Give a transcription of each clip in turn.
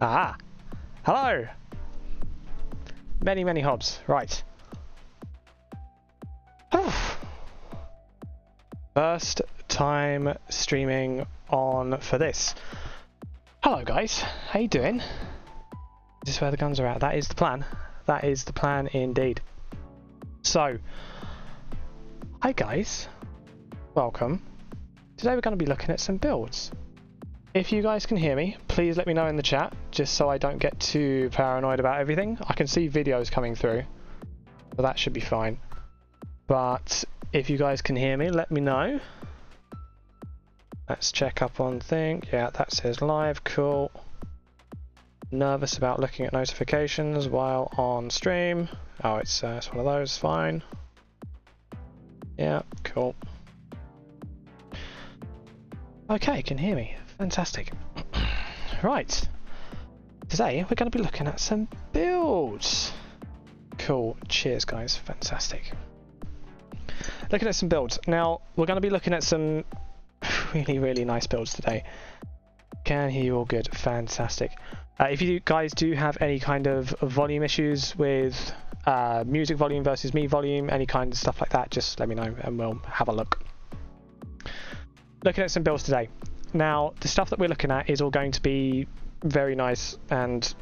Ah, hello. Many hobs. Right. First time streaming on for this. Hello guys, how you doing? Is this where the guns are at? That is the plan. That is the plan indeed. So, hi guys, welcome. Today we're going to be looking at some builds. If you guys can hear me, please let me know in the chat, just so I don't get too paranoid about everything. I can see videos coming through, so that should be fine. But if you guys can hear me, let me know. Let's check up on thing. Yeah, that says live, cool. Nervous about looking at notifications while on stream. Oh, it's one of those, fine. Yeah, cool. Okay, can hear me. Fantastic. Right. Today we're going to be looking at some builds. Cool. Cheers, guys. Fantastic. Looking at some builds. Now, we're going to be looking at some really nice builds today. Can hear you all good. Fantastic. If you guys do have any kind of volume issues with music volume versus me volume, any kind of stuff like that, just let me know and we'll have a look. Looking at some builds today. Now, the stuff that we're looking at is all going to be very nice and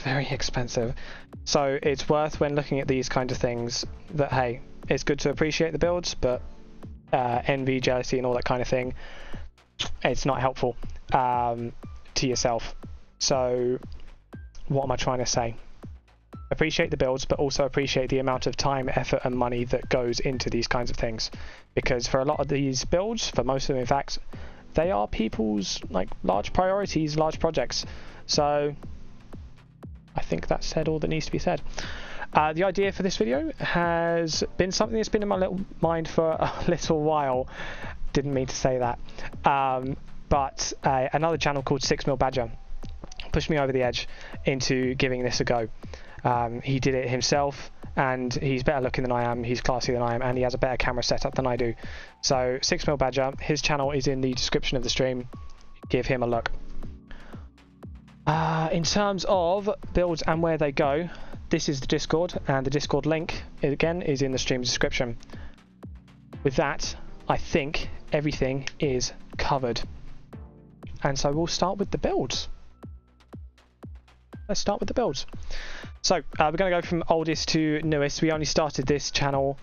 very expensive. So it's worth, when looking at these kind of things, that hey, it's good to appreciate the builds, but envy, jealousy and all that kind of thing, it's not helpful to yourself. So what am I trying to say? Appreciate the builds, but also appreciate the amount of time, effort and money that goes into these kinds of things. Because for a lot of these builds, for most of them in fact, they are people's like large priorities, large projects. So I think that's said all that needs to be said. The idea for this video has been something that's been in my little mind for a little while. Didn't mean to say that. But another channel called 6mm Badger pushed me over the edge into giving this a go. He did it himself, and he's better looking than I am, he's classier than I am, and he has a better camera setup than I do. So 6mm Badger, his channel is in the description of the stream. Give him a look. In terms of builds and where they go, this is the Discord, and the Discord link again is in the stream description. With that, I think everything is covered, and so we'll start with the builds. Let's start with the builds. So we're going to go from oldest to newest. We only started this channel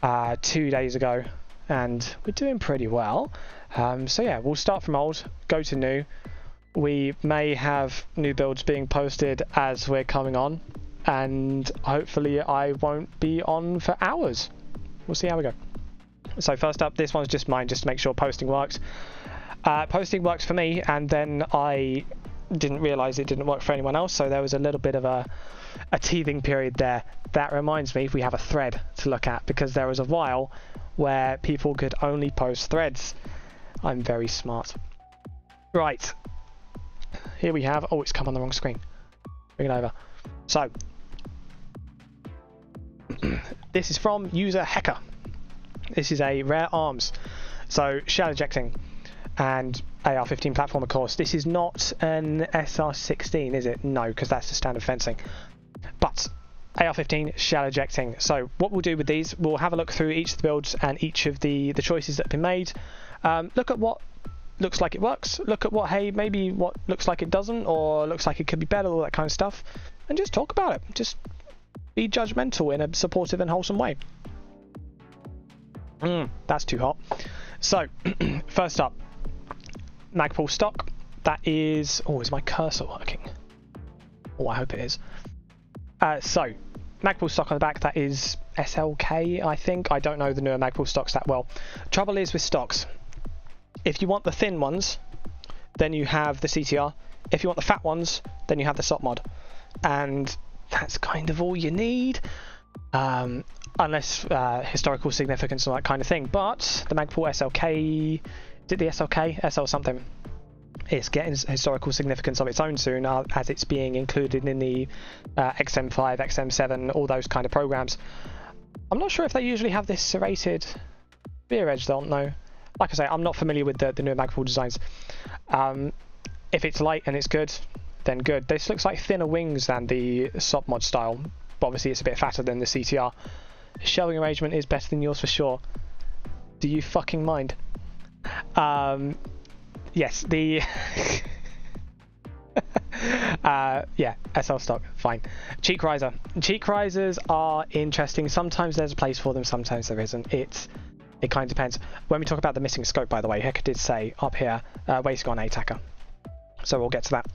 2 days ago, and we're doing pretty well. So yeah, we'll start from old, go to new. We may have new builds being posted as we're coming on, and hopefully I won't be on for hours. We'll see how we go. So first up, this one's just mine, just to make sure posting works. Posting works for me, and then I didn't realise it didn't work for anyone else, so there was a little bit of a teething period there. That reminds me, we have a thread to look at, because there was a while where people could only post threads. I'm very smart. Right, here we have, oh, it's come on the wrong screen. Bring it over. So this is from user Hacker. This is a rare arms, so shell ejecting and AR-15 platform, of course. This is not an SR-16, is it? No, because that's the standard fencing. But AR-15 shell ejecting. So what we'll do with these, we'll have a look through each of the builds and each of the choices that have been made. Look at what looks like it works. Look at what, hey, maybe what looks like it doesn't, or looks like it could be better, all that kind of stuff. And just talk about it. Just be judgmental in a supportive and wholesome way. That's too hot. So, first up, Magpul stock. That is, oh, is my cursor working? Oh, I hope it is. So, Magpul stock on the back, that is SLK, I think. I don't know the newer Magpul stocks that well. Trouble is with stocks, if you want the thin ones, then you have the CTR. If you want the fat ones, then you have the SOT mod. And that's kind of all you need. Unless historical significance and that kind of thing. But the Magpul SLK, did the SLK? SL something. It's getting historical significance of its own soon, as it's being included in the XM5, XM7, all those kind of programs. I'm not sure if they usually have this serrated rear edge, don't know. Like I say, I'm not familiar with the newer Magpul designs. If it's light and it's good, then good. This looks like thinner wings than the SOP mod style, but obviously it's a bit fatter than the CTR. Shelving arrangement is better than yours for sure. Do you fucking mind? Yes, the yeah, SL stock, fine. Cheek riser. Cheek risers are interesting. Sometimes there's a place for them, sometimes there isn't. It kind of depends. When we talk about the missing scope, by the way, Hector did say up here, waist gone attacker. So we'll get to that.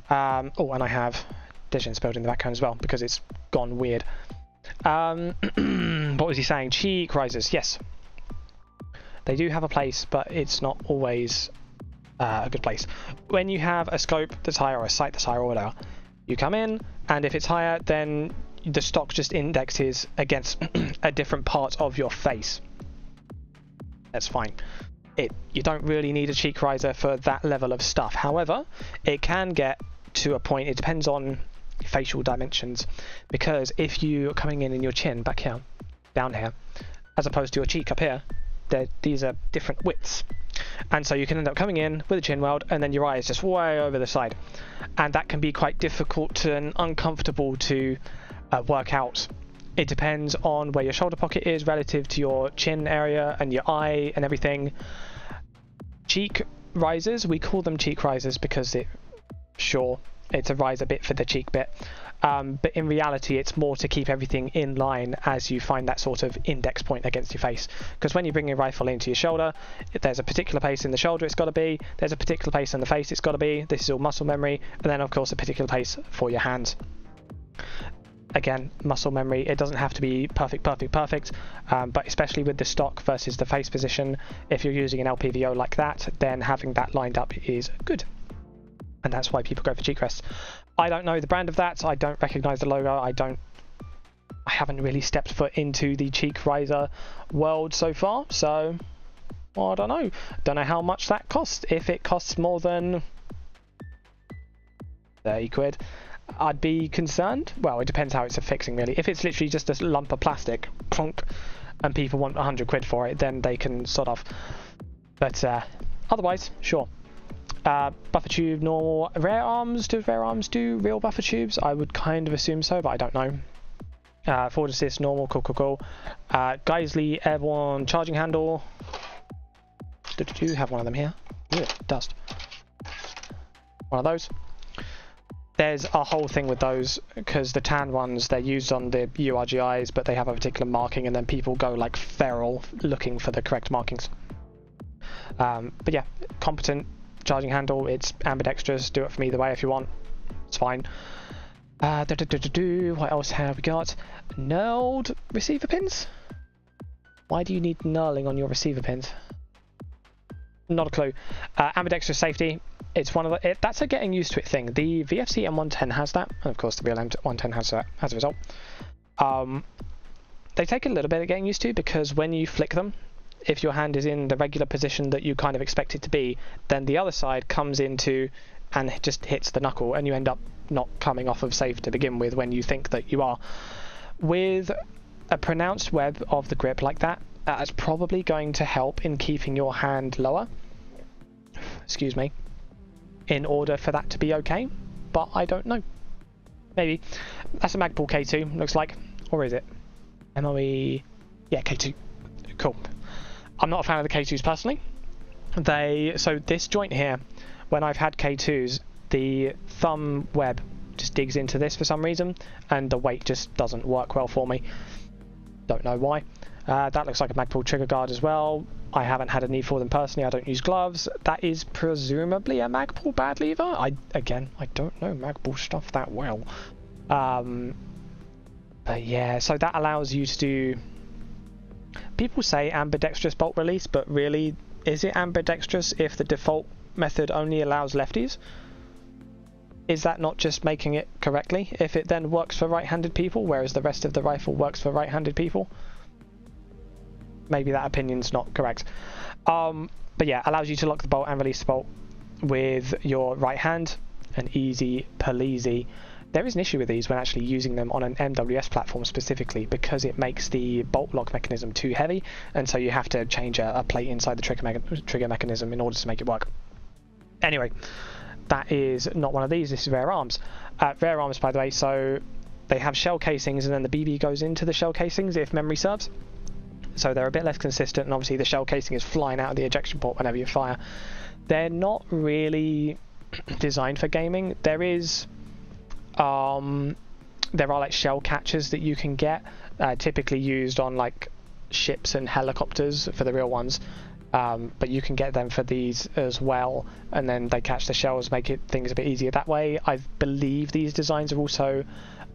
Oh, and I have Digen's build in the background as well because it's gone weird. What was he saying? Cheek risers, yes. They do have a place, but it's not always a good place. When you have a scope that's higher or a sight that's higher or whatever, you come in, and if it's higher, then the stock just indexes against a different part of your face. That's fine. You don't really need a cheek riser for that level of stuff. However, it can get to a point, it depends on facial dimensions, because if you're coming in your chin back here, down here, as opposed to your cheek up here, these are different widths. And so you can end up coming in with a chin weld and then your eye is just way over the side. And that can be quite difficult and uncomfortable to work out. It depends on where your shoulder pocket is relative to your chin area and your eye and everything. Cheek risers, we call them cheek risers because it's a riser bit for the cheek bit. But in reality, it's more to keep everything in line as you find that sort of index point against your face. Because when you bring your rifle into your shoulder, there's a particular place in the shoulder it's got to be, there's a particular place in the face it's got to be, this is all muscle memory, and then of course a particular place for your hands. Again, muscle memory, it doesn't have to be perfect, but especially with the stock versus the face position, if you're using an LPVO like that, then having that lined up is good. And that's why people go for cheek rests. I don't know the brand of that, I don't recognise the logo, I haven't really stepped foot into the cheek riser world so far, so I don't know. Don't know how much that costs. If it costs more than 30 quid, I'd be concerned. Well, it depends how it's affixing really. If it's literally just a lump of plastic, plonk, and people want 100 quid for it, then they can sort of. But otherwise, sure. Buffer tube, normal. Rare arms, do rare arms do real buffer tubes? I would kind of assume so, but I don't know. Forward assist, normal, cool. Geisley airborne charging handle. Do have one of them here. Ew, dust. One of those. There's a whole thing with those, because the tan ones, they're used on the URGIs, but they have a particular marking, and then people go like feral looking for the correct markings. But yeah, competent charging handle, it's ambidextrous, do it from either way if you want, it's fine. What else have we got? Knurled receiver pins? Why do you need knurling on your receiver pins? Not a clue. Ambidextrous safety, it's one of the, that's a getting used to it thing. The VFC M110 has that, and of course the real M110 has that as a result. They take a little bit of getting used to, because when you flick them, if your hand is in the regular position that you kind of expect it to be, then the other side comes into and just hits the knuckle, and you end up not coming off of safe to begin with when you think that you are. With a pronounced web of the grip like that, that's probably going to help in keeping your hand lower, excuse me, in order for that to be okay, but I don't know. Maybe. That's a Magpul K2, looks like. Or is it? MOE... yeah, K2. Cool. I'm not a fan of the K2s personally. So this joint here, when I've had K2s, the thumb web just digs into this for some reason, and the weight just doesn't work well for me. Don't know why. That looks like a Magpul trigger guard as well. I haven't had a need for them personally. I don't use gloves. That is presumably a Magpul bad lever. I don't know Magpul stuff that well. But yeah, so that allows you to do... People say ambidextrous bolt release, but really, is it ambidextrous if the default method only allows lefties? Is that not just making it correctly if it then works for right-handed people, whereas the rest of the rifle works for right-handed people? Maybe that opinion's not correct. But yeah, allows you to lock the bolt and release the bolt with your right hand, and easy peasy. There is an issue with these when actually using them on an MWS platform specifically, because it makes the bolt lock mechanism too heavy, and so you have to change a plate inside the trigger mechanism in order to make it work. Anyway, that is not one of these. This is Rare Arms. Rare Arms, by the way, so they have shell casings and then the BB goes into the shell casings if memory serves. So they're a bit less consistent, and obviously the shell casing is flying out of the ejection port whenever you fire. They're not really designed for gaming. There are like shell catchers that you can get, typically used on like ships and helicopters for the real ones, but you can get them for these as well, and then they catch the shells, make things a bit easier that way. I believe these designs are also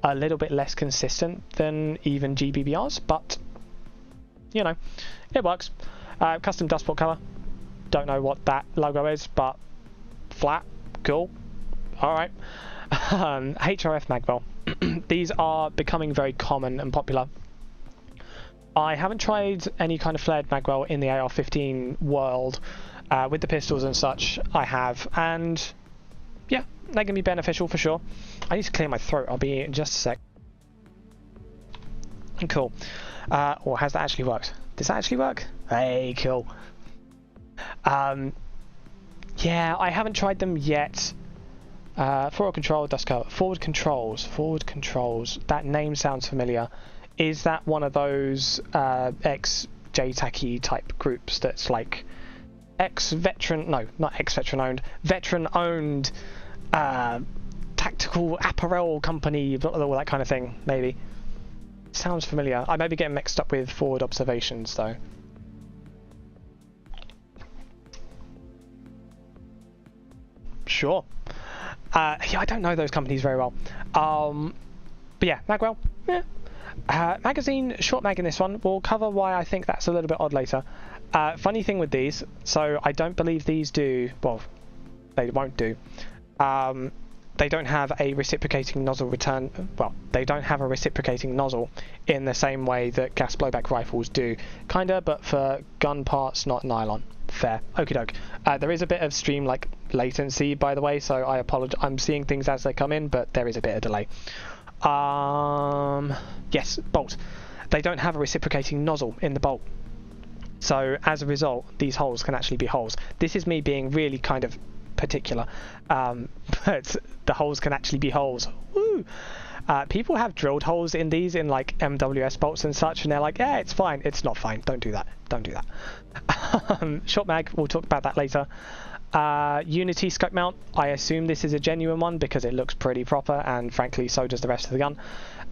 a little bit less consistent than even GBBRs, but you know, it works. Custom dustport cover, don't know what that logo is, but flat, cool, alright. HRF magwell. These are becoming very common and popular. I haven't tried any kind of flared magwell in the AR-15 world. With the pistols and such, I have, and yeah, they can be beneficial for sure. I need to clear my throat, I'll be in just a sec. Cool. Or has that actually worked? Does that actually work? Hey, cool. Yeah, I haven't tried them yet. Forward control, dust cover. Forward controls. That name sounds familiar. Is that one of those ex-JTAC type groups that's like ex-veteran, no, not ex-veteran owned, veteran-owned tactical apparel company, all that kind of thing, maybe? Sounds familiar. I may be getting mixed up with Forward Observations, though. Sure. Yeah, I don't know those companies very well. But yeah, magwell. Yeah. Magazine short mag in this one. We'll cover why I think that's a little bit odd later. Funny thing with these, so I don't believe these do. Well, they won't do. They don't have a reciprocating nozzle return. Well, they don't have a reciprocating nozzle in the same way that gas blowback rifles do. Kinda, but for gun parts, not nylon. Fair. Okie doke. There is a bit of stream like latency, by the way, so I apologize. I'm seeing things as they come in, but there is a bit of delay. Yes, bolt. They don't have a reciprocating nozzle in the bolt. So as a result, these holes can actually be holes. This is me being really kind of particular, but the holes can actually be holes. Woo! People have drilled holes in these in like MWS bolts and such, and they're like, yeah, it's fine. It's not fine. Don't do that. Don't do that. Short mag, we'll talk about that later. Unity scope mount, I assume this is a genuine one because it looks pretty proper, and frankly so does the rest of the gun.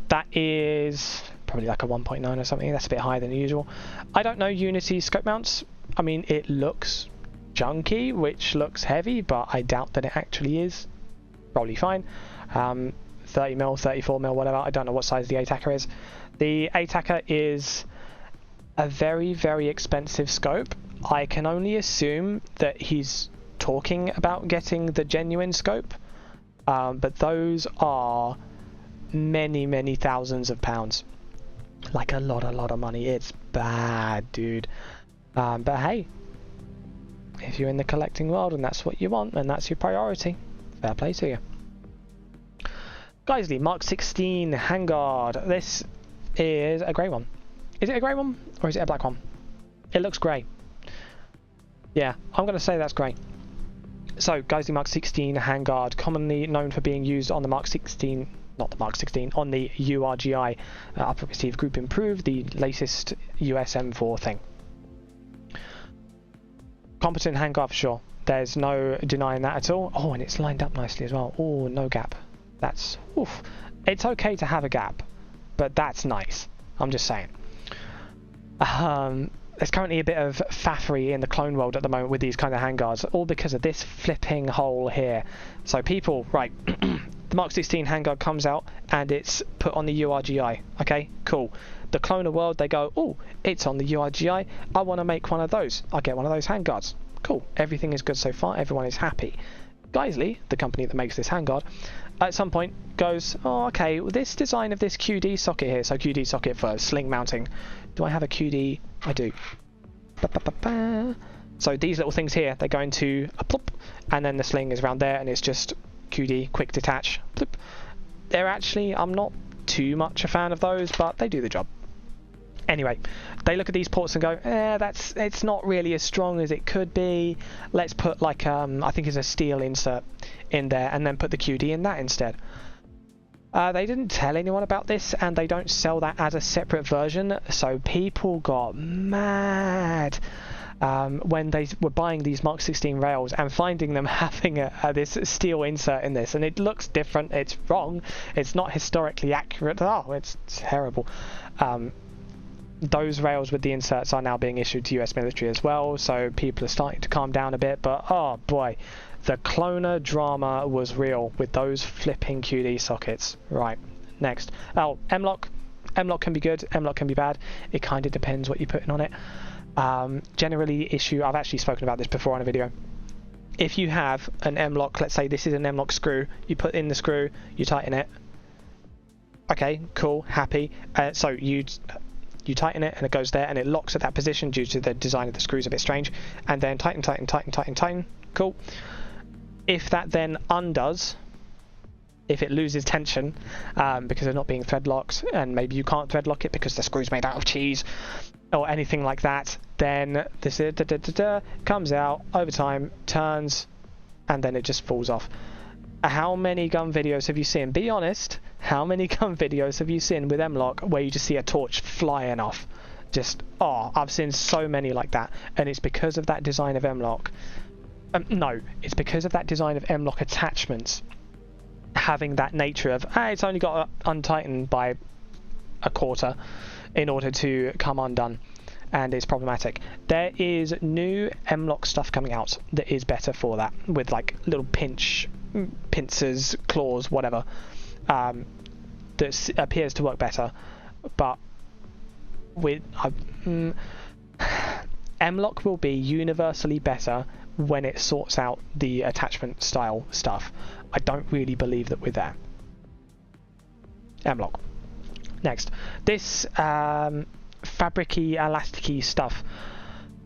That is probably like a 1.9 or something. That's a bit higher than usual. I don't know Unity scope mounts. I mean, it looks junky, which looks heavy, but I doubt that it actually is. Probably fine. 30mm, 34mm, whatever. I don't know what size the ATACR is. The ATACR is a very, very expensive scope. I can only assume that he's talking about getting the genuine scope, but those are many, many thousands of pounds. Like a lot of money. It's bad, dude. But hey, if you're in the collecting world and that's what you want and that's your priority, fair play to you. Geisley Mark 16 handguard. This is a grey one. Is it a grey one or is it a black one? It looks grey. Yeah, I'm going to say that's grey. So, Geisley Mark 16 handguard, commonly known for being used on the Mark 16, not the Mark 16, on the URGI, Upper Received Group Improved, the latest US M4 thing. Competent handguard for sure. There's no denying that at all. Oh, and it's lined up nicely as well. Oh, no gap. That's, oof. It's okay to have a gap, but that's nice. I'm just saying. There's currently a bit of faffery in the clone world at the moment with these kind of handguards, all because of this flipping hole here. So people, right, the Mark 16 handguard comes out and it's put on the URGI. Okay, cool. The cloner world, they go, oh, it's on the URGI. I want to make one of those. I'll get one of those handguards. Cool. Everything is good so far. Everyone is happy. Geisley, the company that makes this handguard, at some point goes, oh, okay, well, this design of this QD socket here, so QD socket for sling mounting. Do I have a QD? I do. So these little things here, they go into a plop, and then the sling is around there, and it's just QD, quick detach. Plop. They're actually, I'm not too much a fan of those, but they do the job. Anyway, they look at these ports and go, it's not really as strong as it could be. Let's put like, I think it's a steel insert in there, and then put the QD in that instead. They didn't tell anyone about this, and they don't sell that as a separate version, so people got mad when they were buying these Mark 16 rails and finding them having this steel insert in this, and it looks different. It's wrong. It's not historically accurate. Oh, it's terrible. Those rails with the inserts are now being issued to US military as well, so people are starting to calm down a bit, but oh boy, the cloner drama was real with those flipping QD sockets. Right, next. Oh, M-Lock. M-Lock can be good, M-Lock can be bad. It kind of depends what you're putting on it. Generally the issue, I've actually spoken about this before on a video. If you have an M-Lock, let's say this is an M-Lock screw, you put in the screw, you tighten it. Okay, cool, happy. So you tighten it and it goes there and it locks at that position due to the design of the screws a bit strange, and then tighten, cool. If that then undoes, if it loses tension because of not being thread locked, and maybe you can't thread lock it because the screw's made out of cheese or anything like that, then this comes out over time, turns, and then it just falls off. How many gun videos have you seen? Be honest. How many gun videos have you seen with M-Lock where you just see a torch flying off? Just, oh, I've seen so many like that. And it's because of that design of M-Lock. No, it's because of that design of M-Lock attachments having that nature of, it's only got to untighten by a quarter in order to come undone. And it's problematic. There is new M-Lock stuff coming out that is better for that, with like little pincers, claws, whatever, that appears to work better. But with M-Lock will be universally better when it sorts out the attachment style stuff. I don't really believe that we're there. M-Lock. Next, this fabricy, elasticy stuff.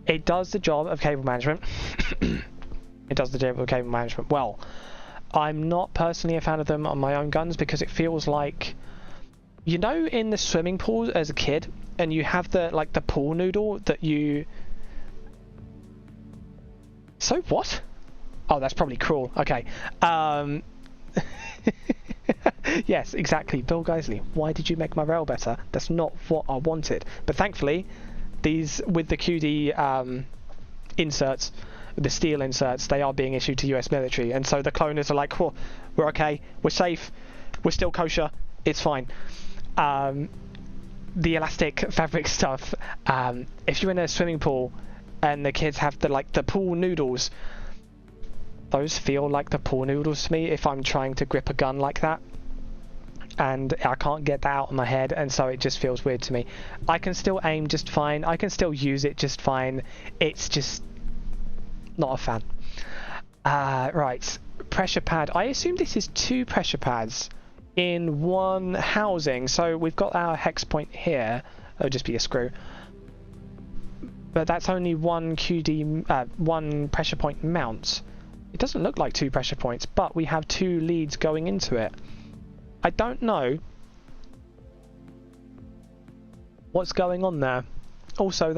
It does the job of cable management. It does the job of cable management well. I'm not personally a fan of them on my own guns because it feels like, you know, in the swimming pool as a kid, and you have the the pool noodle that you. So what? Oh, that's probably cruel. Okay. Yes, exactly. Bill Geisley, why did you make my rail better? That's not what I wanted. But thankfully, these with the QD inserts, the steel inserts, they are being issued to US military, and so the cloners are like, oh, we're okay, we're safe, we're still kosher, it's fine. The elastic fabric stuff, if you're in a swimming pool and the kids have the pool noodles, those feel like the pool noodles to me if I'm trying to grip a gun like that, and I can't get that out of my head, and so it just feels weird to me. I can still aim just fine, I can still use it just fine, it's just not a fan. Right, pressure pad. I assume this is 2 pressure pads in one housing, so we've got our hex point here. It'll just be a screw, but that's only one QD, one pressure point mount. It doesn't look like 2 pressure points, but we have 2 leads going into it. I don't know what's going on there. Also,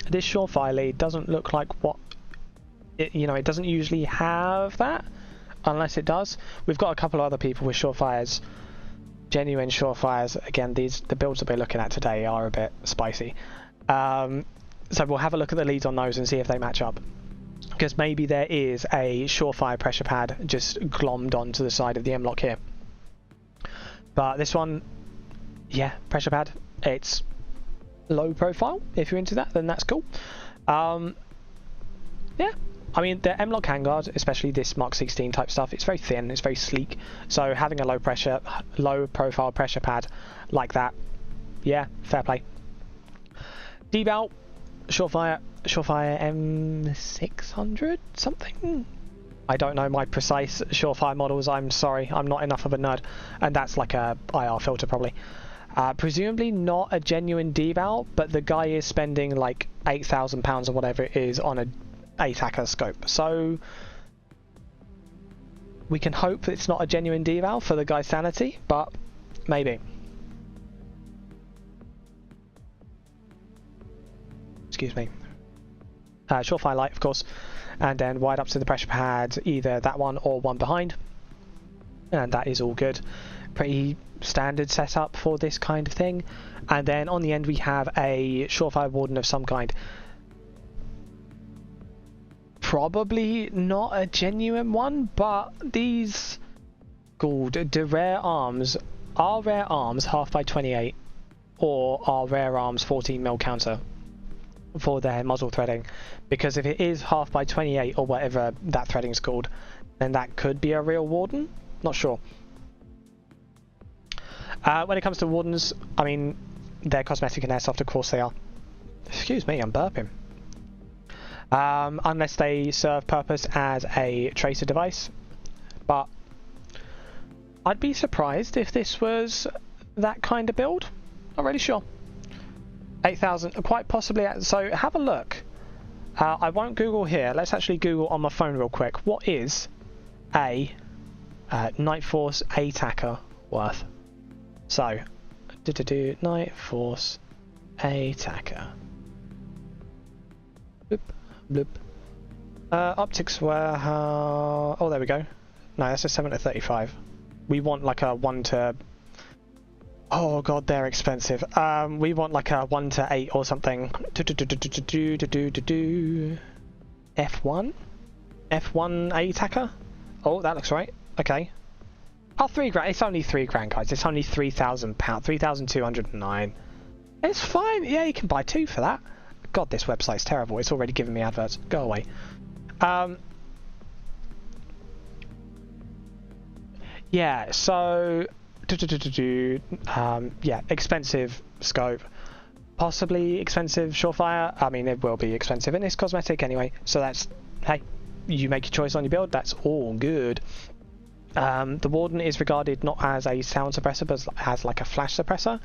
this Surefire lead doesn't look like what it, it doesn't usually have that, unless it does. We've got a couple of other people with Surefires, genuine Surefires. Again, the builds that we're looking at today are a bit spicy. So we'll have a look at the leads on those and see if they match up, because maybe there is a Surefire pressure pad just glommed onto the side of the M-Lock here. But this one, yeah, pressure pad, it's low profile. If you're into that, then that's cool. Yeah, I mean, the M-Lock handguard, especially this Mark 16 type stuff, it's very thin, it's very sleek. So having a low profile pressure pad like that, yeah, fair play. Deval, Surefire M600 something? I don't know my precise Surefire models, I'm sorry, I'm not enough of a nerd. And that's like a IR filter probably. Presumably not a genuine deval, but the guy is spending like £8,000 or whatever it is on a ATACR scope. So we can hope it's not a genuine deval for the guy's sanity, but maybe. excuse me. Surefire light, of course, and then wide up to the pressure pad, either that one or one behind, and that is all good. Pretty standard setup for this kind of thing. And then on the end we have a surefire warden of some kind. Probably not a genuine one, but these called the rare arms are rare arms half by 28, or are rare arms 14mm counter for their muzzle threading, because if it is half by 28 or whatever that threading is called, then that could be a real warden. Not sure. When it comes to wardens, I mean, they're cosmetic and airsoft, of course they are. Excuse me, I'm burping. Unless they serve purpose as a tracer device, but I'd be surprised if this was that kind of build. Not really sure. 8,000, quite possibly. So have a look. I won't Google here. Let's actually Google on my phone real quick. What is a Night Force ATACR worth? So, Night Force ATACR. Bloop, bloop. Optics were... oh, there we go. No, that's a 7 to 35. We want like a 1 to... Oh god, they're expensive. We want like a 1 to 8 or something. F1? F1 ATACR? Oh, that looks right. Okay. Oh, £3,000. It's only £3,000, guys. It's only £3,000. 3,209. It's fine. Yeah, you can buy 2 for that. God, this website's terrible. It's already giving me adverts. Go away. Yeah, so... yeah, expensive scope. Possibly expensive surefire. I mean, it will be expensive, and it's cosmetic anyway. So that's... Hey, you make your choice on your build. That's all good. The Warden is regarded not as a sound suppressor, but as like a flash suppressor.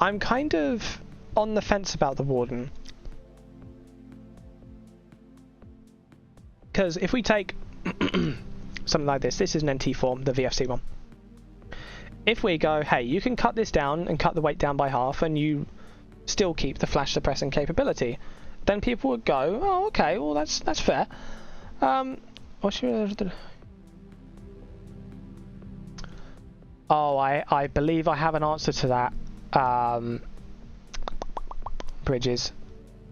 I'm kind of on the fence about the Warden. Because if we take something like this, this is an NT form, the VFC one. If we go, hey, you can cut this down and cut the weight down by half, and you still keep the flash suppressing capability, then people would go, oh, okay, well that's fair. What should Oh, I believe I have an answer to that. Bridges.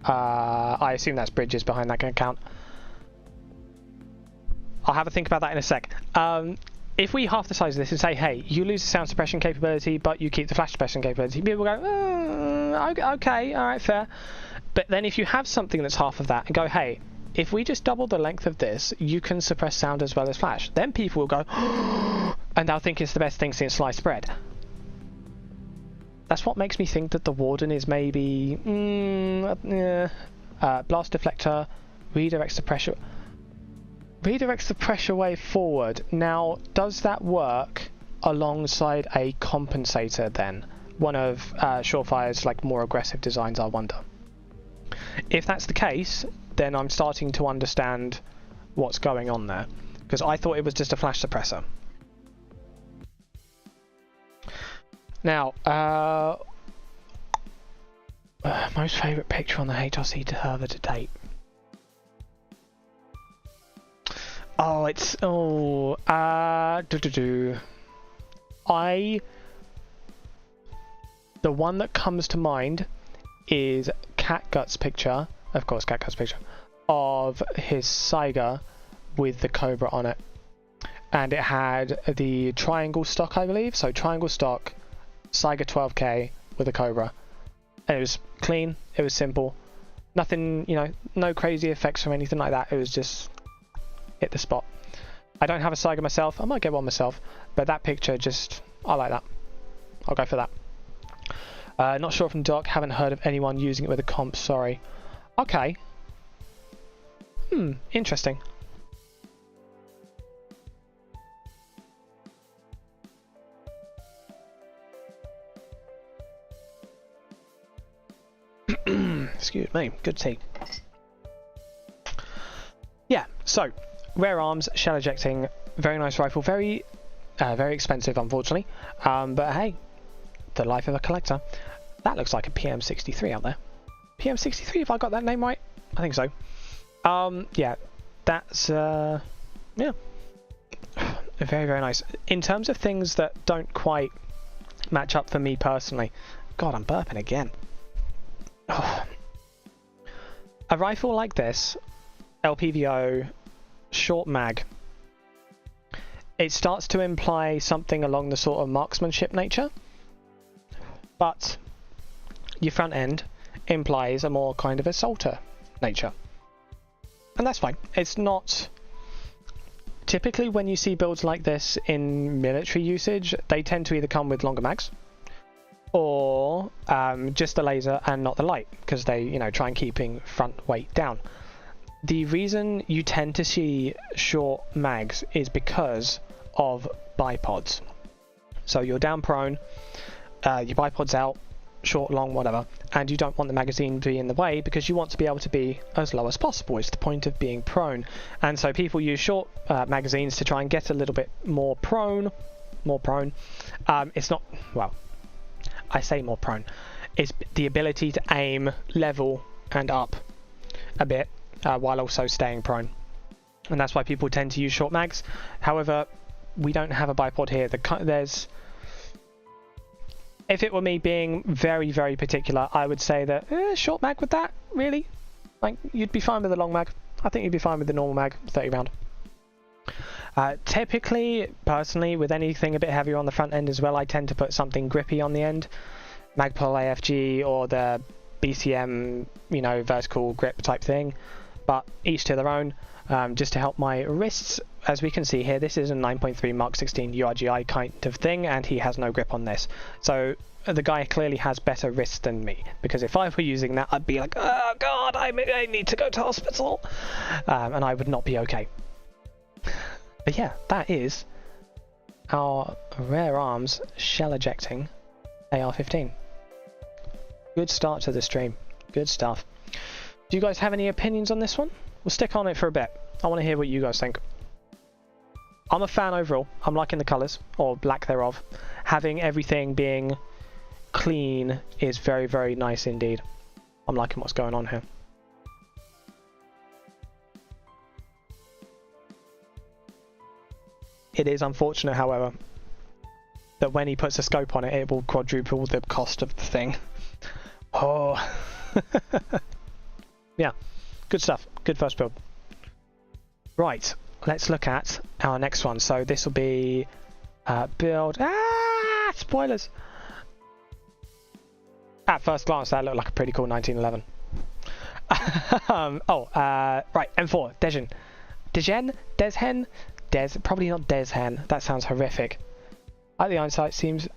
I assume that's Bridges behind that account. I'll have a think about that in a sec. If we half the size of this and say, hey, you lose the sound suppression capability, but you keep the flash suppression capability, people go, okay, alright, fair. But then if you have something that's half of that and go, hey, if we just double the length of this, you can suppress sound as well as flash, then people will go, and they'll think it's the best thing since sliced bread. That's what makes me think that the Warden is maybe... blast deflector, redirects the pressure... Redirects the pressure wave forward. Now, does that work alongside a compensator then? One of Surefire's like more aggressive designs, I wonder. If that's the case, then I'm starting to understand what's going on there. Because I thought it was just a flash suppressor. Now, most favourite picture on the HRC server to date. Oh, it's... Oh... The one that comes to mind is Catgut's picture, of course Catgut's picture, of his Saiga with the Cobra on it. And it had the triangle stock, I believe. So triangle stock, Saiga 12K with a Cobra. And it was clean, it was simple. Nothing, you know, no crazy effects or anything like that. It was just... hit the spot. I don't have a Saiga myself. I might get one myself, but that picture just... I like that. I'll go for that. Not sure from Doc. Haven't heard of anyone using it with a comp. Sorry. Okay. Interesting. Excuse me. Good tea. Yeah. So. Rare arms, shell ejecting, very nice rifle, very expensive unfortunately, but hey, the life of a collector. That looks like a PM63 out there. PM63, if I got that name right. I think so. Yeah, that's yeah, very, very nice. In terms of things that don't quite match up for me personally, God, I'm burping again. Oh. A rifle like this, LPVO, short mag, it starts to imply something along the sort of marksmanship nature, but your front end implies a more kind of assaulter nature. And that's fine. It's not... Typically when you see builds like this in military usage, they tend to either come with longer mags, or just the laser and not the light, because they, you know, try and keeping front weight down. The reason you tend to see short mags is because of bipods. So you're down prone, your bipod's out, short, long, whatever, and you don't want the magazine to be in the way because you want to be able to be as low as possible. It's the point of being prone. And so people use short magazines to try and get a little bit more prone. It's not, well, I say more prone. It's the ability to aim level and up a bit while also staying prone. And that's why people tend to use short mags. However, we don't have a bipod here. There's... If it were me being very, very particular, I would say that short mag with that, really? Like, you'd be fine with a long mag. I think you'd be fine with the normal mag, 30 round. Typically, personally, with anything a bit heavier on the front end as well, I tend to put something grippy on the end. Magpul AFG or the BCM, you know, vertical grip type thing. But each to their own. Just to help my wrists, as we can see here, this is a 9.3 Mark 16 URGI kind of thing, and he has no grip on this. So the guy clearly has better wrists than me, because if I were using that, I'd be like, oh god, I need to go to hospital, and I would not be okay. But yeah, that is our Rare Arms shell ejecting AR-15. Good start to the stream. Good stuff. Do you guys have any opinions on this one? We'll stick on it for a bit. I want to hear what you guys think. I'm a fan overall. I'm liking the colours, or lack thereof. Having everything being clean is very, very nice indeed. I'm liking what's going on here. It is unfortunate, however, that when he puts a scope on it, it will quadruple the cost of the thing. Oh. Yeah, good stuff. Good first build. Right, let's look at our next one. So this will be build... spoilers! At first glance, that looked like a pretty cool 1911. Right, M4, Degen. Deshen? Probably not Deshen. That sounds horrific. At the eyesight seems...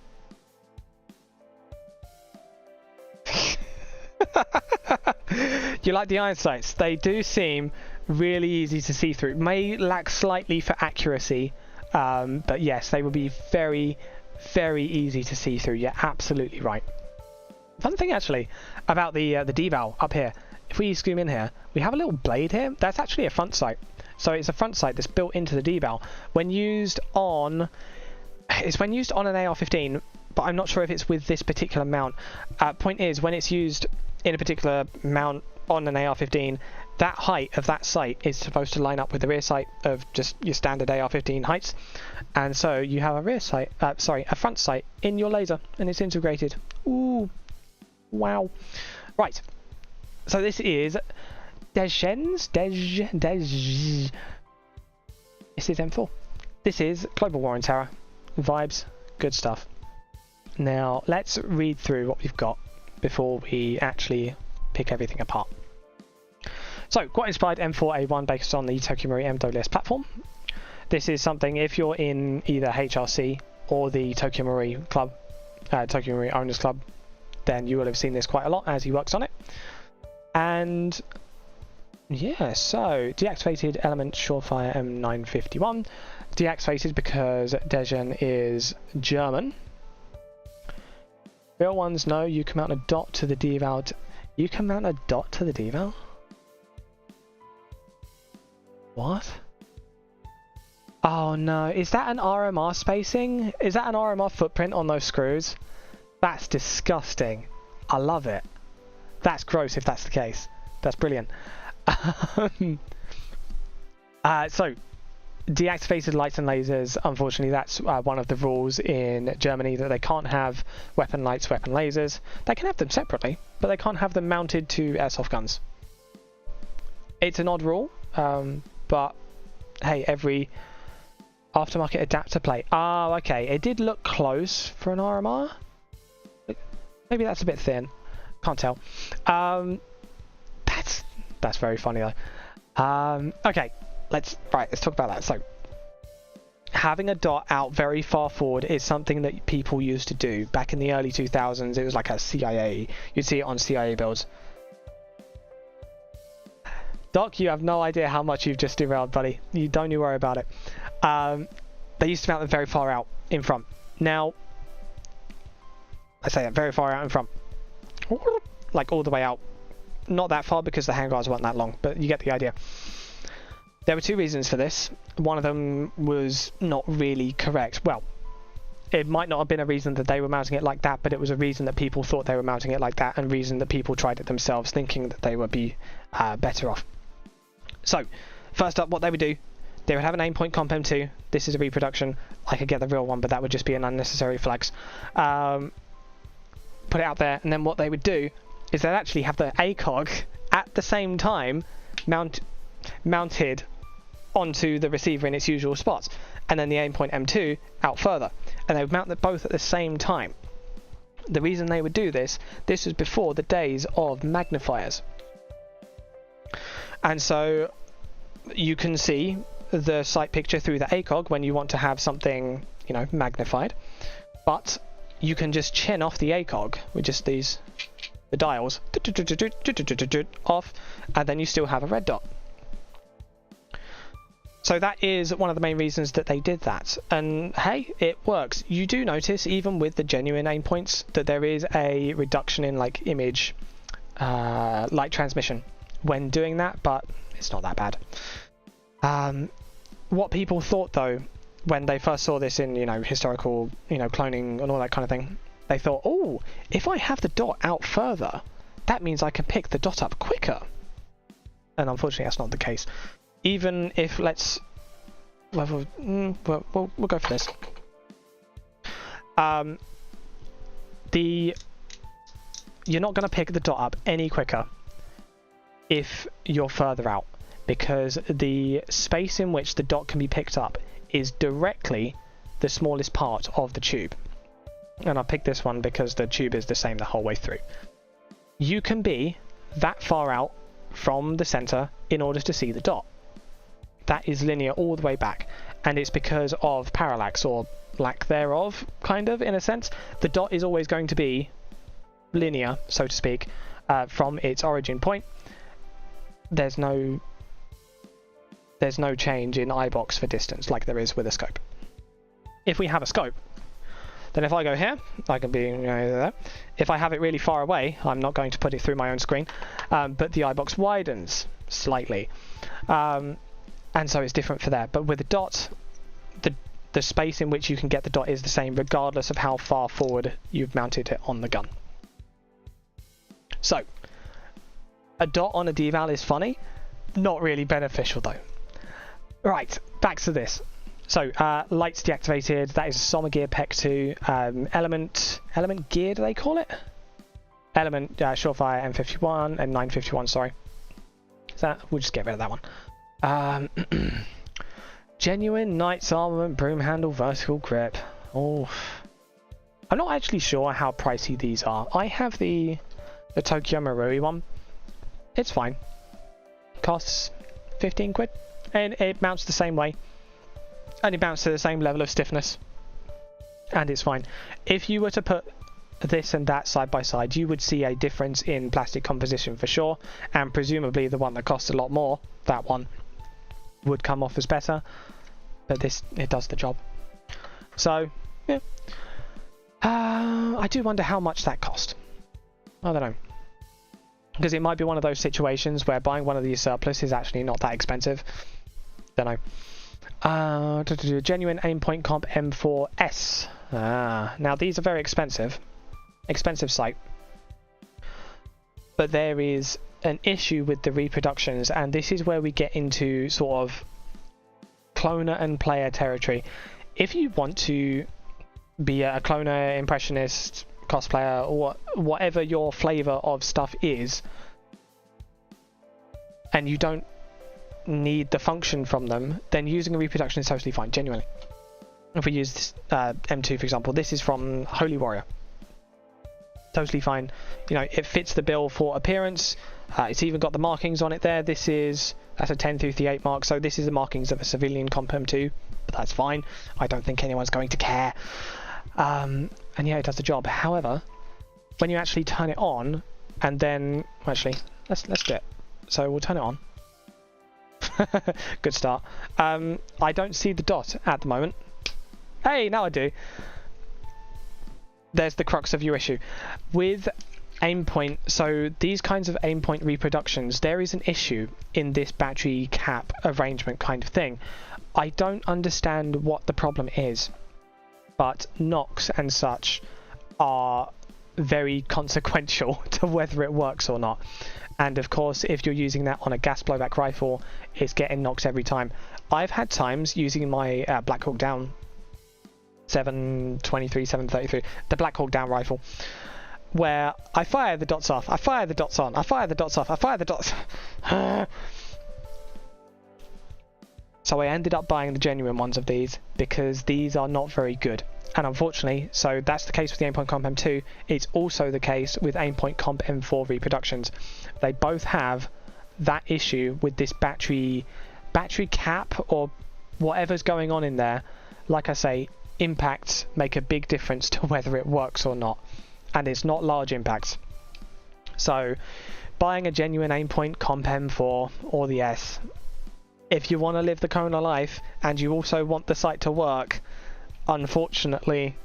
You like the iron sights? They do seem really easy to see through. May lack slightly for accuracy, but yes, they will be very, very easy to see through. You're absolutely right. Fun thing actually about the deval up here. If we zoom in here, we have a little blade here. That's actually a front sight. So it's a front sight that's built into the deval. When used on an AR-15, but I'm not sure if it's with this particular mount. Point is, when it's used in a particular mount on an AR-15, that height of that sight is supposed to line up with the rear sight of just your standard AR-15 heights, and so you have a rear sight, a front sight in your laser, and it's integrated. Ooh, wow! Right, so this is Degen's This is M4. This is Global War and Terror vibes. Good stuff. Now let's read through what we've got before we actually pick everything apart. So, quite inspired M4A1 based on the Tokyo Marui MWS platform. This is something, if you're in either HRC or the Tokyo Marui Club, Tokyo Marui Owners Club, then you will have seen this quite a lot as he works on it. And yeah, so deactivated element Surefire M951. Deactivated because Degen is German. Real ones, no, you can mount a dot to the deval. You can mount a dot to the deval? What? Oh no, is that an RMR spacing? Is that an RMR footprint on those screws? That's disgusting. I love it. That's gross if that's the case. That's brilliant. So, deactivated lights and lasers, unfortunately that's one of the rules in Germany, that they can't have weapon lights, weapon lasers. They can have them separately, but they can't have them mounted to airsoft guns. It's an odd rule, but hey, every aftermarket adapter plate. Ah, okay, it did look close for an RMR. Maybe that's a bit thin. Can't tell. That's very funny though. Okay, let's talk about that. So, having a dot out very far forward is something that people used to do back in the early 2000s. It was like a CIA. You'd see it on CIA builds. Doc, you have no idea how much you've just derailed, buddy. You don't you worry about it. They used to mount them very far out in front. Now, I say that very far out in front, like all the way out. Not that far because the handguards weren't that long, but you get the idea. There were two reasons for this. One of them was not really correct. Well, it might not have been a reason that they were mounting it like that, but it was a reason that people thought they were mounting it like that, and reason that people tried it themselves thinking that they would be better off. So, first up, what they would do, they would have an aim point comp M2. This is a reproduction. I could get the real one, but that would just be an unnecessary flex. Put it out there, and then what they would do is they'd actually have the ACOG at the same time mounted onto the receiver in its usual spots, and then the aim point M2 out further, and they would mount them both at the same time. The reason they would do this was before the days of magnifiers, and so you can see the sight picture through the ACOG when you want to have something, you know, magnified, but you can just chin off the ACOG with just the dials off, and then you still have a red dot. So that is one of the main reasons that they did that, and hey, it works. You do notice, even with the genuine aim points, that there is a reduction in like image light transmission when doing that, but it's not that bad. What people thought though, when they first saw this in, you know, historical, you know, cloning and all that kind of thing, they thought, oh, if I have the dot out further, that means I can pick the dot up quicker. And unfortunately, that's not the case. Even if, we'll go for this. You're not going to pick the dot up any quicker if you're further out, because the space in which the dot can be picked up is directly the smallest part of the tube. And I picked this one because the tube is the same the whole way through. You can be that far out from the center in order to see the dot. That is linear all the way back, and it's because of parallax, or lack thereof, kind of, in a sense. The dot is always going to be linear, so to speak, from its origin point. There's no change in eye box for distance like there is with a scope. If we have a scope, then if I go here, I can be, you know, there. If I have it really far away, I'm not going to put it through my own screen, but the eye box widens slightly, and so it's different for there. But with the dot, the space in which you can get the dot is the same regardless of how far forward you've mounted it on the gun. So, a dot on a deval is funny, not really beneficial though. Right, back to this. So, lights deactivated. That is Soma Gear Pec 2. Element Gear, do they call it? Element Surefire M51 and 951. Sorry. So we'll just get rid of that one. Genuine Knight's Armament Broom Handle Vertical Grip. Oh, I'm not actually sure how pricey these are. I have the Tokyo Marui one. It's fine. Costs 15 quid, and it mounts the same way. And it mounts to the same level of stiffness, and it's fine. If you were to put this and that side by side, you would see a difference in plastic composition for sure, and presumably the one that costs a lot more, that one, would come off as better, but this, it does the job. So yeah, I do wonder how much that cost. I don't know, because it might be one of those situations where buying one of these surplus is actually not that expensive. Don't know. Genuine aim point comp M4S. Now these are very expensive sight. but there is an issue with the reproductions, and this is where we get into sort of cloner and player territory. If you want to be a cloner, impressionist, cosplayer, or whatever your flavor of stuff is, and you don't need the function from them, then using a reproduction is totally fine, genuinely. If we use this, M2 for example, this is from Holy Warrior. Totally fine. You know, it fits the bill for appearance. It's even got the markings on it there. That's a 10 through the 8 mark, so this is the markings of a civilian Comp M2, but that's fine. I don't think anyone's going to care. And yeah, it does the job. However, when you actually turn it on, and then actually let's do it. So we'll turn it on. Good start. I don't see the dot at the moment. Hey, now I do. There's the crux of your issue with aim point. So these kinds of aim point reproductions, there is an issue in this battery cap arrangement kind of thing. I don't understand what the problem is, but knocks and such are very consequential to whether it works or not. And of course, if you're using that on a gas blowback rifle, it's getting knocks every time. I've had times using my Black Hawk Down 723, 733, the Black Hawk Down rifle, where I fire the dots off, I fire the dots on, I fire the dots off, I fire the dots. So I ended up buying the genuine ones of these because these are not very good. And unfortunately, so that's the case with the Aimpoint Comp M2. It's also the case with Aimpoint Comp M4 reproductions. They both have that issue with this battery cap or whatever's going on in there. Like I say, impacts make a big difference to whether it works or not, and it's not large impacts. So buying a genuine Aimpoint Comp M4 or the S, if you want to live the Kona life and you also want the sight to work, unfortunately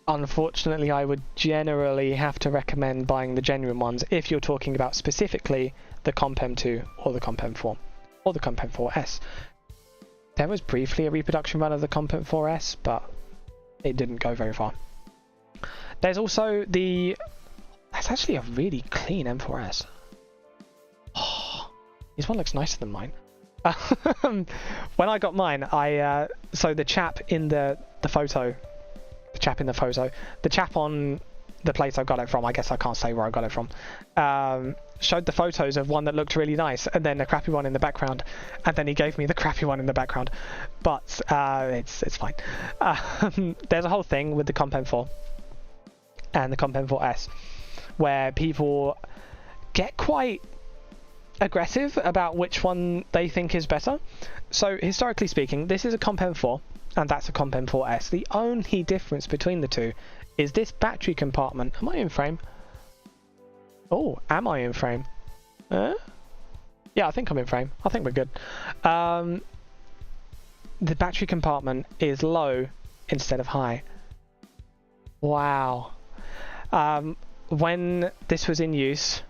I would generally have to recommend buying the genuine ones if you're talking about specifically the Comp M2 or the Comp M4 or the Comp M4S. There was briefly a reproduction run of the Comp M4S, but it didn't go very far. There's also that's actually a really clean M4S. Oh, this one looks nicer than mine. When I got mine, so the chap in the chap on the place I got it from, I guess I can't say where I got it from, showed the photos of one that looked really nice and then a crappy one in the background, and then he gave me the crappy one in the background, but it's fine. There's a whole thing with the Comp M4 and the Comp M4S where people get quite aggressive about which one they think is better. So historically speaking, this is a Comp M4 and that's a Comp M4S. The only difference between the two is this battery compartment. Am I in frame? Oh, am I in frame? Yeah, I think I'm in frame. I think we're good. The battery compartment is low instead of high. Wow. When this was in use,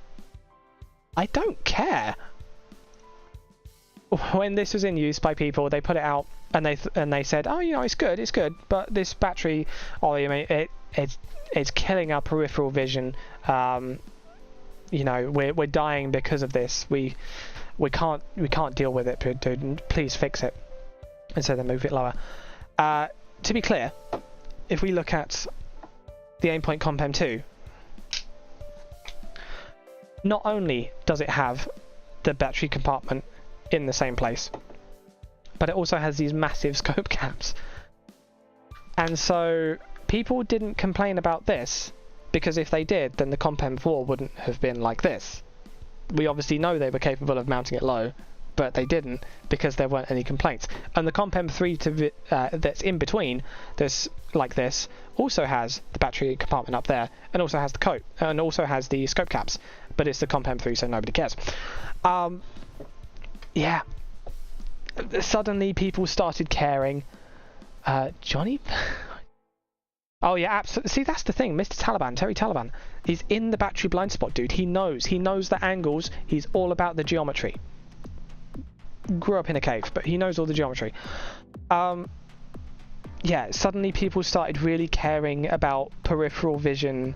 I don't care. When this was in use by people, they put it out and they said, oh, you know, it's good, but this battery, oh, you mean it's killing our peripheral vision. You know, we're dying because of this. We can't deal with it, dude. Please fix it. And so they move it lower. To be clear, if we look at the Aimpoint Comp M2, not only does it have the battery compartment in the same place, but it also has these massive scope caps. And so people didn't complain about this, because if they did, then the Comp M4 wouldn't have been like this. We obviously know they were capable of mounting it low, but they didn't because there weren't any complaints. And the Comp M3 that's in between, this like this, also has the battery compartment up there, and also has the coat, and also has the scope caps. But it's the Comp M3, so nobody cares. Yeah. Suddenly people started caring. Johnny? Oh yeah, absolutely. See, that's the thing. Mr. Taliban, Terry Taliban, he's in the battery blind spot, dude. He knows the angles. He's all about the geometry. Grew up in a cave, but he knows all the geometry. Yeah, suddenly people started really caring about peripheral vision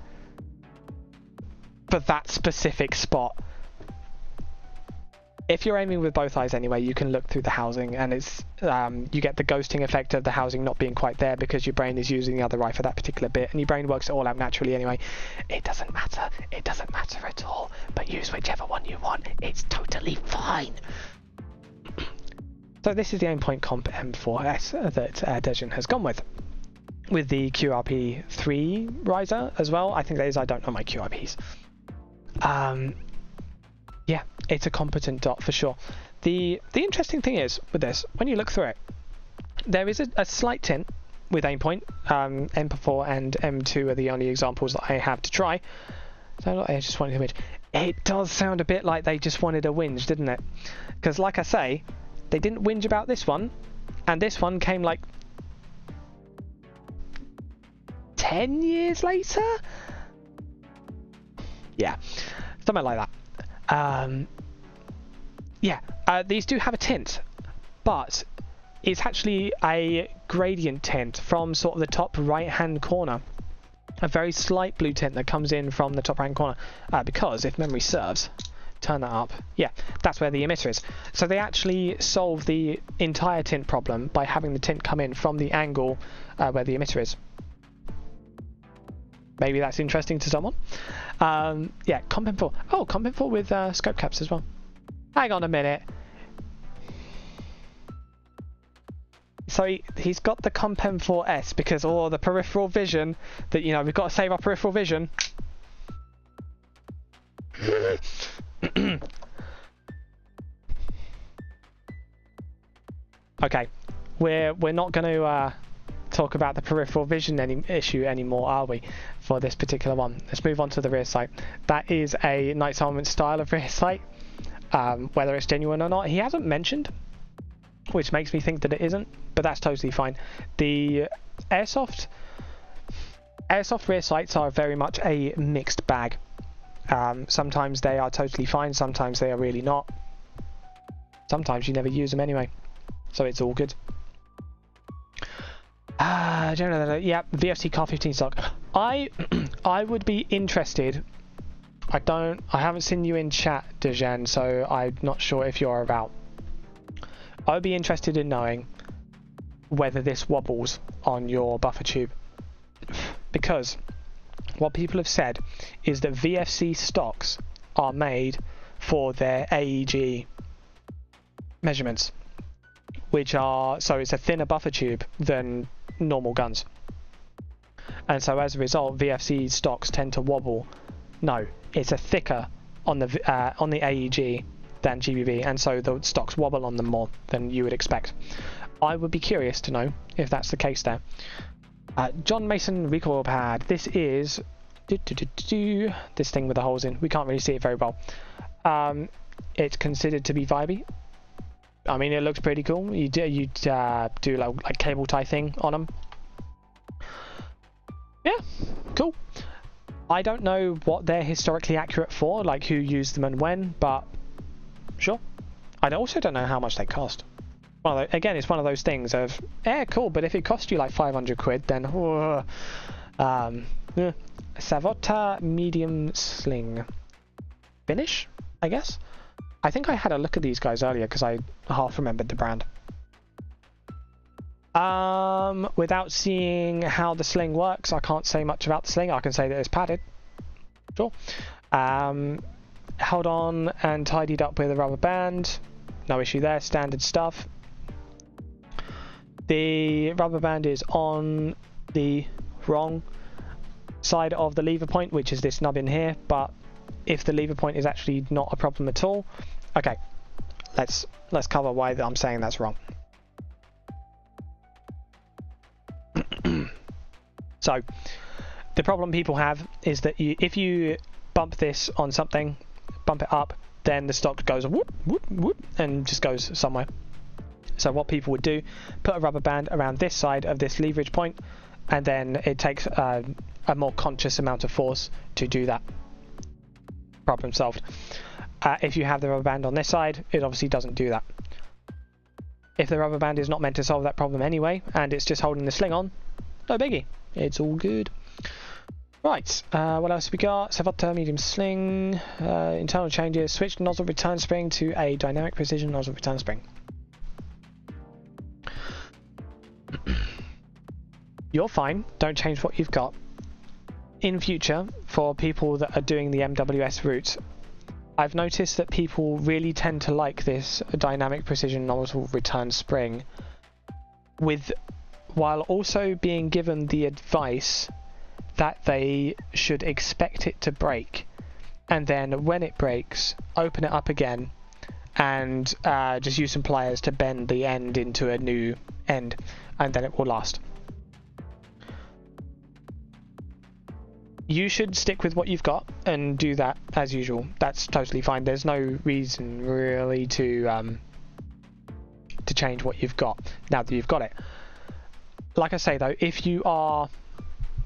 for that specific spot. If you're aiming with both eyes anyway, you can look through the housing, and it's you get the ghosting effect of the housing not being quite there because your brain is using the other eye for that particular bit, and your brain works it all out naturally anyway. It doesn't matter. It doesn't matter at all. But use whichever one you want. It's totally fine. So this is the Aimpoint Comp M4S that Dejan has gone with the QRP3 riser as well. I think that is. I don't know my QRPs. Yeah, it's a competent dot for sure. The interesting thing is with this, when you look through it, there is a slight tint with Aimpoint. M4 and M2 are the only examples that I have to try. So I just wanted to whinge. It does sound a bit like they just wanted a whinge, didn't it? Because like I say, they didn't whinge about this one, and this one came like 10 years later? Yeah, something like that. These do have a tint, but it's actually a gradient tint from sort of the top right hand corner, a very slight blue tint that comes in from the top right hand corner, because if memory serves, turn that up, yeah, that's where the emitter is. So they actually solve the entire tint problem by having the tint come in from the angle where the emitter is. Maybe that's interesting to someone. Yeah, Comp M4. Oh, Comp M4 with scope caps as well. Hang on a minute. So he's got the Comp M4S because the peripheral vision that, you know, we've got to save our peripheral vision. Okay, we're not going to talk about the peripheral vision issue anymore, are we, for this particular one? Let's move on to the rear sight. That is a Knights Armament style of rear sight. Whether it's genuine or not, he hasn't mentioned, which makes me think that it isn't, but that's totally fine. The Airsoft rear sights are very much a mixed bag. Sometimes they are totally fine, sometimes they are really not. Sometimes you never use them anyway, so it's all good. Yeah, VFC Car 15 stock. I would be interested. I haven't seen you in chat, Dejan, so I'm not sure if you're about. I would be interested in knowing whether this wobbles on your buffer tube, because what people have said is that VFC stocks are made for their AEG measurements, which are, so it's a thinner buffer tube than normal guns, and so as a result VFC stocks tend to wobble. No, it's a thicker on the AEG than GBB, and so the stocks wobble on them more than you would expect. I would be curious to know if that's the case there. John Mason recoil pad. This is this thing with the holes in. We can't really see it very well. It's considered to be vibey. I mean, it looks pretty cool. You do like cable tie thing on them. Yeah, cool. I don't know what they're historically accurate for, like who used them and when, but sure. I also don't know how much they cost. Well, again, it's one of those things of, cool, but if it cost you like 500 quid, then Savota medium sling finish, I guess. I think I had a look at these guys earlier because I half remembered the brand. Without seeing how the sling works, I can't say much about the sling. I can say that it's padded. Sure. Held on and tidied up with a rubber band. No issue there, standard stuff. The rubber band is on the wrong side of the lever point, which is this nub in here, but if the lever point is actually not a problem at all, okay, let's cover why I'm saying that's wrong. So the problem people have is that if you bump this on something, bump it up, then the stock goes whoop whoop whoop and just goes somewhere. So what people would do, put a rubber band around this side of this leverage point, and then it takes a more conscious amount of force to do that. Problem solved. If you have the rubber band on this side, it obviously doesn't do that. If the rubber band is not meant to solve that problem anyway, and it's just holding the sling on, no biggie. It's all good. Right, what else have we got? Savata medium sling, internal changes, switch nozzle return spring to a dynamic precision nozzle return spring. You're fine, don't change what you've got. In future, for people that are doing the MWS route, I've noticed that people really tend to like this dynamic precision nozzle return spring, while also being given the advice that they should expect it to break, and then when it breaks, open it up again and just use some pliers to bend the end into a new end, and then it will last. You should stick with what you've got and do that as usual. That's totally fine. There's no reason really to change what you've got now that you've got it. Like I say though, if you are,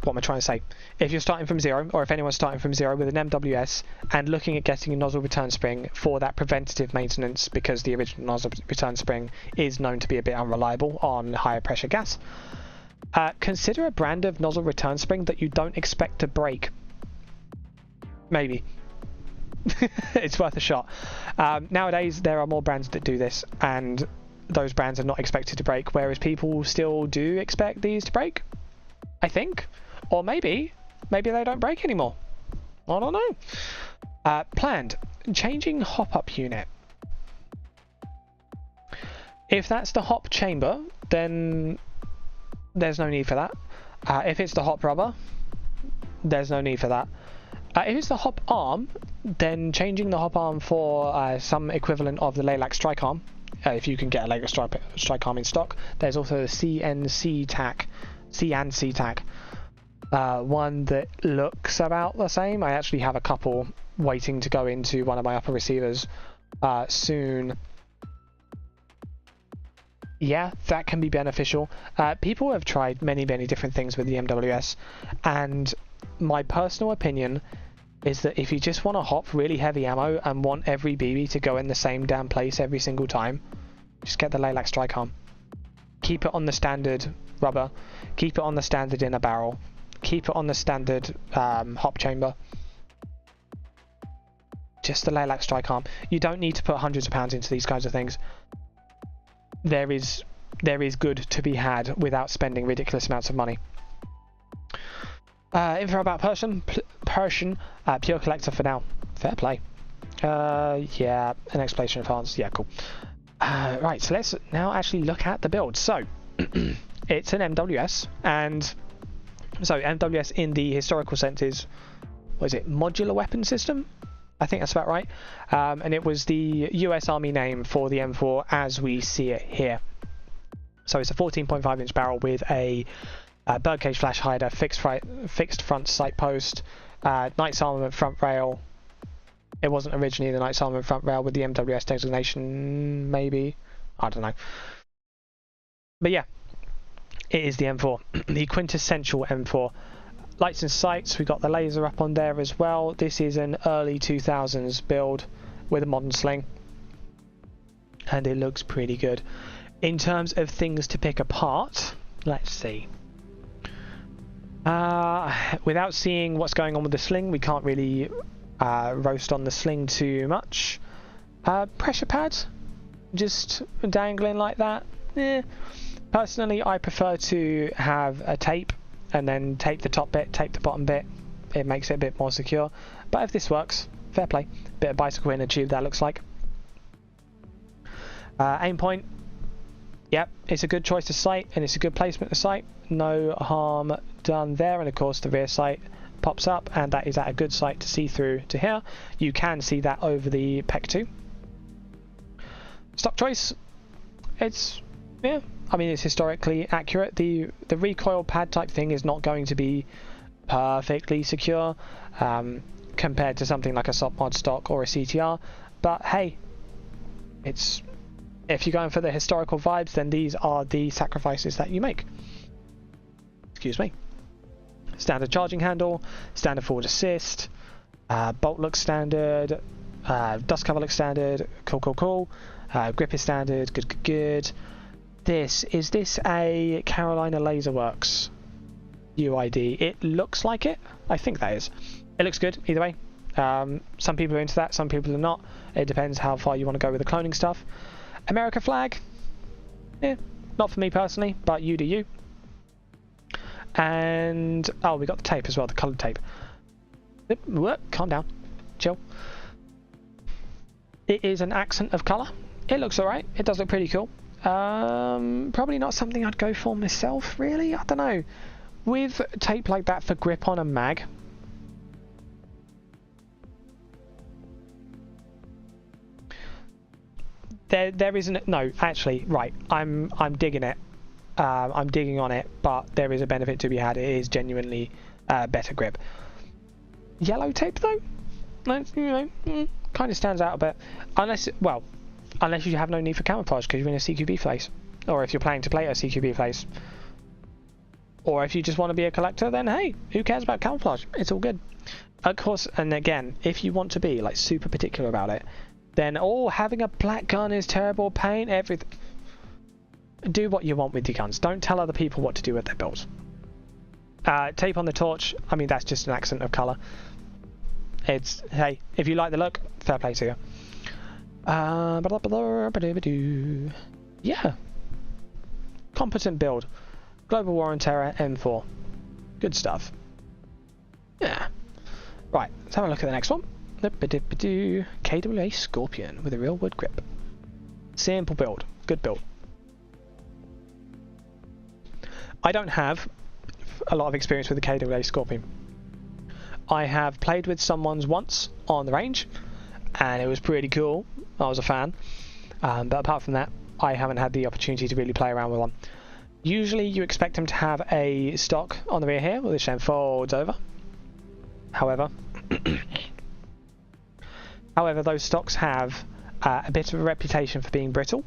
what am I trying to say? If you're starting from zero, or if anyone's starting from zero with an MWS and looking at getting a nozzle return spring for that preventative maintenance, because the original nozzle return spring is known to be a bit unreliable on higher pressure gas, consider a brand of nozzle return spring that you don't expect to break. Maybe. It's worth a shot. Nowadays there are more brands that do this, and those brands are not expected to break, whereas people still do expect these to break, I think. Or maybe they don't break anymore. I don't know. Planned. Changing hop-up unit. If that's the hop chamber, then there's no need for that. If it's the hop rubber, there's no need for that. If it's the hop arm, then changing the hop arm for some equivalent of the Laylac strike arm, if you can get a Laylac strike arm in stock. There's also the CNC tack, C&C tack, one that looks about the same. I actually have a couple waiting to go into one of my upper receivers soon. Yeah, that can be beneficial. People have tried many different things with the MWS, and my personal opinion is that if you just want to hop really heavy ammo and want every BB to go in the same damn place every single time, just get the Laylac strike arm. Keep it on the standard rubber, keep it on the standard inner barrel, keep it on the standard hop chamber. Just the Laylac strike arm. You don't need to put hundreds of pounds into these kinds of things. There is good to be had without spending ridiculous amounts of money. Info about Persian, pure collector for now. Fair play. Yeah, an explanation of France. Yeah, cool. Right, so let's now actually look at the build. So, it's an MWS, and so MWS in the historical sense is, what is it, modular weapon system? I think that's about right. And it was the US Army name for the M4 as we see it here. So it's a 14.5 inch barrel with a birdcage flash hider, fixed front sight post, Knights Armament front rail. It wasn't originally the Knights Armament front rail with the MWS designation, maybe. I don't know. But yeah, it is the M4, the quintessential M4. Lights and sights, we got the laser up on there as well. This is an early 2000s build with a modern sling, and it looks pretty good. In terms of things to pick apart, let's see. Without seeing what's going on with the sling, we can't really roast on the sling too much. Pressure pads, just dangling like that. Personally, I prefer to have a tape and then tape the top bit, tape the bottom bit. It makes it a bit more secure. But if this works, fair play. Bit of bicycle inner tube, that looks like. Aim point. Yep, it's a good choice to sight, and it's a good placement to sight. No harm done there. And of course the rear sight pops up, and that is at a good sight to see through to here. You can see that over the PEC too. Stock choice. It's, yeah, I mean, it's historically accurate. The recoil pad type thing is not going to be perfectly secure compared to something like a SOP-mod stock or a CTR, but hey, it's, if you're going for the historical vibes, then these are the sacrifices that you make. Excuse me. Standard charging handle, standard forward assist, bolt looks standard, dust cover looks standard, cool. Grip is standard, good. Is this a Carolina Laser Works? UID. It looks like it. I think that is. It looks good either way. Some people are into that, some people are not. It depends how far you want to go with the cloning stuff. America flag. Yeah, not for me personally, but you do you. And oh, we got the tape as well, the coloured tape. Calm down, chill. It is an accent of colour. It looks alright. It does look pretty cool. Probably not something I'd go for myself, really. I don't know. With tape like that for grip on a mag, there isn't. No, actually, right. I'm digging it. I'm digging on it, but there is a benefit to be had. It is genuinely better grip. Yellow tape though, you know, kind of stands out a bit. Unless you have no need for camouflage because you're in a CQB place, or if you're planning to play a CQB place, or if you just want to be a collector, then hey, who cares about camouflage? It's all good. Of course, and again, if you want to be like super particular about it, then having a black gun is terrible, paint everything. Do what you want with your guns. Don't tell other people what to do with their builds. Tape on the torch, I mean, that's just an accent of colour. It's, hey, if you like the look, fair play to you. Yeah. Competent build. Global War on Terror, M4. Good stuff. Yeah. Right, let's have a look at the next one. KWA Scorpion with a real wood grip. Simple build. Good build. I don't have a lot of experience with the KWA Scorpion. I have played with someone's once on the range, and it was pretty cool. I was a fan. But apart from that, I haven't had the opportunity to really play around with one. Usually you expect them to have a stock on the rear here, which then folds over. However, those stocks have a bit of a reputation for being brittle.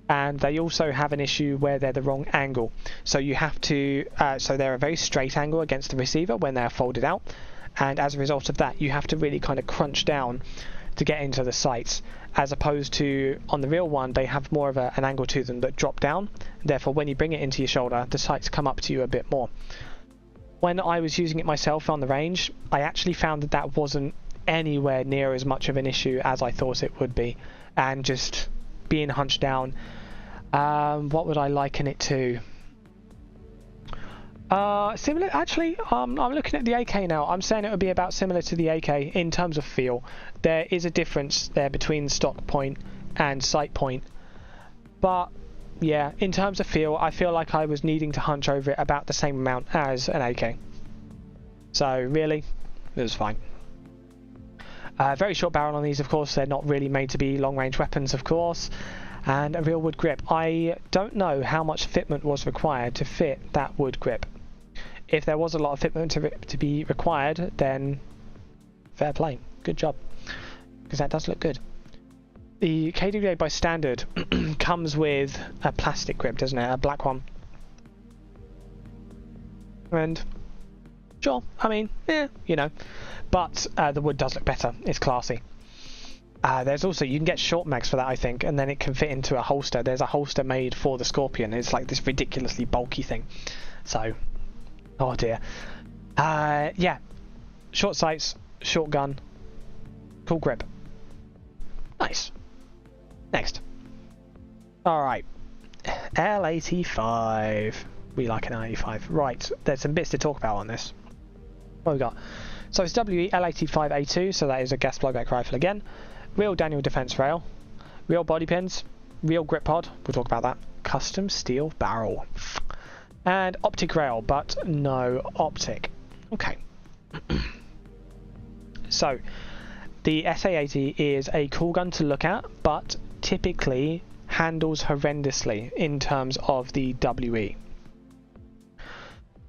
And they also have an issue where they're the wrong angle. So you have to, so they're a very straight angle against the receiver when they're folded out. And as a result of that, you have to really kind of crunch down to get into the sights. As opposed to, on the real one, they have more of an angle to them that drop down. Therefore, when you bring it into your shoulder, the sights come up to you a bit more. When I was using it myself on the range, I actually found that wasn't anywhere near as much of an issue as I thought it would be. And just being hunched down, what would I liken it to? Similar, actually. I'm looking at the AK now. I'm saying it would be about similar to the AK in terms of feel. There is a difference there between stock point and sight point, but yeah, in terms of feel, I feel like I was needing to hunch over it about the same amount as an AK. So really, it was fine. Very short barrel on these, of course. They're not really made to be long-range weapons, of course. And a real wood grip. I don't know how much fitment was required to fit that wood grip. If there was a lot of fitment to be required, then fair play. Good job. Because that does look good. The KWA by standard comes with a plastic grip, doesn't it? A black one. And sure, I mean, yeah, you know. But the wood does look better. It's classy. There's also, you can get short mags for that, I think, and then it can fit into a holster. There's a holster made for the Scorpion. It's like this ridiculously bulky thing. So, oh dear. Yeah, short sights, short gun, cool grip. Nice. Next. Alright. L85. We like an L85. Right, there's some bits to talk about on this. What have we got? So it's WE L85A2, so that is a gas blowback rifle again. Real Daniel defense rail, real body pins, real grip pod, we'll talk about that, custom steel barrel, and optic rail, but no optic. Okay. So, the SA-80 is a cool gun to look at, but typically handles horrendously in terms of the WE.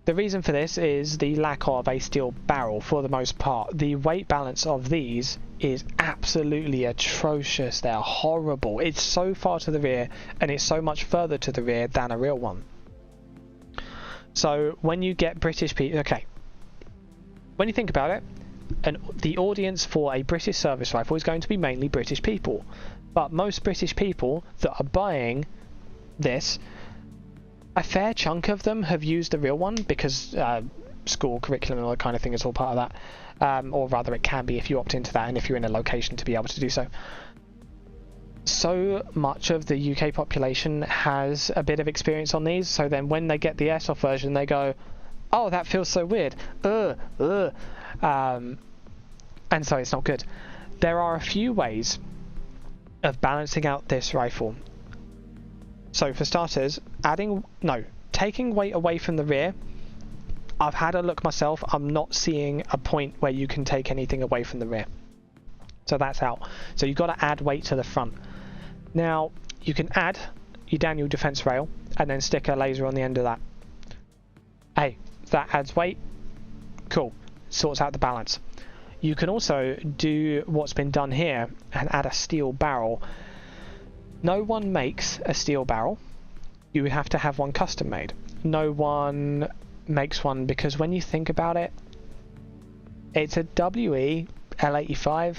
The reason for this is the lack of a steel barrel for the most part. The weight balance of these is absolutely atrocious. They're horrible. It's so far to the rear and it's so much further to the rear than a real one. So when you get British people, okay, when you think about it, and the audience for a British service rifle is going to be mainly British people, but most British people that are buying this a fair chunk of them have used the real one because school curriculum and all that kind of thing is all part of that, or rather it can be if you opt into that and if you're in a location to be able to do so. So much of the UK population has a bit of experience on these, so then when they get the Airsoft version they go, oh, that feels so weird, and so it's not good. There are a few ways of balancing out this rifle. So for starters, taking weight away from the rear. I've had a look myself, I'm not seeing a point where you can take anything away from the rear. So that's out. So you've got to add weight to the front. Now, you can add your Daniel defense rail and then stick a laser on the end of that. Hey, that adds weight, cool, sorts out the balance. You can also do what's been done here and add a steel barrel. No one makes a steel barrel. You would have to have one custom made. No one makes one because when you think about it, it's a WE L85.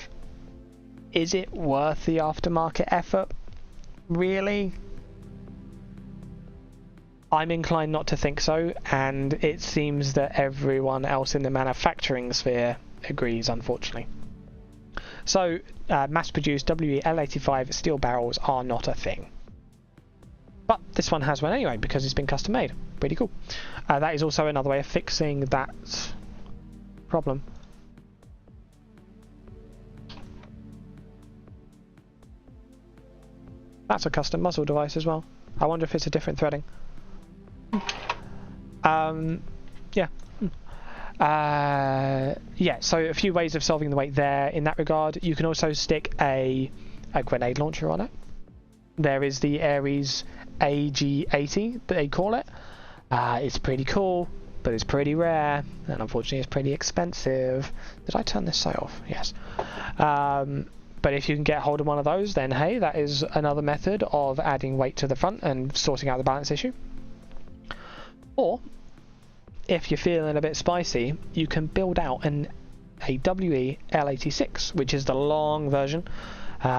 Is it worth the aftermarket effort? Really? I'm inclined not to think so, and it seems that everyone else in the manufacturing sphere agrees, unfortunately. So, mass-produced WE L85 steel barrels are not a thing. But this one has one anyway, because it's been custom made. Pretty cool. That is also another way of fixing that problem. That's a custom muzzle device as well. I wonder if it's a different threading. Yeah. Yeah, so a few ways of solving the weight there in that regard. You can also stick a grenade launcher on it. There is the Ares AG80 that they call it. It's pretty cool, but it's pretty rare, and unfortunately it's pretty expensive. Did I turn this sight off? Yes. But if you can get hold of one of those, then hey, that is another method of adding weight to the front and sorting out the balance issue. Or, if you're feeling a bit spicy, you can build out a WE L86, which is the long version,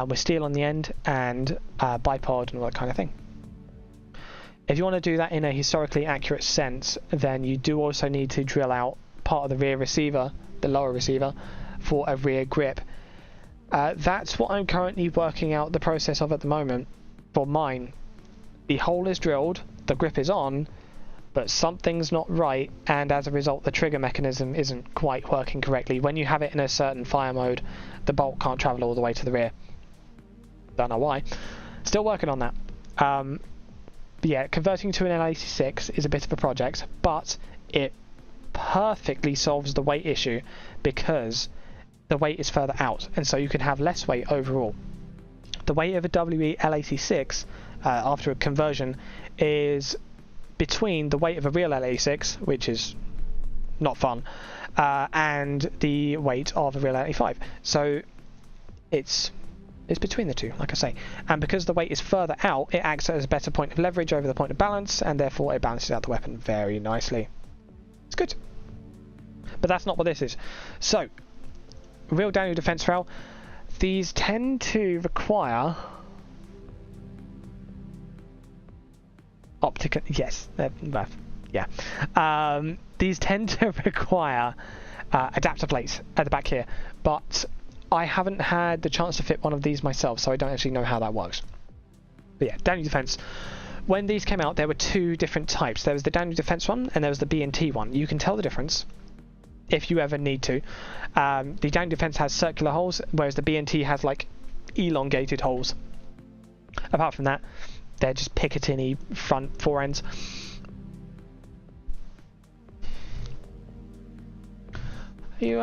with steel on the end and bipod and all that kind of thing. If you want to do that in a historically accurate sense, then you do also need to drill out part of the rear receiver, the lower receiver, for a rear grip. That's what I'm currently working out the process of at the moment for mine. The hole is drilled, the grip is on, but something's not right, and as a result the trigger mechanism isn't quite working correctly. When you have it in a certain fire mode, the bolt can't travel all the way to the rear. Don't know why. Still working on that. But yeah, converting to an L86 is a bit of a project, but it perfectly solves the weight issue because the weight is further out, and so you can have less weight overall. The weight of a WE L86 after a conversion is between the weight of a real L86, which is not fun, and the weight of a real L85. So it's between the two, like I say. And because the weight is further out, it acts as a better point of leverage over the point of balance, and therefore it balances out the weapon very nicely. It's good. But that's not what this is. So, real Daniel defense rail. These tend to require optical. Yes, yeah. These tend to require adapter plates at the back here, but I haven't had the chance to fit one of these myself, so I don't actually know how that works. But yeah, Daniel defense. When these came out, there were two different types. There was the Daniel defense one, and there was the B&T one. You can tell the difference if you ever need to. The Daniel defense has circular holes, whereas the B&T has like elongated holes. Apart from that, they're just Picatinny front fore ends. You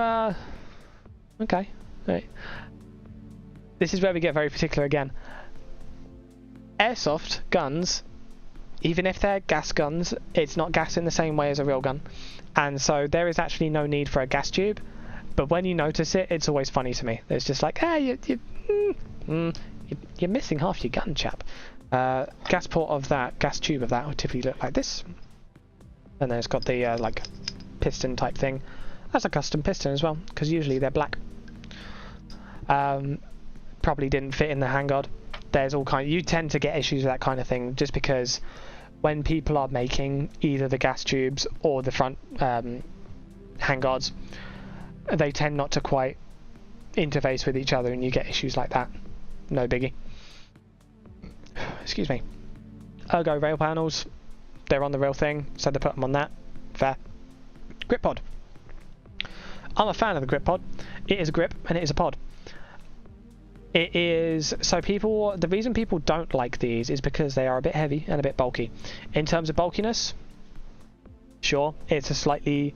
okay. Right. This is where we get very particular again. Airsoft guns, even if they're gas guns, it's not gas in the same way as a real gun, and so there is actually no need for a gas tube. But when you notice it, it's always funny to me. It's just like, hey, you're missing half your gun, chap. Gas port of that, gas tube of that would typically look like this, and then it's got the like piston type thing. That's a custom piston as well, because usually they're black. Probably didn't fit in the handguard. There's all kind. You tend to get issues with that kind of thing just because when people are making either the gas tubes or the front handguards, they tend not to quite interface with each other and you get issues like that. No biggie. Excuse me. Ergo rail panels, they're on the real thing, so they put them on that. Fair. Grip pod. I'm a fan of the grip pod. It is a grip and it is a pod. It is, so people, the reason people don't like these is because they are a bit heavy and a bit bulky. In terms of bulkiness, sure, it's a slightly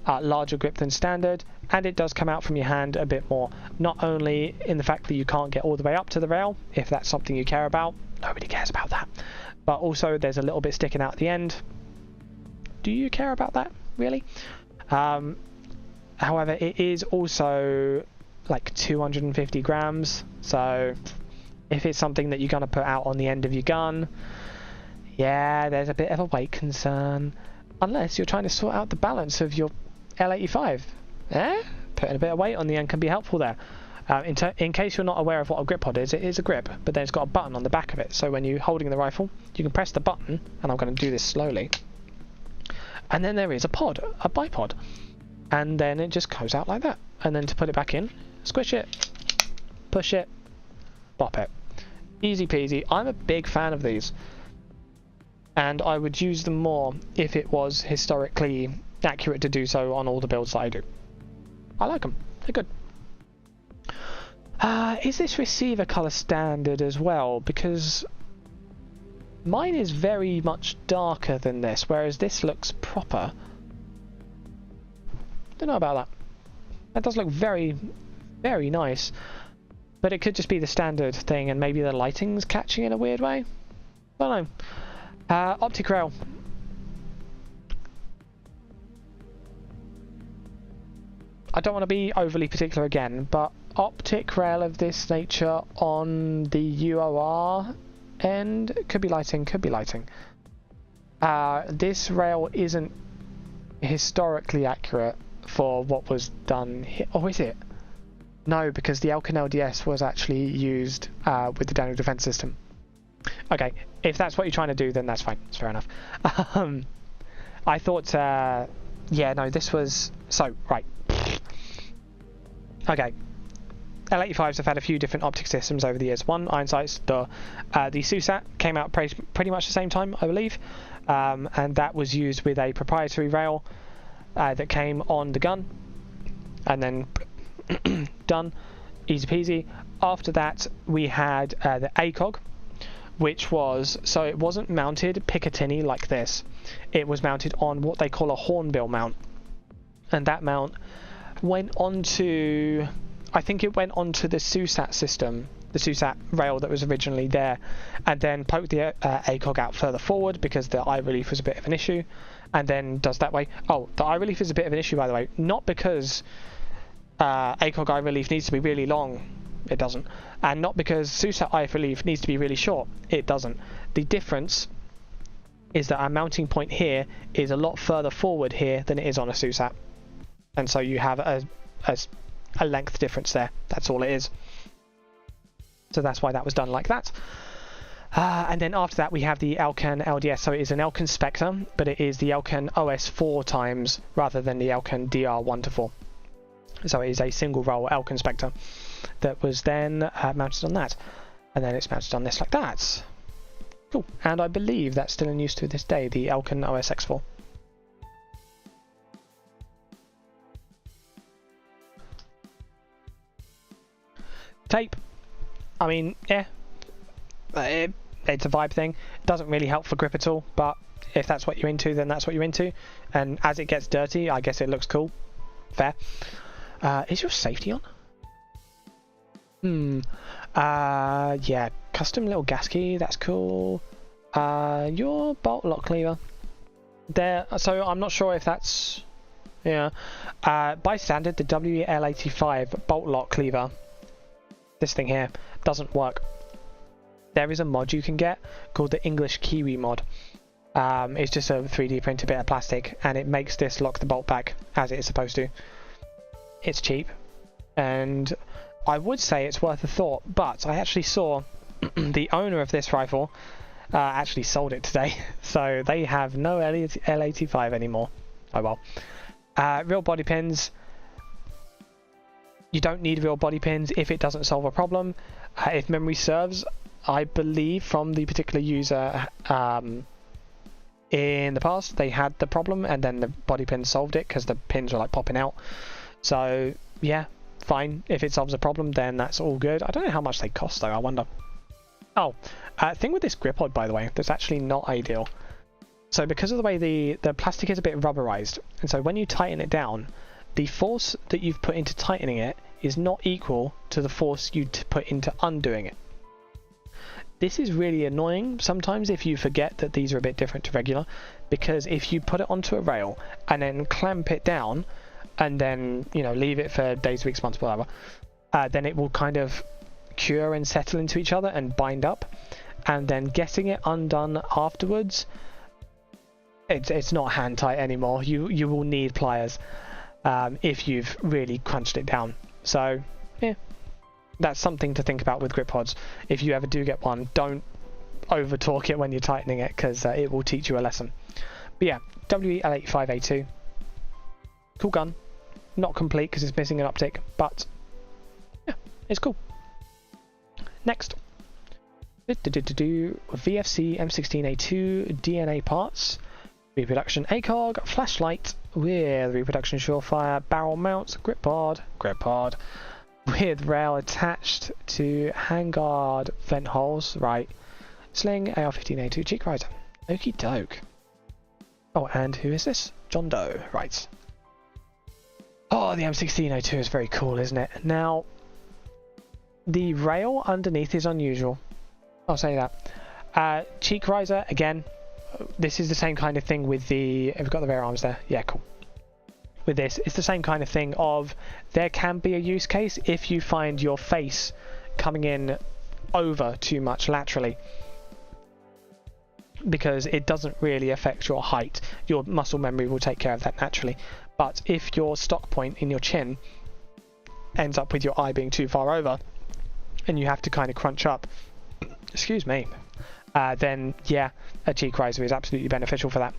larger grip than standard, and it does come out from your hand a bit more. Not only in the fact that you can't get all the way up to the rail, if that's something you care about, nobody cares about that, but also there's a little bit sticking out at the end. Do you care about that, really? However, it is also like 250 grams, so if it's something that you're going to put out on the end of your gun, yeah, there's a bit of a weight concern, unless you're trying to sort out the balance of your L85. Putting a bit of weight on the end can be helpful there. In case you're not aware of what a grip pod is, it is a grip, but then it's got a button on the back of it, so when you're holding the rifle, you can press the button, and I'm going to do this slowly, and then there is a pod, a bipod, and then it just goes out like that, and then to put it back in, squish it, push it, bop it. Easy peasy. I'm a big fan of these, and I would use them more if it was historically accurate to do so on all the builds that I do. I like them. They're good. Is this receiver colour standard as well? Because mine is very much darker than this, whereas this looks proper. Don't know about that. That does look very, very nice, but it could just be the standard thing, and maybe the lighting's catching in a weird way. Don't know. Optic rail. I don't want to be overly particular again, but optic rail of this nature on the UOR end could be lighting, could be lighting. This rail isn't historically accurate for what was done here. Oh, is it? No, because the Elkin LDS was actually used with the Daniel Defense System. Okay, if that's what you're trying to do, then that's fine. It's fair enough. I thought, yeah, no, this was... So, right. Okay. L85s have had a few different optic systems over the years. One, iron sights, the SUSAT came out pretty much the same time, I believe, and that was used with a proprietary rail that came on the gun, and then done, easy peasy. After that, we had the ACOG, which was, so it wasn't mounted Picatinny like this. It was mounted on what they call a hornbill mount, and that mount went onto, I think it went onto the SUSAT system, the SUSAT rail that was originally there, and then poked the ACOG out further forward because the eye relief was a bit of an issue, and then does that way. Oh, the eye relief is a bit of an issue, by the way, not because ACOG eye relief needs to be really long, it doesn't, and not because SUSAT eye relief needs to be really short, it doesn't. The difference is that our mounting point here is a lot further forward here than it is on a SUSAT, and so you have a length difference there. That's all it is. So that's why that was done like that. And then after that we have the Elkin LDS. So it is an Elkin Spectre, but it is the Elkin OS 4 times rather than the Elkin DR 1 to 4. So it is a single roll Elkin Spectre that was then mounted on that, and then it's mounted on this like that. Cool. And I believe that's still in use to this day, the Elkin OS X4. Tape, I mean, yeah, it's a vibe thing. It doesn't really help for grip at all, but if that's what you're into, then that's what you're into, and as it gets dirty, I guess it looks cool. Fair. Is your safety on? Yeah, custom little gas key, that's cool. Your bolt lock lever there, so I'm not sure if that's, yeah, by standard the WL85 bolt lock lever, this thing here, doesn't work. There is a mod you can get called the English Kiwi mod. It's just a 3D printed bit of plastic, and it makes this lock the bolt back as it is supposed to. It's cheap, and I would say it's worth a thought, but I actually saw the owner of this rifle actually sold it today. So they have no L85 anymore. Oh well. Real body pins. You don't need real body pins if it doesn't solve a problem. If memory serves, I believe from the particular user in the past, they had the problem and then the body pins solved it because the pins were like popping out. So yeah, fine. If it solves a problem, then that's all good. I don't know how much they cost though, I wonder. Oh, thing with this grip pod, by the way, that's actually not ideal. So because of the way the plastic is a bit rubberized, and so when you tighten it down, the force that you've put into tightening it is not equal to the force you put into undoing it. This is really annoying sometimes if you forget that these are a bit different to regular, because if you put it onto a rail and then clamp it down and then, you know, leave it for days, weeks, months, whatever, then it will kind of cure and settle into each other and bind up, and then getting it undone afterwards, it's not hand tight anymore. You will need pliers if you've really crunched it down. So yeah, that's something to think about with grip pods. If you ever do get one, don't over torque it when you're tightening it, because it will teach you a lesson. But yeah, WE-L85A2, cool gun, not complete because it's missing an optic, but yeah, it's cool. Next, VFC M16A2 DNA parts, reproduction ACOG, flashlight with reproduction surefire, barrel mounts, grip pod with rail attached to handguard vent holes, right, sling, AR-15A2 cheek riser, okie doke. Oh, and who is this? John Doe, right. Oh, the M16A2 is very cool, isn't it? Now, the rail underneath is unusual, I'll say that. Cheek riser, again, this is the same kind of thing with the... Have we got the rear arms there? Yeah, cool. With this, it's the same kind of thing of there can be a use case if you find your face coming in over too much laterally, because it doesn't really affect your height. Your muscle memory will take care of that naturally. But if your stock point in your chin ends up with your eye being too far over and you have to kind of crunch up, excuse me, then yeah, a cheek riser is absolutely beneficial for that.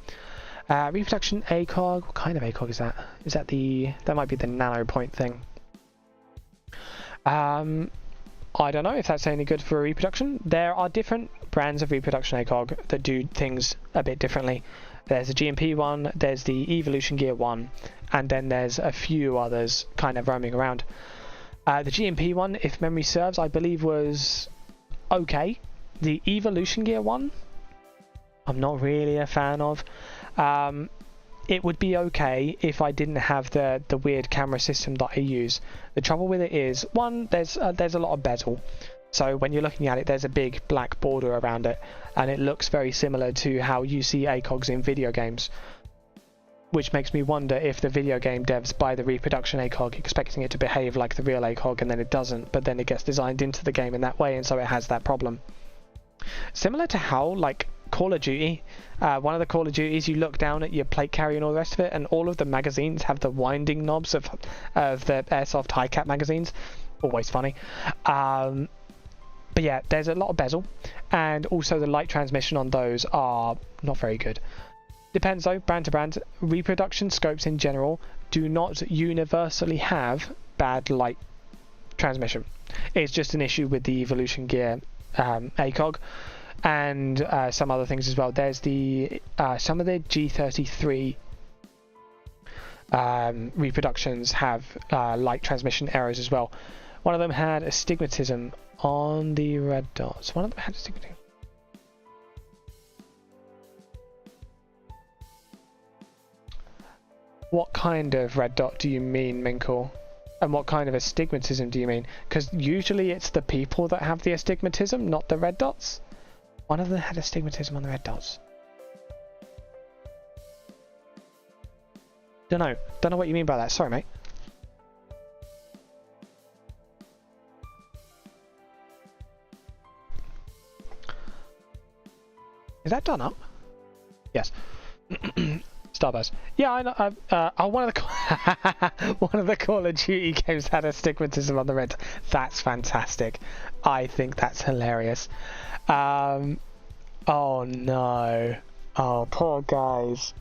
Reproduction ACOG, what kind of ACOG is that? Is that that might be the nano point thing. I don't know if that's any good for a reproduction. There are different brands of reproduction ACOG that do things a bit differently. There's a GMP one, there's the Evolution Gear one, and then there's a few others kind of roaming around. The GMP one, if memory serves, I believe was okay. The Evolution Gear one, I'm not really a fan of. It would be okay if I didn't have the weird camera system that I use. The trouble with it is, one, there's a lot of bezel. So when you're looking at it, there's a big black border around it, and it looks very similar to how you see ACOGs in video games. Which makes me wonder if the video game devs buy the reproduction ACOG expecting it to behave like the real ACOG, and then it doesn't, but then it gets designed into the game in that way, and so it has that problem. Similar to how, like, Call of Duty, one of the Call of Duties, you look down at your plate carrier and all the rest of it, and all of the magazines have the winding knobs of the Airsoft high cap magazines. Always funny. But yeah, there's a lot of bezel, and also the light transmission on those are not very good. Depends though, brand to brand. Reproduction scopes in general do not universally have bad light transmission. It's just an issue with the Evolution Gear ACOG. And some other things as well. There's the some of the G33 reproductions have light transmission errors as well. One of them had astigmatism on the red dots. One of them had astigmatism. What kind of red dot do you mean, Minkle? And what kind of astigmatism do you mean? Because usually it's the people that have the astigmatism, not the red dots. One of them had astigmatism on the red dots. Don't know what you mean by that. Sorry, mate. Is that done up? Yes. Starburst. Yeah, I know. One of the Call of Duty games had astigmatism on the red. That's fantastic. I think that's hilarious. Oh no. Oh, poor guys.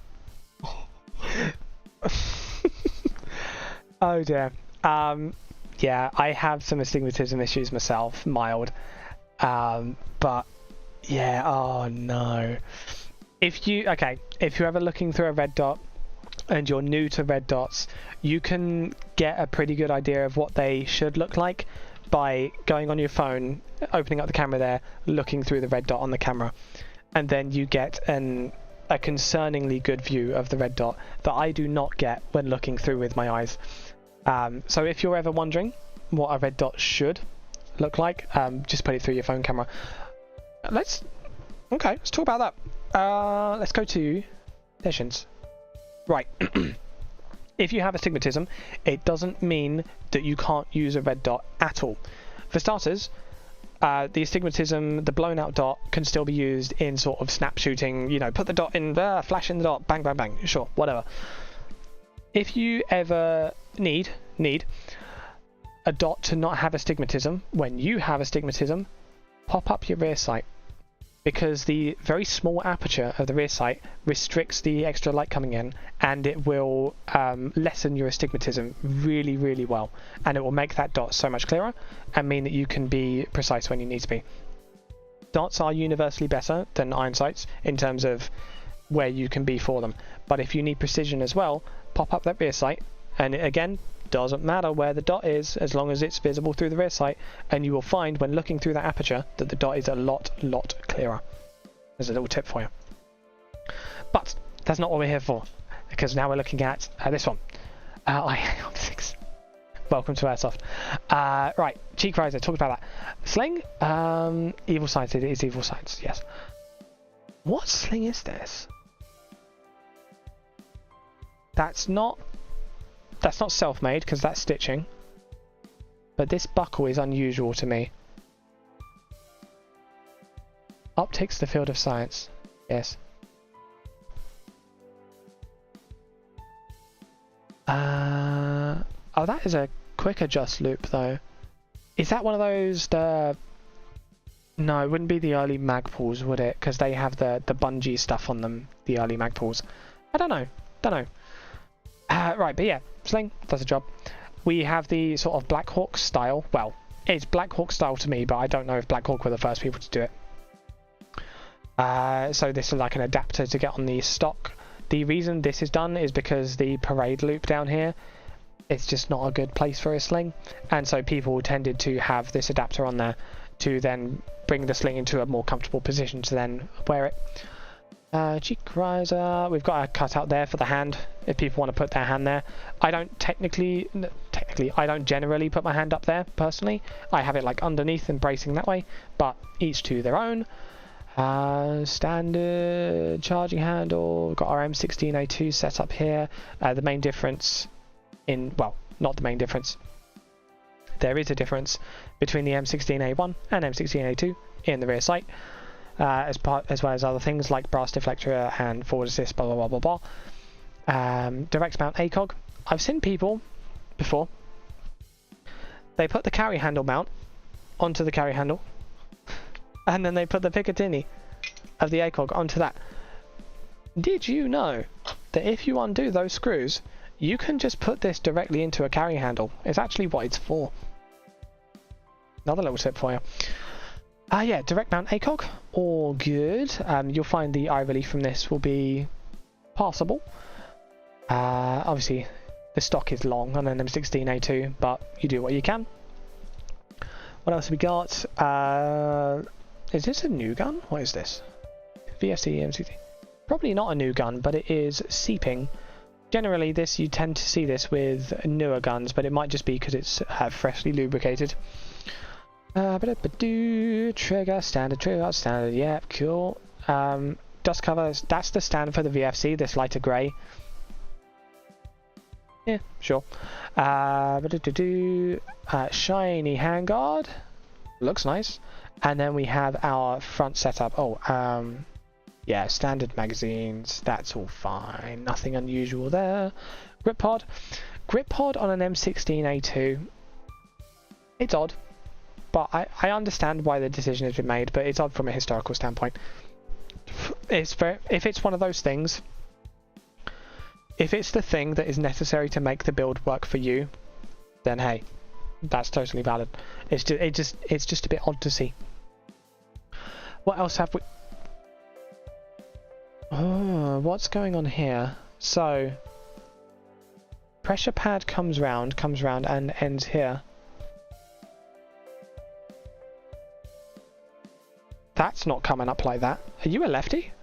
Oh dear. Yeah, I have some astigmatism issues myself, mild. But yeah, oh no. If you're ever looking through a red dot and you're new to red dots, you can get a pretty good idea of what they should look like by going on your phone, opening up the camera there, looking through the red dot on the camera, and then you get a concerningly good view of the red dot that I do not get when looking through with my eyes. So if you're ever wondering what a red dot should look like, just put it through your phone camera. Let's talk about that. Let's go to sessions. Right. If you have astigmatism, it doesn't mean that you can't use a red dot at all. For starters, the astigmatism, the blown out dot, can still be used in sort of snap shooting, you know, put the dot in there, flash in the dot, bang, bang, bang, sure, whatever. If you ever need a dot to not have astigmatism, when you have astigmatism, pop up your rear sight, because the very small aperture of the rear sight restricts the extra light coming in, and it will lessen your astigmatism really, really well, and it will make that dot so much clearer and mean that you can be precise when you need to be. Dots are universally better than iron sights in terms of where you can be for them, but if you need precision as well, pop up that rear sight, and it, again, doesn't matter where the dot is as long as it's visible through the rear sight, and you will find when looking through that aperture that the dot is a lot clearer. There's a little tip for you. But that's not what we're here for, because now we're looking at this one. Welcome to Airsoft. Right, cheek riser, talk about that. Sling, evil sights, it is evil sights, yes. What sling is this? That's not self-made, because that's stitching. But this buckle is unusual to me. Optics, the field of science. Yes. Oh, that is a quick adjust loop, though. Is that one of those, no, it wouldn't be the early Magpools, would it? Because they have the bungee stuff on them, the early Magpools. I don't know. Right, but yeah, sling does the job. We have the sort of Black Hawk style. Well, it's Black Hawk style to me, but I don't know if Black Hawk were the first people to do it. So this is like an adapter to get on the stock. The reason this is done is because the parade loop down here, it's just not a good place for a sling, and so people tended to have this adapter on there to then bring the sling into a more comfortable position to then wear it. Cheek riser, we've got a cutout there for the hand if people want to put their hand there. I don't I don't generally put my hand up there personally. I have it like underneath and bracing that way, but each to their own. Standard charging handle, got our M16A2 set up here. The main difference not the main difference, there is a difference between the M16A1 and M16A2 in the rear sight. As well as other things like brass deflector and forward assist, blah blah blah blah blah. Direct mount ACOG. I've seen people before, they put the carry handle mount onto the carry handle, and then they put the Picatinny of the ACOG onto that. Did you know that if you undo those screws, you can just put this directly into a carry handle? It's actually what it's for. Another little tip for you. Yeah, direct mount ACOG, all good. You'll find the eye relief from this will be passable. Obviously, the stock is long on an M16A2, but you do what you can. What else have we got? Is this a new gun? What is this? VFC M16. Probably not a new gun, but it is seeping. Generally, you tend to see this with newer guns, but it might just be because it's freshly lubricated. Trigger, standard, yeah, cool. Dust cover, that's the standard for the VFC, this lighter grey. Yeah, sure. Shiny handguard, looks nice. And then we have our front setup. Yeah, standard magazines, that's all fine, nothing unusual there. Grip pod on an M16A2, it's odd. But I understand why the decision has been made, but it's odd from a historical standpoint. if it's one of those things, if it's the thing that is necessary to make the build work for you, then hey, that's totally valid. It's just a bit odd to see. What else have we? Oh, what's going on here? So pressure pad comes round and ends here. That's not coming up like that. Are you a lefty?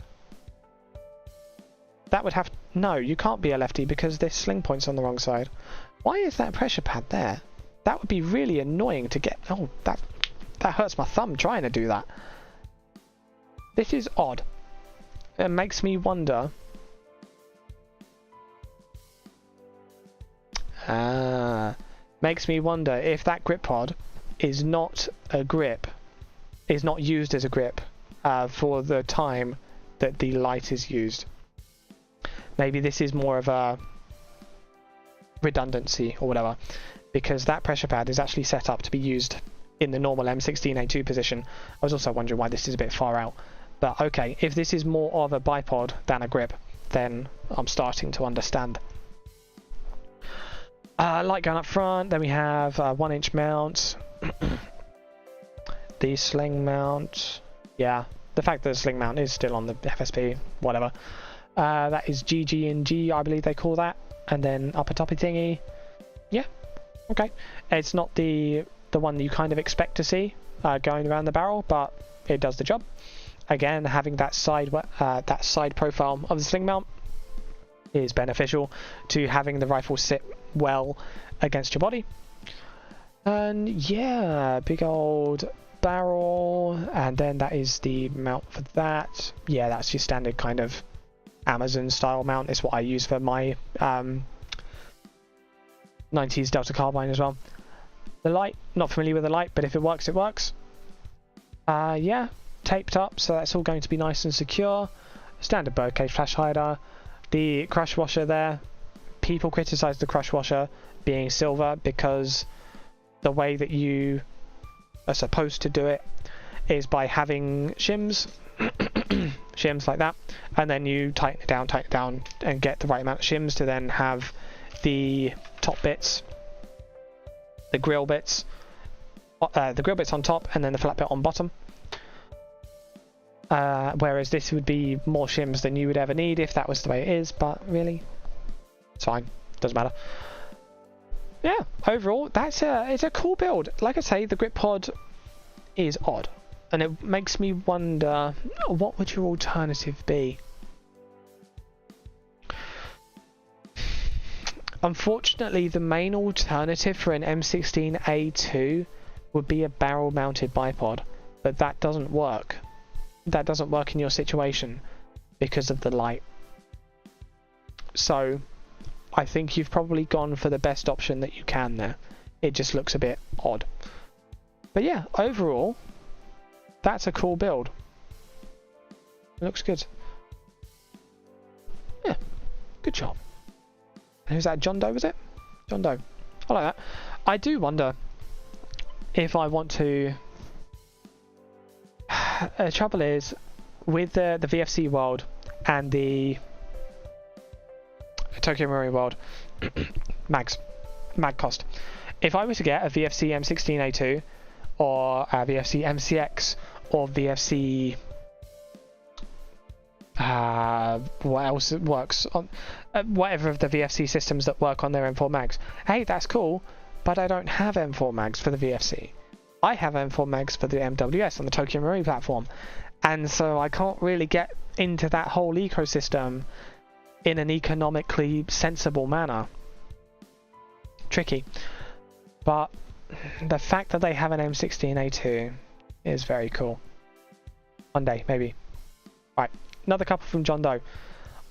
That would have... No, you can't be a lefty because this sling point's on the wrong side. Why is that pressure pad there? That would be really annoying to get... Oh, that hurts my thumb trying to do that. This is odd. It makes me wonder... makes me wonder if that grip pod is not a grip, is not used as a grip for the time that the light is used. Maybe this is more of a redundancy or whatever, because that pressure pad is actually set up to be used in the normal M16A2 position. I was also wondering why this is a bit far out, but okay, if this is more of a bipod than a grip, then I'm starting to understand. Light gun up front, then we have 1-inch mount, the sling mount, yeah, the fact that the sling mount is still on the FSP, whatever. That is GG&G, I believe they call that, and then upper toppy thingy, yeah, okay. It's not the one that you kind of expect to see going around the barrel, but it does the job. Again, having that side profile of the sling mount is beneficial to having the rifle sit well against your body. And yeah, big old barrel, and then that is the mount for that. Yeah, that's your standard kind of Amazon style mount. It's what I use for my 90s Delta carbine as well. The light, not familiar with the light, but if it works, it works. Yeah, taped up, so that's all going to be nice and secure. Standard birdcage flash hider. The crush washer there, people criticize the crush washer being silver because the way that you are supposed to do it is by having shims shims like that, and then you tighten it down and get the right amount of shims to then have the top bits, the grill bits on top and then the flat bit on bottom. Whereas this would be more shims than you would ever need if that was the way it is, but really, it's fine, doesn't matter. Yeah, overall, it's a cool build. Like I say, the grip pod is odd, and it makes me wonder, what would your alternative be? Unfortunately, the main alternative for an M16A2 would be a barrel-mounted bipod, but that doesn't work. That doesn't work in your situation because of the light. So I think you've probably gone for the best option that you can there. It just looks a bit odd. But yeah, overall, that's a cool build. It looks good. Yeah, good job. Who's that? John Doe, was it? John Doe. I like that. I do wonder if I want to... The trouble is, with the VFC world and the Tokyo Marine world, mag cost. If I were to get a VFC M16A2 or a VFC MCX or VFC... what else works on... whatever of the VFC systems that work on their M4 mags. Hey, that's cool, but I don't have M4 mags for the VFC. I have M4 mags for the MWS on the Tokyo Marine platform, and so I can't really get into that whole ecosystem in an economically sensible manner. Tricky. But the fact that they have an M16A2 is very cool. One day, maybe. Right, another couple from John Doe.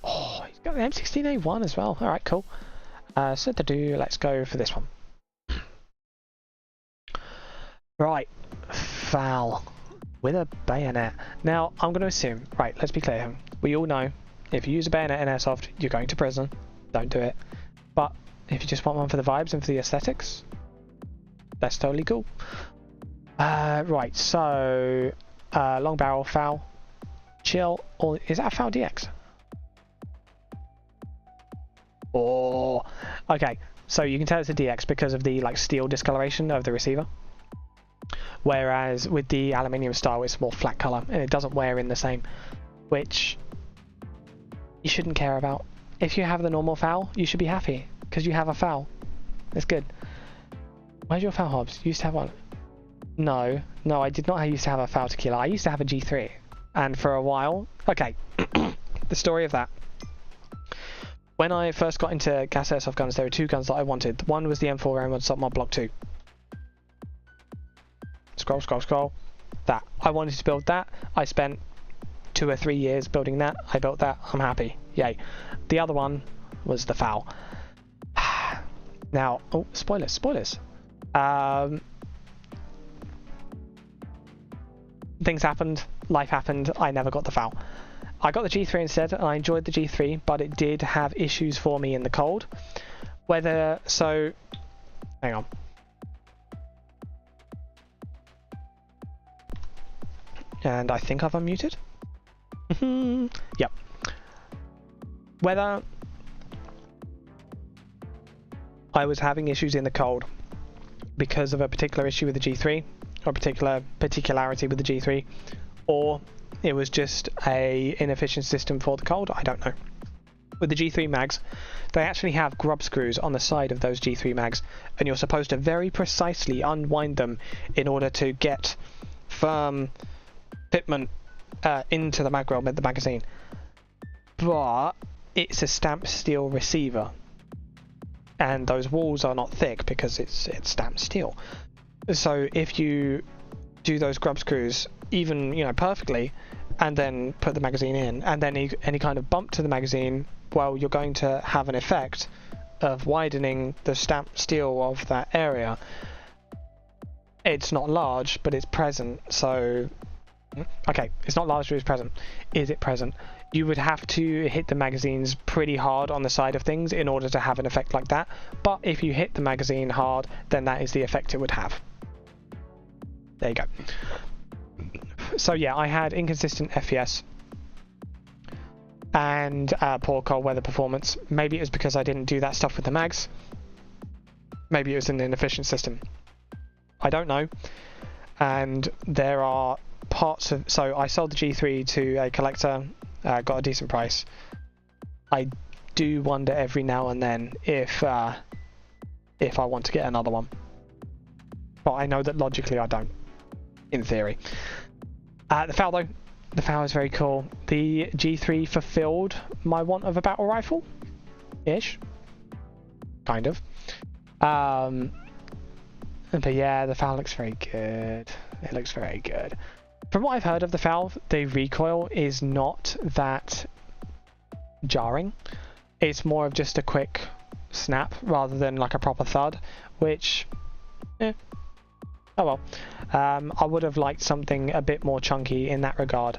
Oh, he's got the M16A1 as well. Alright, cool. So let's go for this one. Right, foul with a bayonet. Now, I'm going to assume, right, let's be clear here. We all know if you use a bayonet in Airsoft, you're going to prison. Don't do it. But if you just want one for the vibes and for the aesthetics, that's totally cool. Right, so long barrel, foul, chill, or is that a FAL DX? Oh, okay. So you can tell it's a DX because of the like steel discoloration of the receiver. Whereas with the aluminium style, it's more flat color and it doesn't wear in the same, which you shouldn't care about. If you have the normal FAL, you should be happy because you have a FAL. It's good. Where's your FAL hobs? You used to have one. No, I did not used to have a FAL tequila. I used to have a G3, and for a while. Okay, the story of that. When I first got into gas airsoft guns, there were two guns that I wanted. One was the M4 Round Submod Block 2. Scroll. That. I wanted to build that. I spent 2 or 3 years building that. I built that. I'm happy. Yay. The other one was the FAL. Now, oh, spoilers. Things happened. Life happened. I never got the FAL. I got the G3 instead, and I enjoyed the G3, but it did have issues for me in the cold. Hang on. And I think I've unmuted. Yep. Whether I was having issues in the cold because of a particular issue with the G3, or a particularity with the G3, or it was just a inefficient system for the cold, I don't know. With the G3 mags, they actually have grub screws on the side of those G3 mags, and you're supposed to very precisely unwind them in order to get firm fitment into the mag rail with the magazine. But it's a stamped steel receiver, and those walls are not thick because it's stamped steel. So if you do those grub screws even perfectly, and then put the magazine in, and then any kind of bump to the magazine, well, you're going to have an effect of widening the stamped steel of that area. It's not large, but it's present. So okay, it's not large, but it's present. Is it present? You would have to hit the magazines pretty hard on the side of things in order to have an effect like that. But if you hit the magazine hard, then that is the effect it would have. There you go. So yeah, I had inconsistent FPS and poor cold weather performance. Maybe it was because I didn't do that stuff with the mags. Maybe it was an inefficient system. I don't know. And there are parts of... So I sold the G3 to a collector, got a decent price. I do wonder every now and then if I want to get another one. But I know that logically I don't, in theory. The FAL though, the FAL is very cool. The G3 fulfilled my want of a battle rifle-ish, kind of. But yeah, the FAL looks very good. It looks very good. From what I've heard of the FAL, the recoil is not that jarring. It's more of just a quick snap rather than like a proper thud, which, oh well. I would have liked something a bit more chunky in that regard,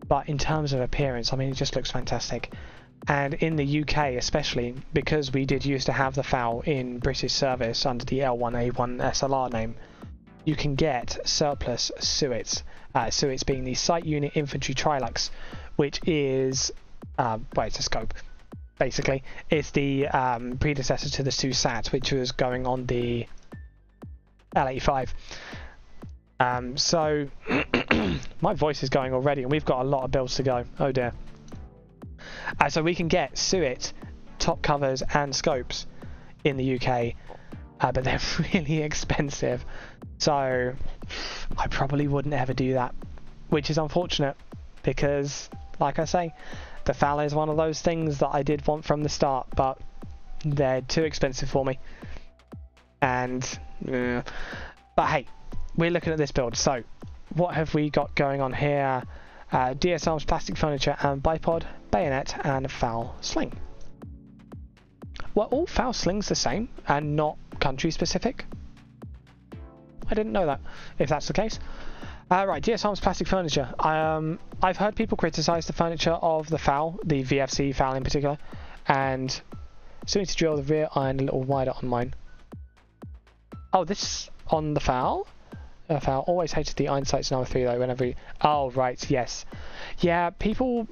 but in terms of appearance, I mean, it just looks fantastic. And in the UK especially, because we did used to have the FAL in British service under the L1A1 SLR name, you can get surplus Suets. Suets being the Sight Unit Infantry Trilux, which is, well, it's a scope. Basically, it's the predecessor to the SUSAT, which was going on the L85. So my voice is going already, and we've got a lot of builds to go. Oh dear. So we can get Suet top covers and scopes in the UK, but they're really expensive. So I probably wouldn't ever do that, which is unfortunate because, like I say, the FAL is one of those things that I did want from the start, but they're too expensive for me. And but hey, we're looking at this build. So what have we got going on here? DS arms, plastic furniture, and bipod, bayonet, and FAL sling. Were all FAL slings the same and not country specific? I didn't know that, if that's the case. Right, DS arms, plastic furniture. I've heard people criticise the furniture of the FAL, the VFC FAL in particular, and still need to drill the rear iron a little wider on mine. Oh, this on the FAL? foul. Always hated the Einsight's number 3 though. Whenever oh right, yes, yeah. People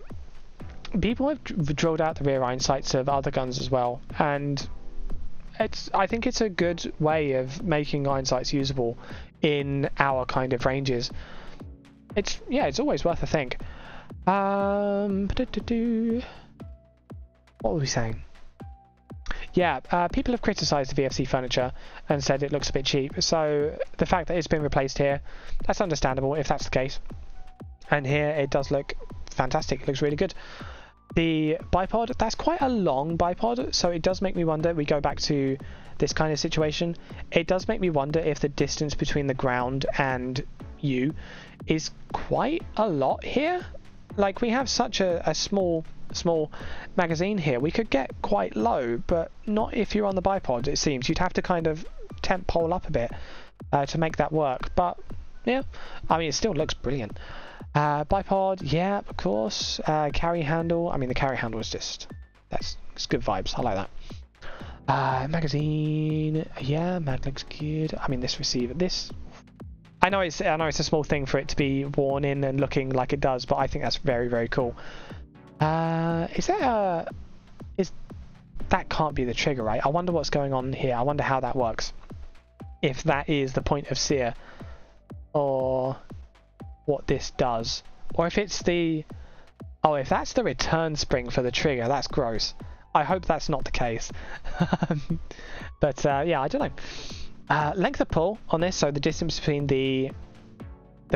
have drilled out the rear Einsights of other guns as well, and I think it's a good way of making Einsights usable in our kind of ranges. It's always worth a think. What were we saying? Yeah, people have criticised the VFC furniture and said it looks a bit cheap, so the fact that it's been replaced here, that's understandable if that's the case. And here it does look fantastic, it looks really good. The bipod, that's quite a long bipod, so it does make me wonder, we go back to this kind of situation, it does make me wonder if the distance between the ground and you is quite a lot here. Like, we have such a small magazine here, we could get quite low, but not if you're on the bipod, it seems. You'd have to kind of temp pole up a bit to make that work, but yeah, I mean, it still looks brilliant. Bipod, yeah, of course. Carry handle, I mean, the carry handle is just, it's good vibes, I like that. Magazine, yeah, mag looks good. I mean, this receiver, I know it's a small thing for it to be worn in and looking like it does, but I think that's very, very cool. That can't be the trigger, right? I wonder what's going on here. I wonder how that works. If that is the point of sear, or what this does, or if it's if that's the return spring for the trigger, that's gross. I hope that's not the case. But yeah, I don't know. Length of pull on this, so the distance between the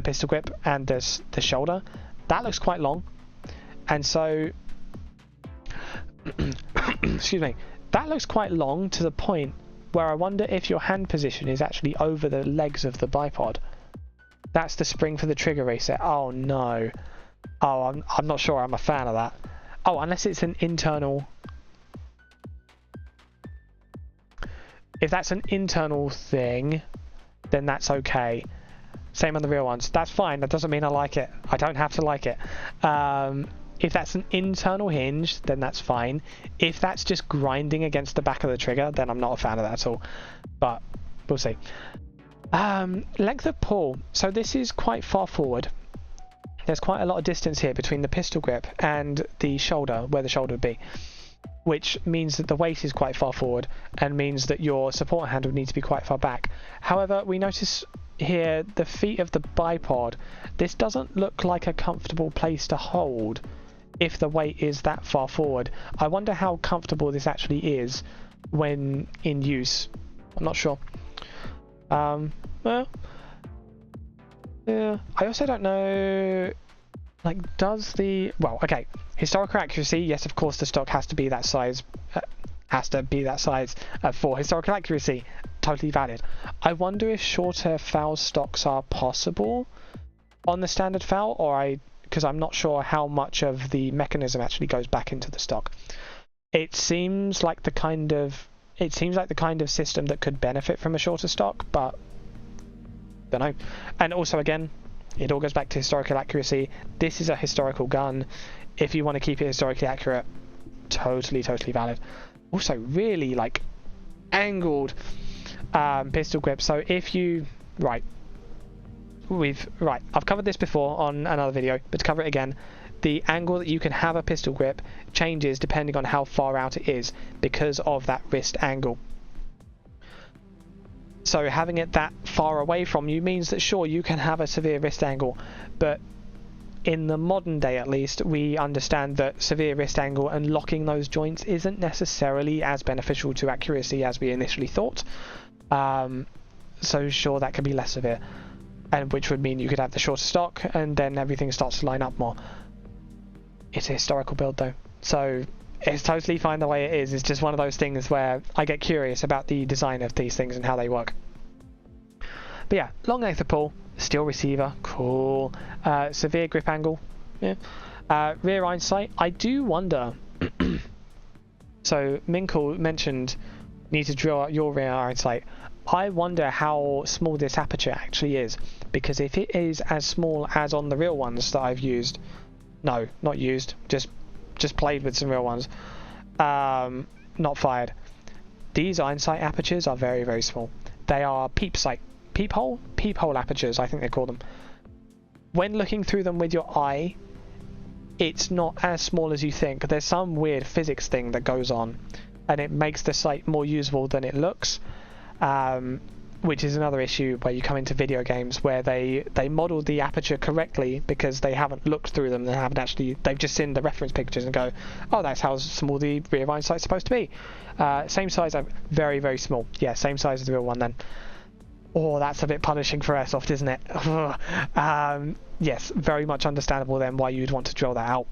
pistol grip and the shoulder, that looks quite long, and so excuse me, that looks quite long to the point where I wonder if your hand position is actually over the legs of the bipod. That's the spring for the trigger reset. Oh no. Oh, I'm not sure I'm a fan of that. Oh, unless it's an internal. If that's an internal thing, then that's okay. Same on the real ones. That's fine. That doesn't mean I like it. I don't have to like it. If that's an internal hinge, then that's fine. If that's just grinding against the back of the trigger, then I'm not a fan of that at all. But we'll see. Length of pull. So this is quite far forward. There's quite a lot of distance here between the pistol grip and the shoulder, where the shoulder would be, which means that the weight is quite far forward and means that your support hand would need to be quite far back. However, we notice here the feet of the bipod. This doesn't look like a comfortable place to hold if the weight is that far forward. I wonder how comfortable this actually is when in use. I'm not sure. Well, yeah. I also don't know, like, does the, well, okay, historical accuracy, yes, of course the stock has to be that size, for historical accuracy, totally valid. I wonder if shorter foul stocks are possible on the standard foul, or because I'm not sure how much of the mechanism actually goes back into the stock. It seems like the kind of system that could benefit from a shorter stock, but don't know. And also, again, it all goes back to historical accuracy. This is a historical gun. If you want to keep it historically accurate, totally valid. Also, really like angled pistol grip. So if you I've covered this before on another video, but to cover it again, the angle that you can have a pistol grip changes depending on how far out it is because of that wrist angle. So having it that far away from you means that sure, you can have a severe wrist angle, but in the modern day at least, we understand that severe wrist angle and locking those joints isn't necessarily as beneficial to accuracy as we initially thought. So sure, that could be less severe, and which would mean you could have the shorter stock and then everything starts to line up more. It's a historical build though, so it's totally fine the way it is. It's just one of those things where I get curious about the design of these things and how they work. But yeah, long length of pull, steel receiver, cool. Severe grip angle, yeah. Rear Einsight, I do wonder. So Minkle mentioned need to drill out your rear Einsight. I wonder how small this aperture actually is, because if it is as small as on the real ones that I've used, no, not used, just played with some real ones, not fired. These Einsight apertures are very small. They are peep sight peephole apertures, I think they call them. When looking through them with your eye, it's not as small as you think. There's some weird physics thing that goes on, and it makes the sight more usable than it looks, which is another issue where you come into video games where they model the aperture correctly because they haven't looked through them. They've just seen the reference pictures and go, oh, that's how small the rear of sight's supposed to be. Same size, very, very small. Yeah, same size as the real one then. Oh, that's a bit punishing for Airsoft, isn't it? Yes, very much understandable then why you'd want to draw that out.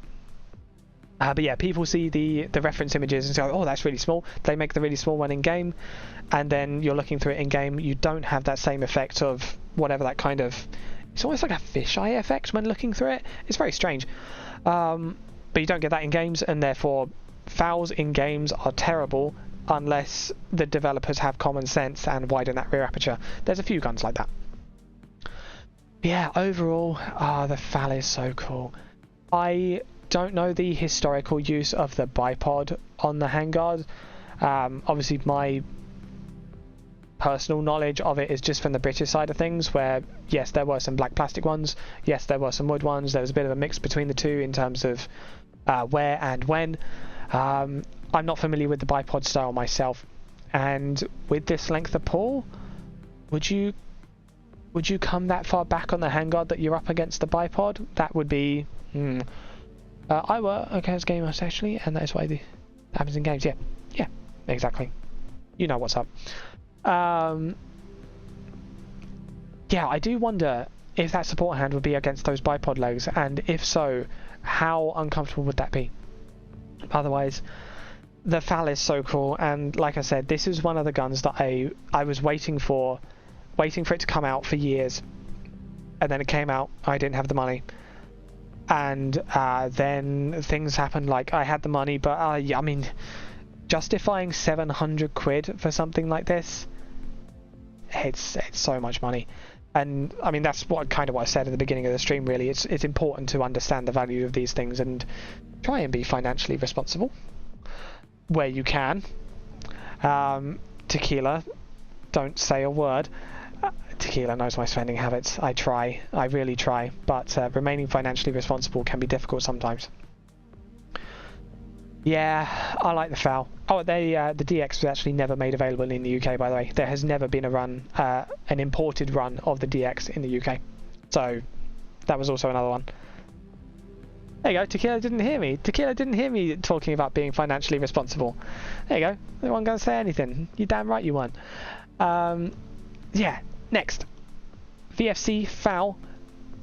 But yeah, people see the reference images and say, oh, that's really small. They make the really small one in game, and then you're looking through it in game. You don't have that same effect of whatever that kind of. It's almost like a fisheye effect when looking through it. It's very strange, but you don't get that in games, and therefore fouls in games are terrible unless the developers have common sense and widen that rear aperture. There's a few guns like that. Yeah, overall, the FAL is so cool. I don't know the historical use of the bipod on the handguard. Obviously my personal knowledge of it is just from the British side of things, where yes, there were some black plastic ones, yes, there were some wood ones. There was a bit of a mix between the two in terms of where and when. I'm not familiar with the bipod style myself, and with this length of pull, would you come that far back on the handguard that you're up against the bipod? That would be I work against gamers actually, and that's why it happens in games. Yeah, exactly. You know what's up. Yeah, I do wonder if that support hand would be against those bipod legs, and if so, how uncomfortable would that be? Otherwise, the FAL is so cool, and like I said, this is one of the guns that I was waiting for it to come out for years, and then it came out. I didn't have the money, and then things happened. Like, I had the money, but I mean, justifying 700 quid for something like this, it's so much money. And I mean, that's what I said at the beginning of the stream. Really, it's important to understand the value of these things and try and be financially responsible where you can. Tequila, don't say a word. Tequila knows my spending habits. I really try, but remaining financially responsible can be difficult sometimes. Yeah, I like the FAL. Oh, the DX was actually never made available in the UK, by the way. There has never been a run, an imported run of the DX in the UK. So that was also another one. There you go, Tequila didn't hear me. Tequila didn't hear me talking about being financially responsible. There you go, no one gonna say anything. You're damn right you weren't. Yeah, next. VFC FAL.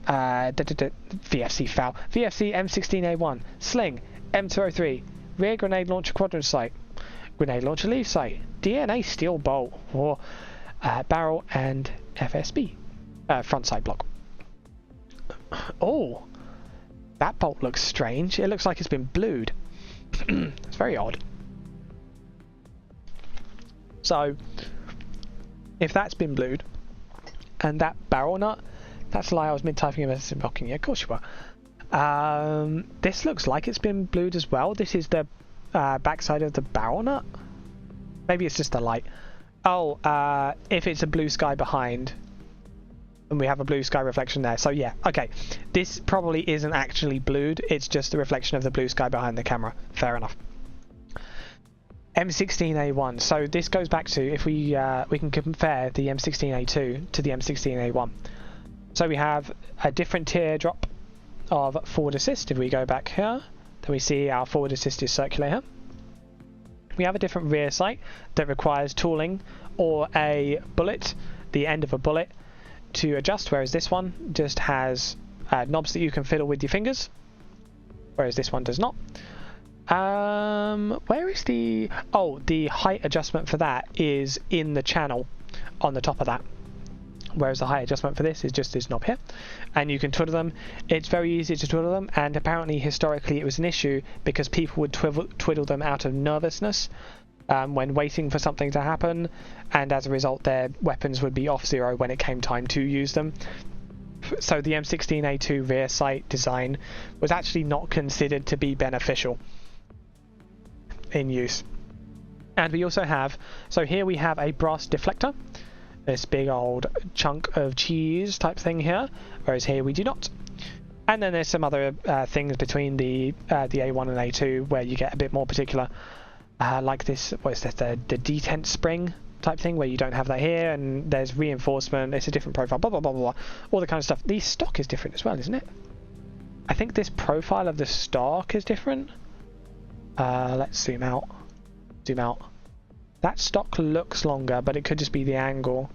VFC FAL. VFC M16A1. Sling. M203. Rear grenade launcher quadrant sight. Grenade launcher leaf sight. DNA steel bolt. Or barrel and FSB. Front sight block. Oh, that bolt looks strange. It looks like it's been blued. It's very odd. So, if that's been blued, and that barrel nut, that's a lie. I was mid-typing a message and blocking. Yeah, of course you were. This looks like it's been blued as well. This is the backside of the barrel nut. Maybe it's just the light. Oh, if it's a blue sky behind, and we have a blue sky reflection there. So yeah, okay. This probably isn't actually blued. It's just the reflection of the blue sky behind the camera. Fair enough. M16A1. So this goes back to, if we can compare the M16A2 to the M16A1. So we have a different teardrop of forward assist. If we go back here, then we see our forward assist is circular here. We have a different rear sight that requires tooling or a bullet, the end of a bullet, to adjust, whereas this one just has knobs that you can fiddle with your fingers, whereas this one does not. Where is the height adjustment for that is in the channel on the top of that, whereas the height adjustment for this is just this knob here, and you can twiddle them. It's very easy to twiddle them, and apparently historically it was an issue because people would twiddle them out of nervousness when waiting for something to happen, and as a result their weapons would be off zero when it came time to use them. So the M16A2 rear sight design was actually not considered to be beneficial in use. And we also have, so here we have a brass deflector, this big old chunk of cheese type thing here, whereas here we do not. And then there's some other things between the A1 and A2 where you get a bit more particular, like this, what is this, the detent spring type thing, where you don't have that here, and there's reinforcement, it's a different profile, blah blah blah blah, all the kind of stuff. The stock is different as well, isn't it? I think this profile of the stock is different. Let's zoom out. Zoom out. That stock looks longer, but it could just be the angle.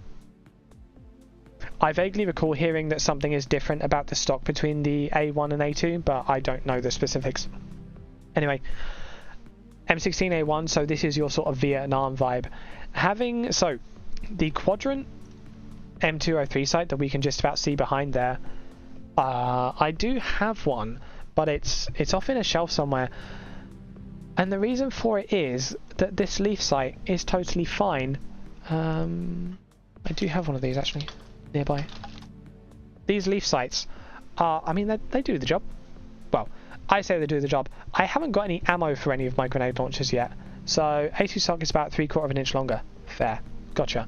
I vaguely recall hearing that something is different about the stock between the A1 and A2, but I don't know the specifics. Anyway, M16A1, so this is your sort of Vietnam vibe. So the quadrant M203 sight that we can just about see behind there, I do have one, but it's off in a shelf somewhere. And the reason for it is that this leaf sight is totally fine. I do have one of these actually nearby. These leaf sights are, I mean, they do the job. Well, I say they do the job. I haven't got any ammo for any of my grenade launchers yet. So A2 stock is about 3/4 of an inch longer. Fair. Gotcha.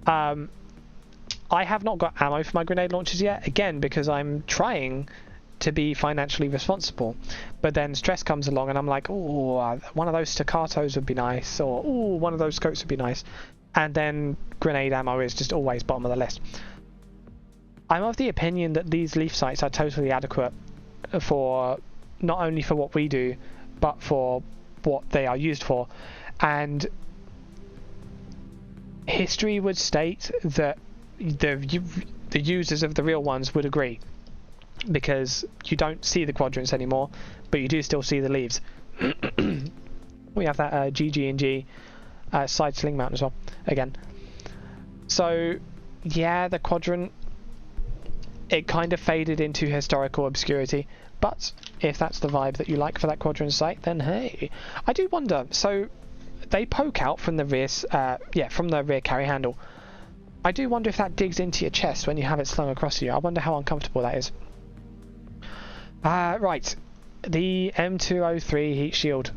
I have not got ammo for my grenade launchers yet, again, because I'm trying to be financially responsible. But then stress comes along and I'm like, oh, one of those staccatos would be nice, or oh, one of those scopes would be nice. And then grenade ammo is just always bottom of the list. I'm of the opinion that these leaf sights are totally adequate for not only for what we do, but for what they are used for. And history would state that the users of the real ones would agree, because you don't see the quadrants anymore, but you do still see the leaves. We have that GG&G side sling mount as well, again. So yeah, the quadrant, it kind of faded into historical obscurity, but if that's the vibe that you like for that quadrant sight, then hey. I do wonder, so they poke out from the rear, from the rear carry handle. I do wonder if that digs into your chest when you have it slung across you. I wonder how uncomfortable that is. Right, the M203 heat shield.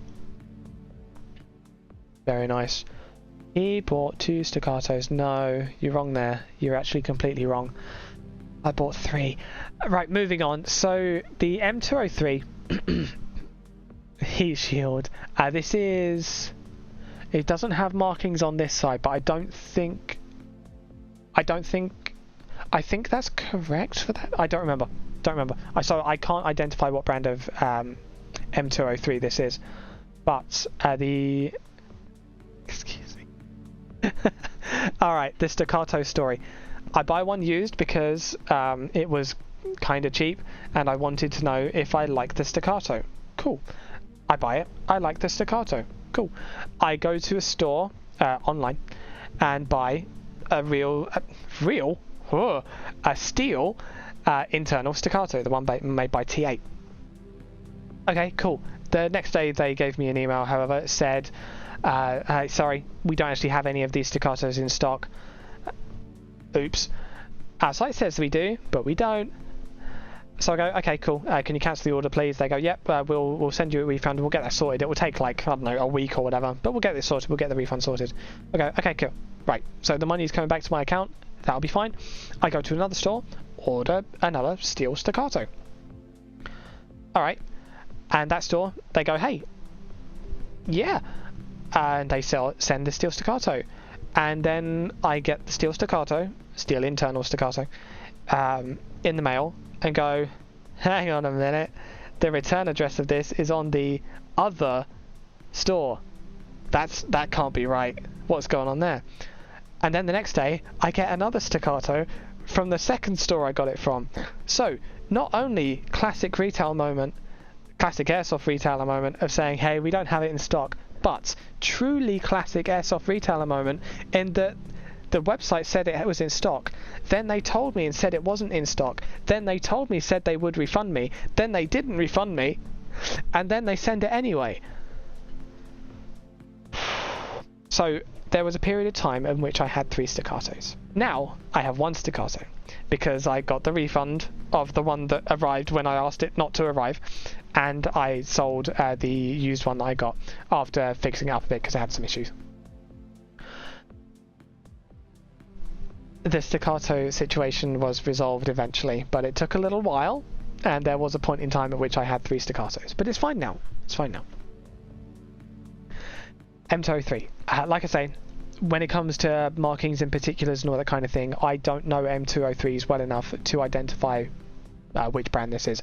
Very nice. He bought 2 staccatos. No, you're wrong there. You're actually completely wrong. I bought 3. Right, moving on. So the M203 heat shield. This is. It doesn't have markings on this side, but I think that's correct for that. I don't remember. So I can't identify what brand of M203 this is, but the. Excuse me. All right, the staccato story. I buy one used because it was kind of cheap, and I wanted to know if I like the staccato. Cool. I buy it. I like the staccato. Cool. I go to a store online and buy a steel internal staccato, the one made by T8. Okay, cool. The next day they gave me an email, however, it said, sorry, we don't actually have any of these staccatos in stock. Oops. Our site says we do, but we don't. So I go, okay, cool. Can you cancel the order, please? They go, yep, we'll send you a refund. We'll get that sorted. It will take like, I don't know, a week or whatever, but we'll get this sorted. We'll get the refund sorted. Okay, cool. Right, so the money is coming back to my account. That'll be fine. I go to another store, order another steel staccato. All right, and that store, they go, hey, yeah, and they send the steel staccato, and then I get the steel staccato, steel internal staccato, in the mail, and go, hang on a minute, the return address of this is on the other store. That can't be right. What's going on there? And then the next day, I get another staccato from the second store I got it from. So, not only classic retail moment, classic airsoft retailer moment of saying, hey, we don't have it in stock, but truly classic airsoft retailer moment in that the website said it was in stock. Then they told me and said it wasn't in stock. Then they told me, said they would refund me. Then they didn't refund me. And then they send it anyway. So there was a period of time in which I had 3 staccatos. Now I have 1 staccato because I got the refund of the one that arrived when I asked it not to arrive, and I sold the used one that I got after fixing it up a bit because I had some issues. the staccato situation was resolved eventually, but it took a little while, and there was a point in time at which I had 3 staccatos, but it's fine now. It's fine now. M203. Like I say, when it comes to markings in particulars and all that kind of thing, I don't know M203s well enough to identify which brand this is.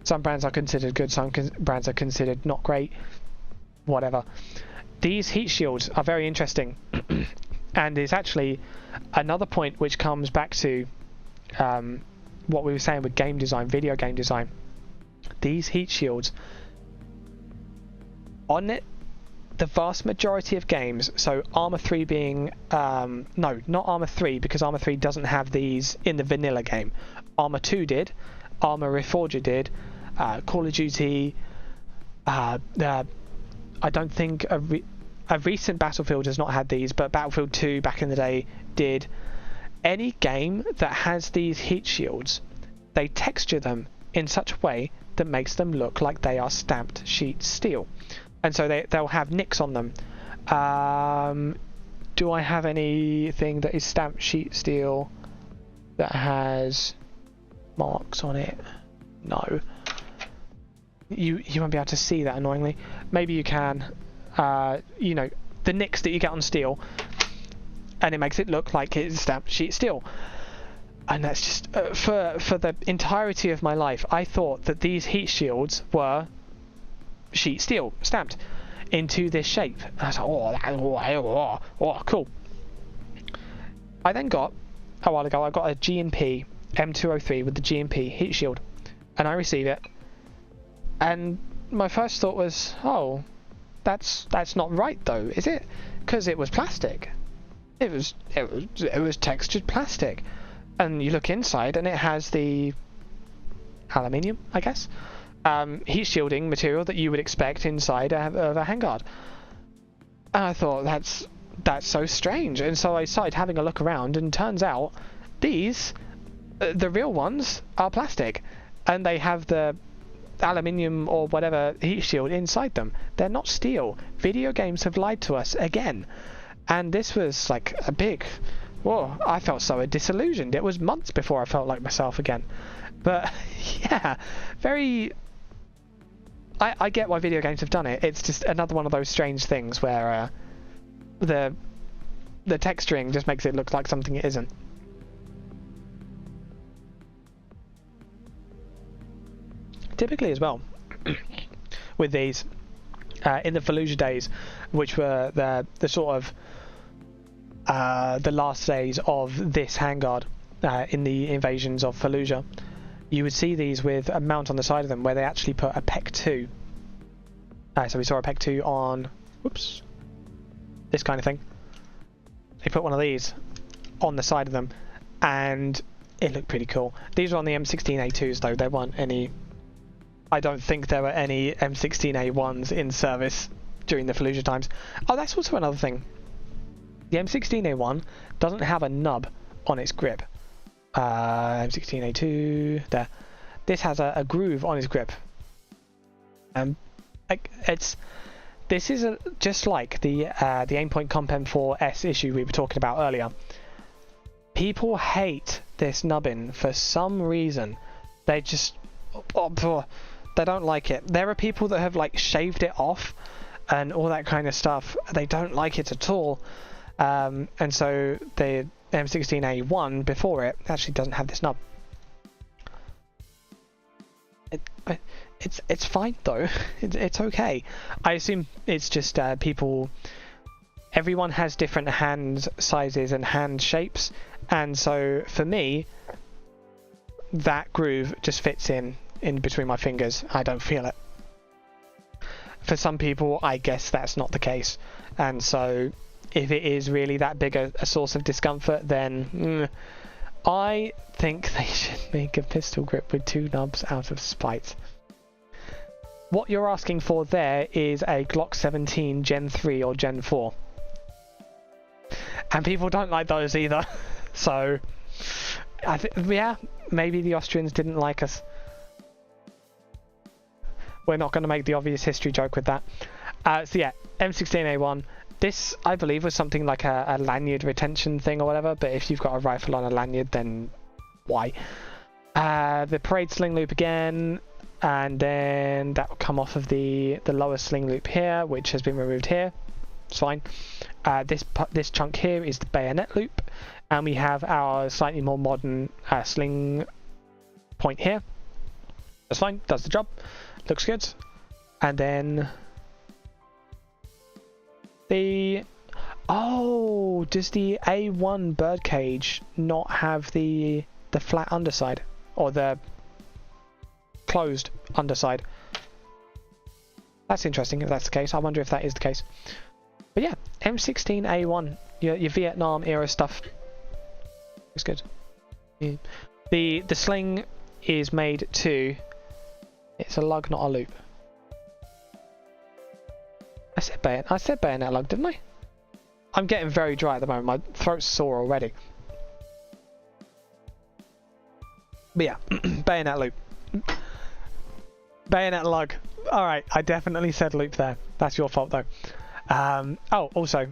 Some brands are considered good, some brands are considered not great, whatever. These heat shields are very interesting, and it's actually another point which comes back to what we were saying with game design, video game design. These heat shields, on it, the vast majority of games, so Arma 3 being, no, not Arma 3, because Arma 3 doesn't have these in the vanilla game. Arma 2 did, Arma Reforger did, Call of Duty, I don't think a recent Battlefield has not had these, but Battlefield 2 back in the day did. Any game that has these heat shields, they texture them in such a way that makes them look like they are stamped sheet steel. And so they'll have nicks on them. Do I have anything that is stamped sheet steel that has marks on it? No. You won't be able to see that, annoyingly. Maybe you can. You know, the nicks that you get on steel, and it makes it look like it's stamped sheet steel. And that's just for the entirety of my life, I thought that these heat shields were sheet steel stamped into this shape. And I was like, oh, cool. I then got, a while ago, I got a G&P M203 with the G&P heat shield, and I receive it, and my first thought was, oh, that's not right though, is it? Because it was plastic. It was textured plastic, and you look inside and it has the aluminium, I guess, heat shielding material that you would expect inside of a handguard. And I thought, that's so strange. And so I started having a look around, and turns out these, the real ones, are plastic, and they have the aluminium or whatever heat shield inside them. They're not steel. Video games have lied to us again. And this was like a big, whoa, I felt so disillusioned. It was months before I felt like myself again. But yeah, very, I get why video games have done it. It's just another one of those strange things where the texturing just makes it look like something it isn't. Typically as well, with these, in the Fallujah days, which were the sort of the last days of this handguard in the invasions of Fallujah, you would see these with a mount on the side of them where they actually put a PEC 2. So we saw a PEC 2 on, whoops, this kind of thing. They put one of these on the side of them, and it looked pretty cool. These were on the M16A2s though. There weren't any, I don't think there were any M16A1s in service during the Fallujah times. Oh, that's also another thing. The M16A1 doesn't have a nub on its grip. M16A2, there. This has a groove on its grip. This is just like the Aimpoint Comp M4S issue we were talking about earlier. People hate this nubbin for some reason. They just, they don't like it. There are people that have like shaved it off and all that kind of stuff. They don't like it at all. And so the M16A1 before it actually doesn't have this nub. It's fine though. It's okay. I assume it's just people. Everyone has different hand sizes and hand shapes, and so for me, that groove just fits in between my fingers. I don't feel it. For some people, I guess that's not the case, and so if it is really that big a source of discomfort, then I think they should make a pistol grip with 2 nubs out of spite. What you're asking for there is a Glock 17 Gen 3 or Gen 4. And people don't like those either. So, yeah, maybe the Austrians didn't like us. We're not going to make the obvious history joke with that. So yeah, M16A1, This, I believe, was something like a lanyard retention thing or whatever, but if you've got a rifle on a lanyard, then why? The parade sling loop again, and then that will come off of the lower sling loop here, which has been removed here. It's fine. This chunk here is the bayonet loop, and we have our slightly more modern sling point here. That's fine, does the job, looks good. And then does the A1 birdcage not have the flat underside or the closed underside? That's interesting if that's the case. I wonder if that is the case. But yeah, M16A1, your Vietnam era stuff. It's good. Yeah. The sling is made to. It's a lug, not a loop. I said bayonet lug, didn't I? I'm getting very dry at the moment. My throat's sore already. But yeah, bayonet loop. Bayonet lug. Alright, I definitely said loop there. That's your fault though. Oh, also,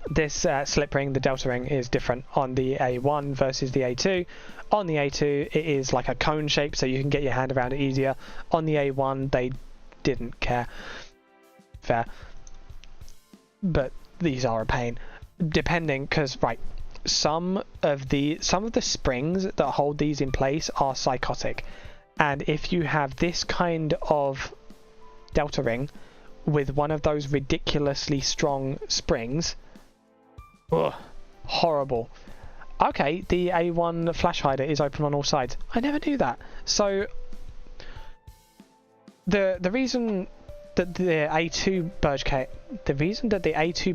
this slip ring, the delta ring, is different on the A1 versus the A2. On the A2, it is like a cone shape, so you can get your hand around it easier. On the A1, they didn't care. Fair. But these are a pain. Depending, because, right, some of the springs that hold these in place are psychotic. And if you have this kind of delta ring with one of those ridiculously strong springs, ugh, horrible. Okay, the A1 flash hider is open on all sides. I never knew that. So the reason that the A2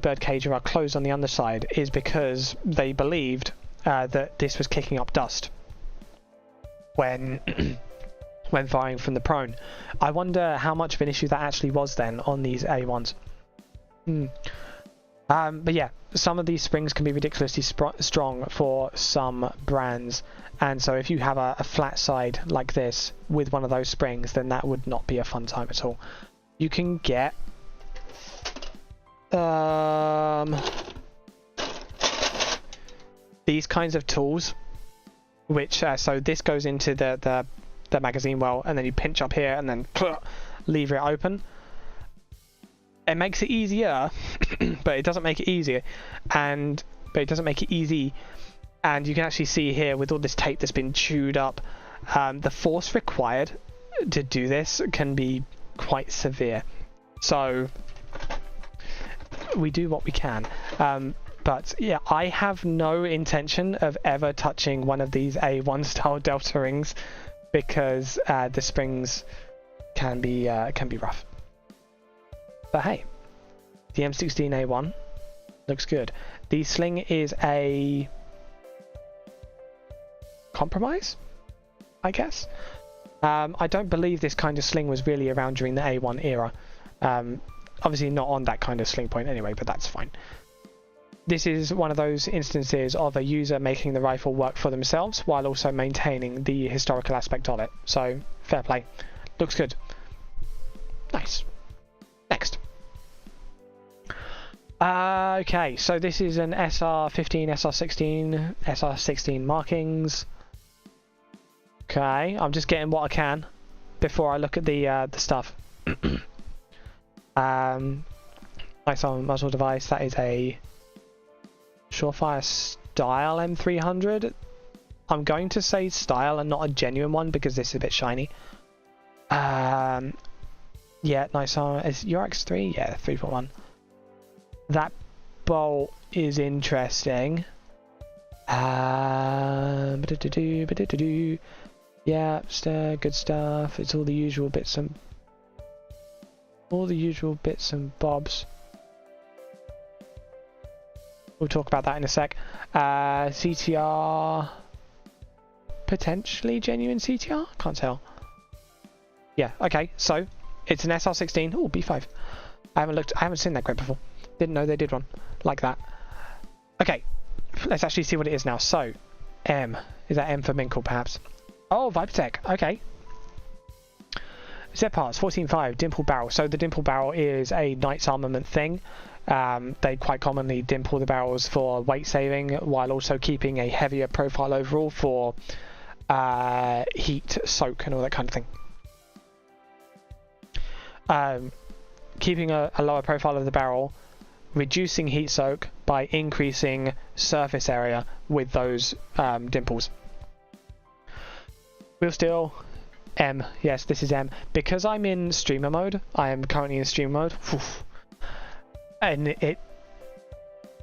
birdcage are closed on the underside is because they believed that this was kicking up dust when when firing from the prone. I wonder how much of an issue that actually was then on these A1s. But yeah, some of these springs can be ridiculously strong for some brands, and so if you have a flat side like this with one of those springs, then that would not be a fun time at all. You can get these kinds of tools, which so this goes into the magazine well, and then you pinch up here and then lever it open. It makes it easier, but it doesn't make it easier, but it doesn't make it easy. And you can actually see here with all this tape that's been chewed up, the force required to do this can be quite severe. So we do what we can. But yeah, I have no intention of ever touching one of these A1 style delta rings because the springs can be rough. But hey, the M16A1 looks good. The sling is a compromise, I guess. I don't believe this kind of sling was really around during the A1 era. Obviously not on that kind of sling point anyway, but that's fine. This is one of those instances of a user making the rifle work for themselves while also maintaining the historical aspect of it. So, fair play. Looks good. Nice. Next. Okay, so this is an SR15, SR16, SR16 markings. Okay, I'm just getting what I can before I look at the stuff. Nice on muzzle device. That is a Surefire style M300. I'm going to say style and not a genuine one because this is a bit shiny. Yeah, nice on. Is your X3? Yeah, 3.1. That bolt is interesting. Yeah, good stuff. It's all the usual bits and bobs. We'll talk about that in a sec. CTR, potentially genuine CTR. Can't tell. Yeah. Okay. So it's an SR16. Oh, B5. I haven't seen that grip before. Didn't know they did one like that. Okay. Let's actually see what it is now. So, M. Is that M for Minkle, perhaps? Oh, Vipertech. Okay. Z parts 14.5 dimple barrel. So the dimple barrel is a Knight's Armament thing. They quite commonly dimple the barrels for weight saving, while also keeping a heavier profile overall for heat, soak, and all that kind of thing. Keeping a lower profile of the barrel, reducing heat soak by increasing surface area with those dimples. Wheel steel, M. Yes, this is M. Because I'm in streamer mode, I am currently in streamer mode, and it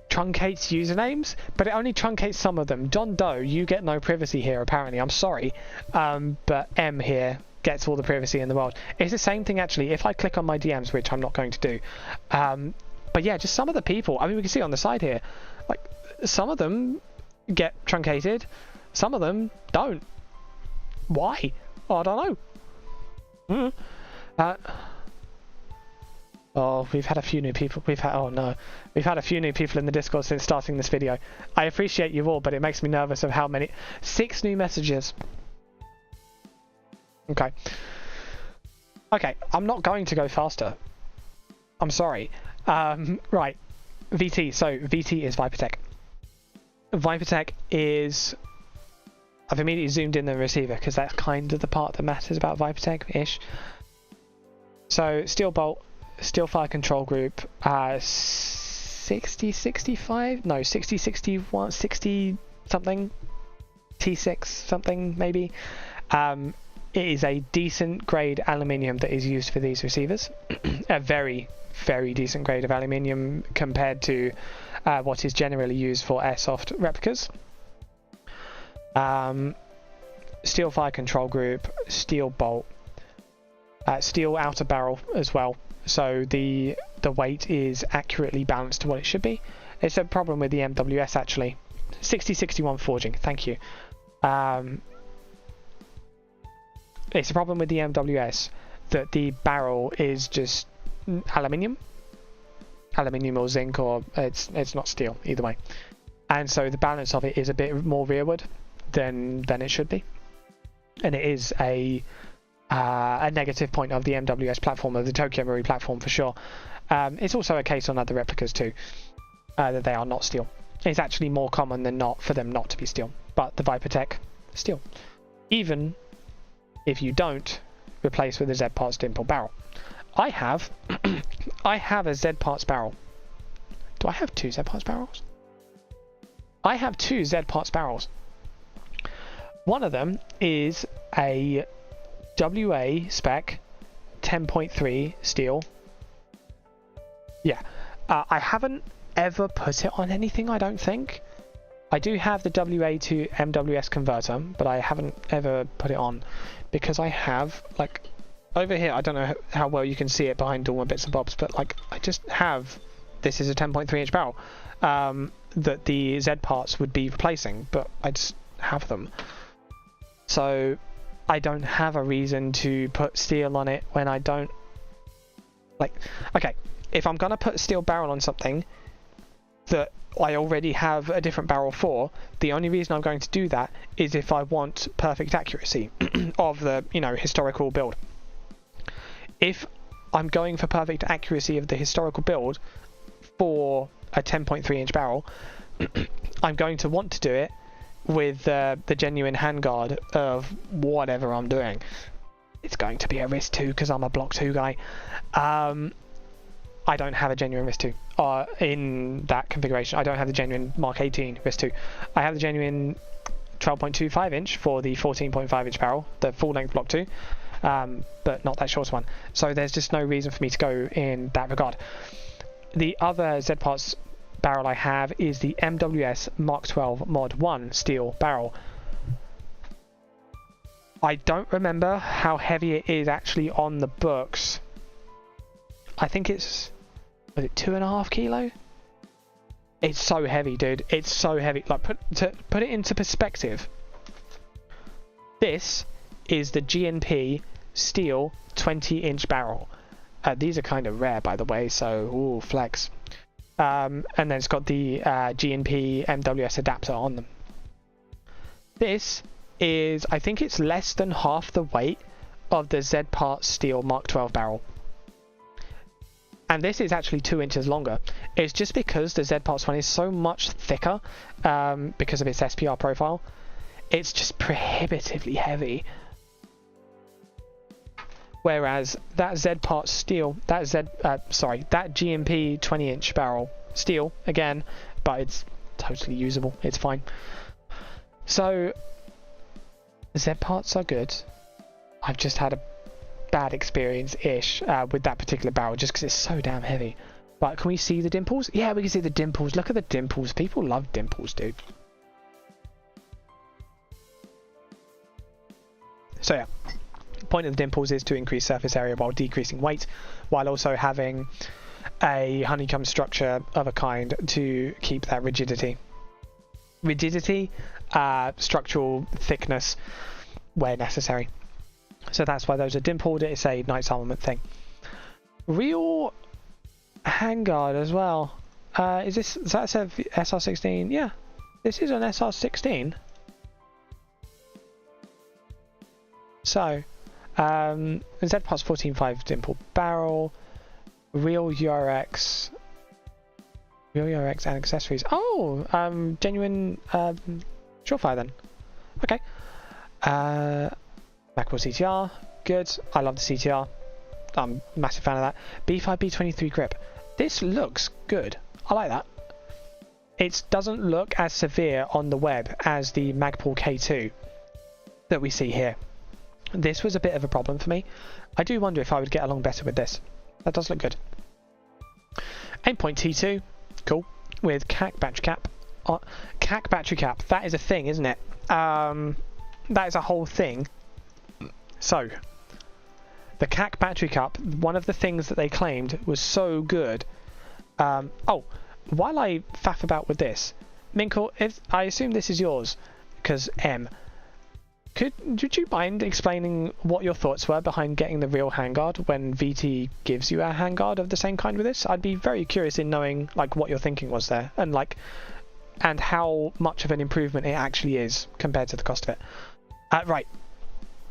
truncates usernames, but it only truncates some of them. John Doe, you get no privacy here apparently, I'm sorry, but M here gets all the privacy in the world. It's the same thing actually if I click on my DMs, which I'm not going to do. But yeah, just some of the people, I mean, we can see on the side here, like, some of them get truncated, some of them don't. Why? I don't know. Oh, we've had a few new people. We've had a few new people in the Discord since starting this video. I appreciate you all, but it makes me nervous of how many. 6 new messages. Okay. Okay, I'm not going to go faster. I'm sorry. Right. VT. So VT is Vipertech. Vipertech is... I've immediately zoomed in the receiver because that's kind of the part that matters about Vipertech-ish. So steel bolt, steel fire control group, 6065? No, 6061, 60 something, T6 something maybe. It is a decent grade aluminium that is used for these receivers. A very, very decent grade of aluminium compared to what is generally used for airsoft replicas. Steel fire control group, steel bolt, steel outer barrel as well, so the weight is accurately balanced to what it should be. It's a problem with the MWS actually. 6061 forging, thank you. It's a problem with the MWS that the barrel is just aluminium or zinc, or it's not steel either way, and so the balance of it is a bit more rearward than it should be, and it is a negative point of the MWS platform, of the Tokyo Marui platform for sure. It's also a case on other replicas too, that they are not steel. It's actually more common than not for them not to be steel, but the Vipertech steel, even if you don't replace with a Z parts dimple barrel. I have a Z parts barrel. Do I have 2 Z parts barrels? I have 2 Z parts barrels. One of them is a WA spec 10.3 steel. Yeah, I haven't ever put it on anything, I don't think. I do have the WA to MWS converter, but I haven't ever put it on because I have, like, over here, I don't know how well you can see it behind all my bits and bobs, but like, I just have, this is a 10.3 inch barrel that the Z parts would be replacing, but I just have them. So I don't have a reason to put steel on it when I don't, like, okay, if I'm going to put a steel barrel on something that I already have a different barrel for, the only reason I'm going to do that is if I want perfect accuracy of the, you know, historical build. If I'm going for perfect accuracy of the historical build for a 10.3 inch barrel, I'm going to want to do it with the genuine handguard of whatever I'm doing. It's going to be a Risk 2 because I'm a Block 2 guy. I don't have a genuine Risk 2 in that configuration. I don't have the genuine Mark 18 Risk 2. I have the genuine 12.25 inch for the 14.5 inch barrel, the full length Block 2, but not that short one. So there's just no reason for me to go in that regard. The other Z parts barrel I have is the MWS Mark 12 Mod 1 steel barrel. I don't remember how heavy it is actually on the books. I think it's, was it 2.5 kilo? It's so heavy, dude. It's so heavy. Like, to put it into perspective, this is the GNP steel 20 inch barrel. These are kind of rare, by the way, so ooh, flex. And then it's got the GNP MWS adapter on them. This is, I think it's less than half the weight of the Z Parts Steel Mark 12 barrel. and this is actually 2 inches longer. It's just because the Z Parts one is so much thicker because of its SPR profile. It's just prohibitively heavy. Whereas that Z Parts steel, that GMP 20-inch barrel steel again, but it's totally usable. It's fine. So Z Parts are good. I've just had a bad experience-ish with that particular barrel just because it's so damn heavy. But can we see the dimples? Yeah, we can see the dimples. Look at the dimples. People love dimples, dude. So yeah, the point of the dimples is to increase surface area while decreasing weight, while also having a honeycomb structure of a kind to keep that rigidity. Structural thickness where necessary. So that's why those are dimpled. It's a Knight's Armament thing. Real handguard as well. Is that a SR16? Yeah, this is an SR16. So, Z Parts 14.5 dimple barrel, real URX and accessories. Oh, genuine Surefire then. Okay. Macro CTR, good. I love the CTR. I'm a massive fan of that. B5 B23 grip. This looks good. I like that. It doesn't look as severe on the web as the Magpul K2 that we see here. This was a bit of a problem for me. I do wonder if I would get along better with this. That does look good. Aimpoint T2, cool. With CAC battery cap. CAC battery cap, that is a thing, isn't it? That is a whole thing. So, the CAC battery cap, one of the things that they claimed was so good. Oh, while I faff about with this, Minkle, I assume this is yours, because M. Would you mind explaining what your thoughts were behind getting the real handguard when VT gives you a handguard of the same kind with this? I'd be very curious in knowing like what your thinking was there, and how much of an improvement it actually is compared to the cost of it. Right.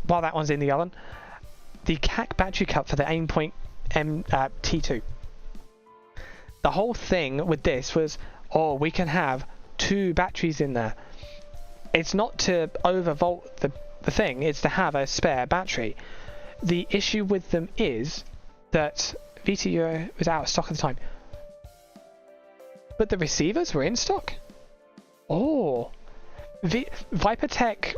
While that one's in the oven, the CAC battery cap for the Aimpoint T2. The whole thing with this was, oh, we can have 2 batteries in there. It's not to overvolt the thing, it's to have a spare battery. The issue with them is that VT was out of stock at the time. But the receivers were in stock? Oh. ViperTech...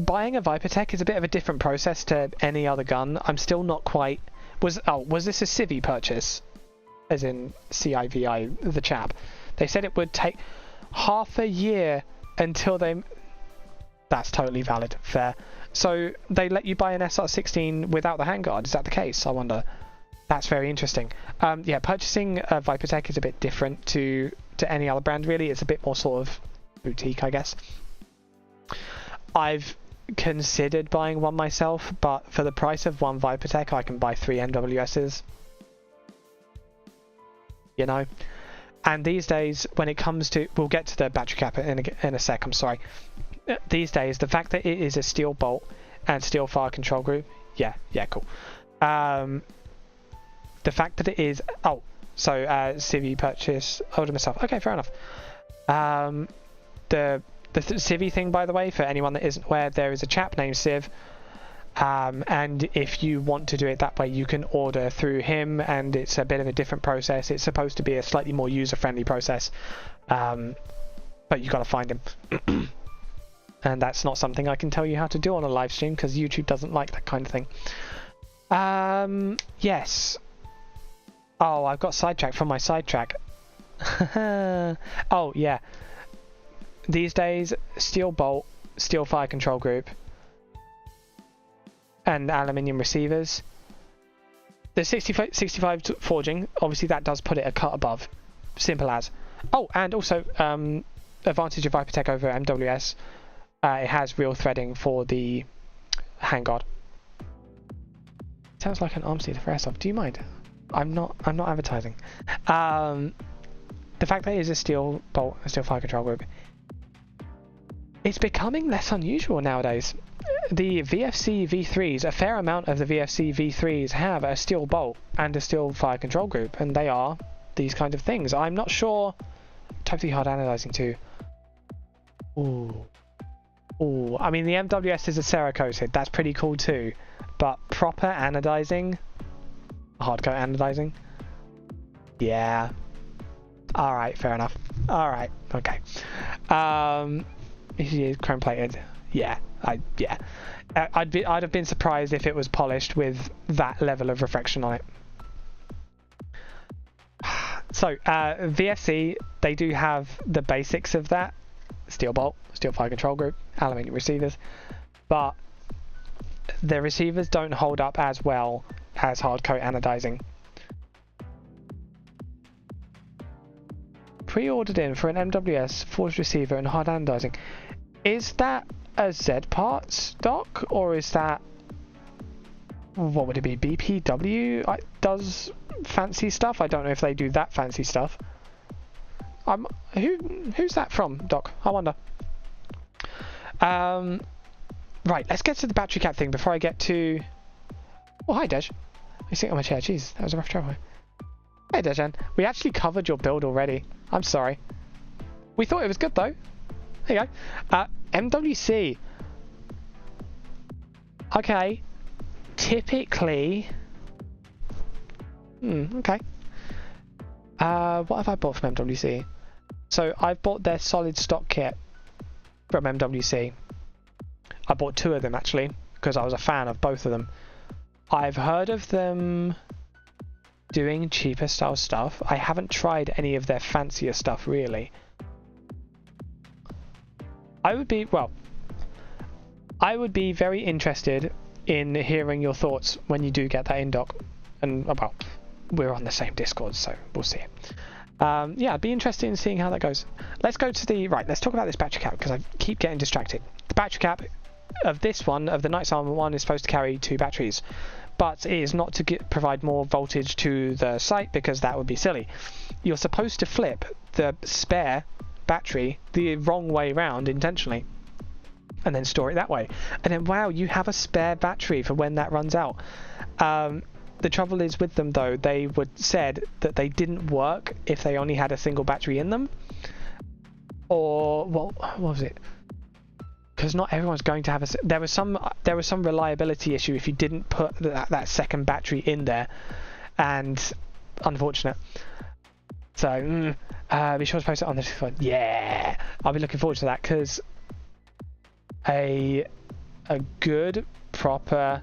buying a ViperTech is a bit of a different process to any other gun. I'm still not quite... Was this a Civi purchase? As in CIVI, the chap. They said it would take half a year until they... That's totally valid. Fair. So they let you buy an SR16 without the handguard. Is that the case? I wonder. That's very interesting. Yeah, purchasing a ViperTech is a bit different to any other brand, really. It's a bit more sort of boutique, I guess. I've considered buying one myself, but for the price of one ViperTech, I can buy 3 NWSs. You know? And these days, when it comes to... We'll get to the battery cap in a sec, I'm sorry. These days, the fact that it is a steel bolt and steel fire control group... Yeah, cool. The fact that it is... Oh, so Civi purchase... Older myself. Okay, fair enough. The Civi thing, by the way, for anyone that isn't aware, there is a chap named Civ. And if you want to do it that way, you can order through him, and it's a bit of a different process. It's supposed to be a slightly more user-friendly process, but you got to find him. And that's not something I can tell you how to do on a live stream, because YouTube doesn't like that kind of thing. Yes. Oh, I've got sidetracked from my sidetrack. Oh, yeah. These days, steel bolt, steel fire control group, and aluminium receivers. The 65 forging, obviously that does put it a cut above. Simple as. Oh, and also, advantage of ViperTech over MWS. It has real threading for the handguard. Sounds like an arm seater for Airsoft. Do you mind? I'm not advertising. The fact that it is a steel bolt, a steel fire control group, it's becoming less unusual nowadays. the VFC V3s, a fair amount of the VFC V3s have a steel bolt and a steel fire control group, and they are these kind of things. I'm not sure. Type 3 hard anodizing too. Ooh. Ooh. I mean, the MWS is a Cerakoted. That's pretty cool too. But proper anodizing, hardcore anodizing. Yeah. All right. Fair enough. All right. Okay. He is chrome plated. Yeah. I'd have been surprised if it was polished with that level of refraction on it. So VFC, they do have the basics of that: steel bolt, steel fire control group, aluminium receivers, but the receivers don't hold up as well as hard coat anodizing. Pre-ordered in for an MWS forged receiver and hard anodizing. Is that a Z part stock, or is that, what would it be, BPW does fancy stuff? I don't know if they do that fancy stuff. Who's that from, Doc? I wonder. Right, let's get to the battery cap thing before I get to... Oh, hi, Dej. You're sitting on my chair. Jeez, that was a rough travel. Hey, Dejan. We actually covered your build already. I'm sorry. We thought it was good, though. There you go. MWC. Okay. Typically... okay. What have I bought from MWC? So, I've bought their solid stock kit from MWC. I bought 2 of them, actually, because I was a fan of both of them. I've heard of them doing cheaper style stuff. I haven't tried any of their fancier stuff, really. I would be very interested in hearing your thoughts when you do get that in, Doc. And, well, we're on the same Discord, so we'll see it. Yeah, I'd be interested in seeing how that goes. Let's go to the... Right, let's talk about this battery cap, because I keep getting distracted. The battery cap of this one, of the Knights Armor one, is supposed to carry 2 batteries. But it is not to provide more voltage to the site, because that would be silly. You're supposed to flip the spare battery the wrong way round intentionally, and then store it that way. And then, wow, you have a spare battery for when that runs out. The trouble is with them, though, they said that they didn't work if they only had a single battery in them. Or, well, what was it? Because not everyone's going to have a... There was some reliability issue if you didn't put that second battery in there. And unfortunate. So, be sure to post it on the Discord. Yeah! I'll be looking forward to that, because a good, proper,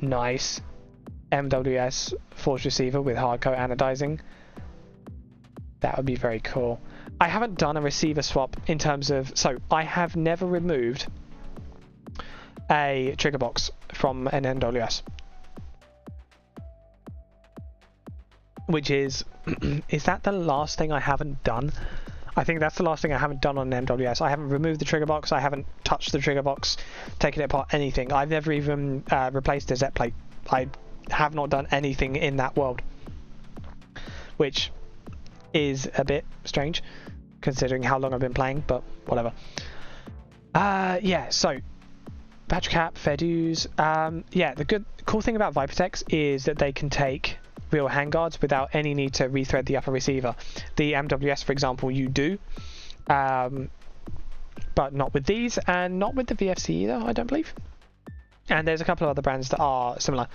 nice MWS forged receiver with hardcoat anodizing, that would be very cool. I haven't done a receiver swap in terms of... So, I have never removed a trigger box from an MWS. Which is... is that the last thing I haven't done? I think that's the last thing I haven't done on an MWS. I haven't removed the trigger box, I haven't touched the trigger box, taken it apart, anything. I've never even replaced a Z plate. I have not done anything in that world. Which is a bit strange, considering how long I've been playing, but whatever. Yeah, so battery cap, fair dues. Yeah, the cool thing about Vipertex is that they can take real handguards without any need to rethread the upper receiver. The MWS, for example, you do, but not with these, and not with the VFC either, I don't believe. And there's a couple of other brands that are similar.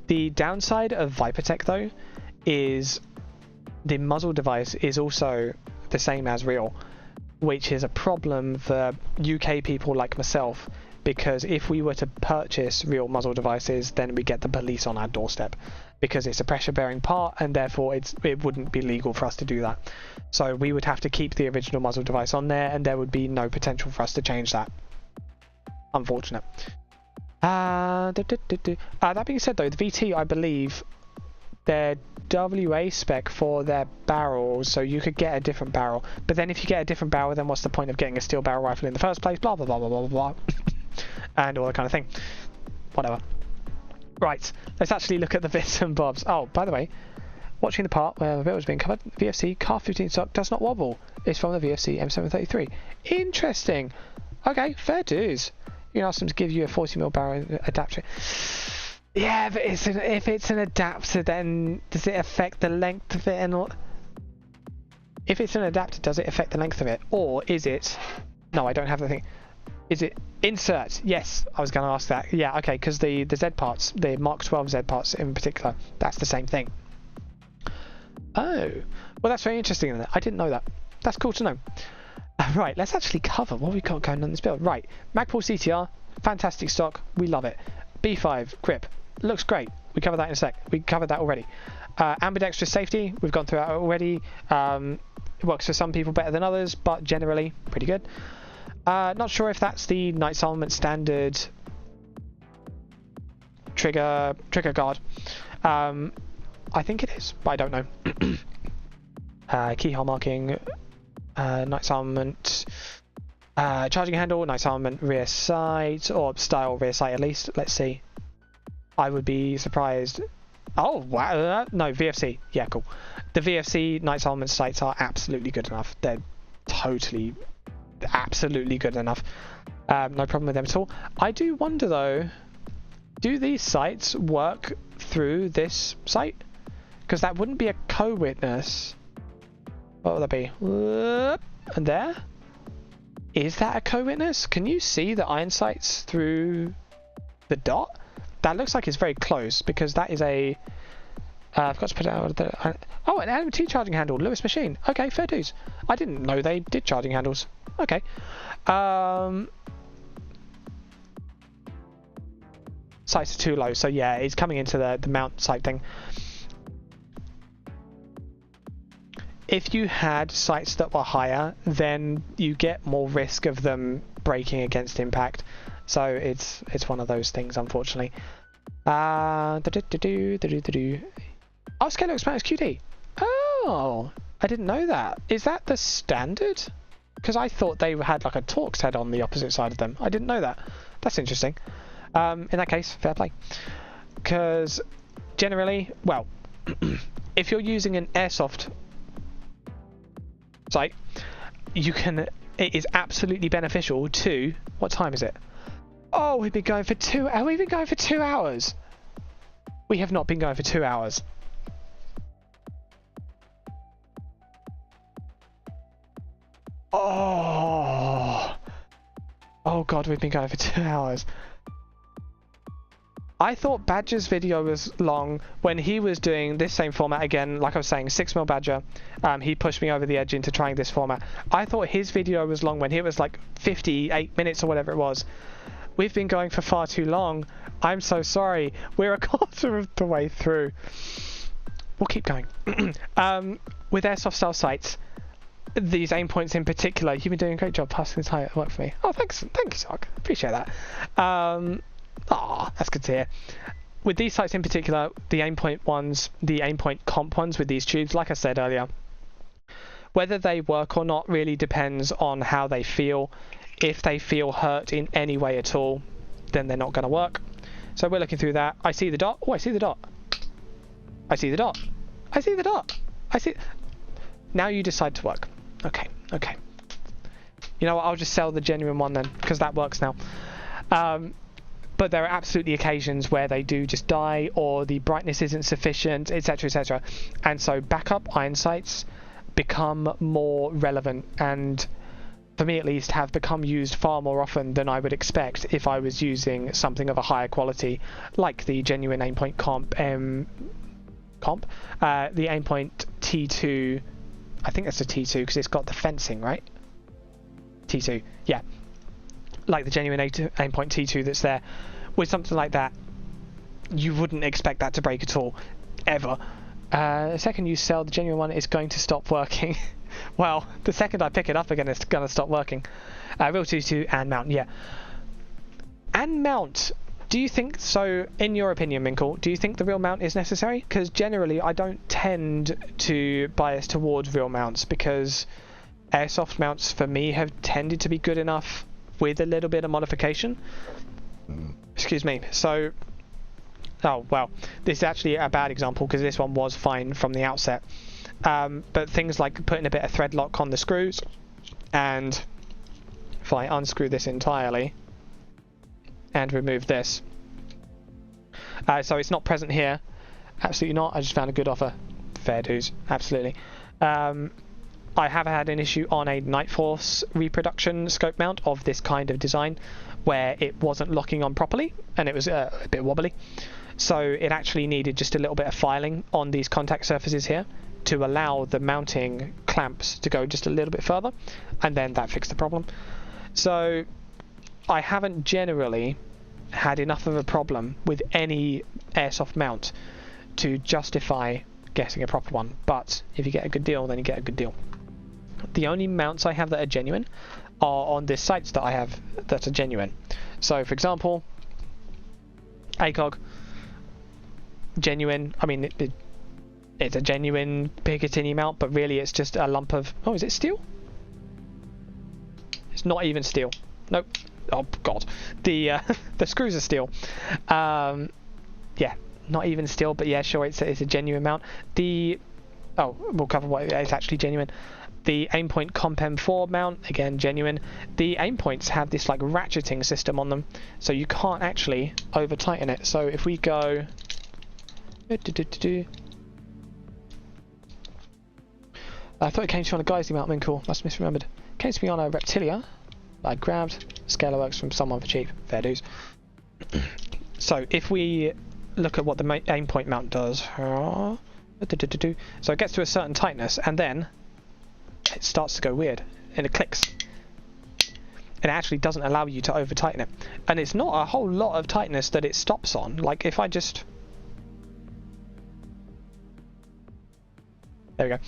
The downside of Vipertech, though, is the muzzle device is also the same as real, which is a problem for UK people like myself, because if we were to purchase real muzzle devices, then we get the police on our doorstep, because it's a pressure bearing part, and therefore it wouldn't be legal for us to do that. So we would have to keep the original muzzle device on there, and there would be no potential for us to change that. Unfortunate. That being said, though, the VT, I believe, their WA spec for their barrels, so you could get a different barrel. But then if you get a different barrel, then what's the point of getting a steel barrel rifle in the first place? Blah, blah, blah, blah, blah, blah. And all that kind of thing. Whatever. Right, let's actually look at the bits and bobs. Oh, by the way, watching the part where the build was being covered, VFC Car 15 stock does not wobble. It's from the VFC M733. Interesting. Okay, fair dues. You can ask them to give you a 40mm barrel adapter. Yeah, but if it's an adapter, then does it affect the length of it and all? If it's an adapter, does it affect the length of it? Or is it... No, I don't have the thing. Is it insert? Yes, I was going to ask that. Yeah, okay, because the Z parts, the Mark 12 Z parts in particular, that's the same thing. Oh, well, that's very interesting, isn't it? I didn't know that. That's cool to know. Right, let's actually cover what we've got going on this build. Right, Magpul CTR, fantastic stock. We love it. B5 grip, looks great. We covered that in a sec. We covered that already. Ambidextrous safety, we've gone through that already. It works for some people better than others, but generally pretty good. Not sure if that's the Knight's Armament standard trigger guard. I think it is, but I don't know. Keyhole marking, Knight's Armament, charging handle, Knight's Armament rear sight, or style rear sight at least. Let's see. I would be surprised. Oh, wow. No, VFC. Yeah, cool. The VFC Knight's Armament sights are absolutely good enough. They're totally, absolutely good enough. No problem with them at all. I do wonder, though, do these sights work through this sight? Because that wouldn't be a co-witness. What would that be? And there? Is that a co-witness? Can you see the iron sights through the dot? That looks like it's very close, because that is a... I forgot to put it out. Oh, an LMT charging handle, Lewis machine. Okay, fair dues. I didn't know they did charging handles. Okay. Sights are too low, so yeah, it's coming into the mount sight thing. If you had sights that were higher, then you get more risk of them breaking against impact. So it's one of those things, unfortunately. Oh, Scale expands QD. Oh, I didn't know that. Is that the standard? Because I thought they had like a Torx head on the opposite side of them. I didn't know that. That's interesting. In that case, fair play. Because generally, well, if you're using an Airsoft sight, it is absolutely beneficial to... What time is it? Oh, we've been going for 2 hours. We've been going for 2 hours. We have not been going for 2 hours. Oh. Oh god, we've been going for 2 hours. I thought Badger's video was long when he was doing this same format again, like I was saying, 6mm Badger. He pushed me over the edge into trying this format. I thought his video was long when it was like 58 minutes or whatever it was. We've been going for far too long. I'm so sorry. We're a quarter of the way through. We'll keep going. With Airsoft style sights, these aim points in particular, you've been doing a great job passing this high work for me. Oh, thanks. Thank you, Sock. Appreciate that. That's good to hear. With these sights in particular, the aim point ones, the aim point comp ones with these tubes, like I said earlier, whether they work or not really depends on how they feel. If they feel hurt in any way at all, then they're not going to work. So we're looking through that. I see the dot. Oh, I see the dot. I see the dot. I see the dot. I see... Now you decide to work. Okay, okay. You know what, I'll just sell the genuine one then, because that works now. But there are absolutely occasions where they do just die, or the brightness isn't sufficient, etc, etc. And so backup iron sights become more relevant, and for me at least have become used far more often than I would expect if I was using something of a higher quality, like the genuine aimpoint the aimpoint T2. I think that's a T2 because it's got the fencing, right? T2, yeah. Like the genuine aimpoint T2 that's there. With something like that, you wouldn't expect that to break at all, ever. The second you sell the genuine one, it's going to stop working. Well, the second I pick it up again, it's going to stop working. Real T2 and mount, yeah. And mount, do you think, so in your opinion, Minkle, do you think the real mount is necessary? Because generally I don't tend to bias towards real mounts, because Airsoft mounts for me have tended to be good enough with a little bit of modification. Excuse me. So, oh well, this is actually a bad example because this one was fine from the outset. But things like putting a bit of thread lock on the screws, and if I unscrew this entirely, and remove this. So it's not present here. Absolutely not. I just found a good offer. Fair dues. Absolutely. I have had an issue on a Night Force reproduction scope mount of this kind of design where it wasn't locking on properly and it was a bit wobbly. So it actually needed just a little bit of filing on these contact surfaces here to allow the mounting clamps to go just a little bit further, and then that fixed the problem. So I haven't generally had enough of a problem with any airsoft mount to justify getting a proper one, but if you get a good deal, then you get a good deal. The only mounts I have that are genuine are on the sites that I have that are genuine. So for example, ACOG, genuine. I mean, it's a genuine Picatinny mount, but really it's just a lump of... Oh, is it steel? It's not even steel. Nope. Oh god. The screws are steel. Yeah, not even steel, but yeah, sure, it's a genuine mount. We'll cover what it's actually genuine. The Aimpoint Comp M4 mount, again genuine. The Aimpoints have this like ratcheting system on them, so you can't actually over tighten it. So if we go... I thought it came to me on a Geisley mount, cool, must have misremembered. It came to me on a Reptilia. I grabbed Scalarworks from someone for cheap, fair dues. So if we look at what the Aimpoint mount does, so it gets to a certain tightness and then it starts to go weird and it clicks. It actually doesn't allow you to over tighten it, and it's not a whole lot of tightness that it stops on. Like if I just... There we go.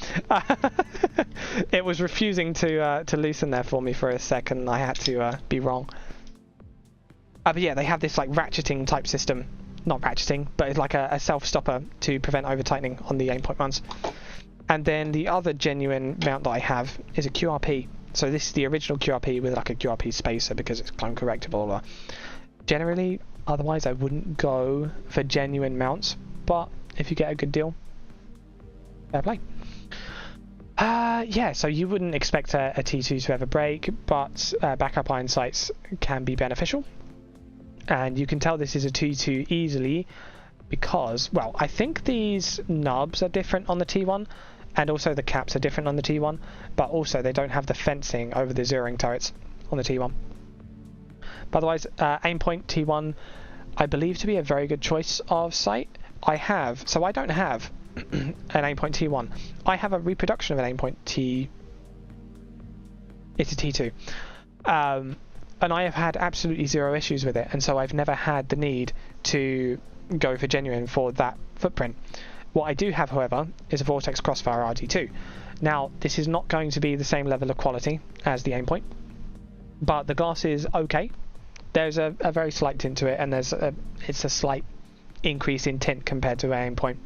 It was refusing to loosen there for me for a second. I had to be wrong. But yeah, they have this like ratcheting type system. Not ratcheting, but it's like a self-stopper to prevent over-tightening on the Aimpoint ones. And then the other genuine mount that I have is a QRP. So this is the original QRP with like a QRP spacer because it's clone correctable. Generally, otherwise I wouldn't go for genuine mounts, but if you get a good deal, fair play. Yeah, so you wouldn't expect a T2 to ever break, but backup iron sights can be beneficial. And you can tell this is a T2 easily because, well, I think these nubs are different on the T1 and also the caps are different on the T1, but also they don't have the fencing over the zeroing turrets on the T1. But otherwise, Aimpoint T1 I believe to be a very good choice of sight. I don't have an Aimpoint T1. I have a reproduction of an Aimpoint T... It's a T2. And I have had absolutely zero issues with it, and so I've never had the need to go for genuine for that footprint. What I do have, however, is a Vortex Crossfire RD2. Now, this is not going to be the same level of quality as the Aimpoint, but the glass is okay. There's a very slight tint to it, and it's a slight increase in tint compared to an Aimpoint.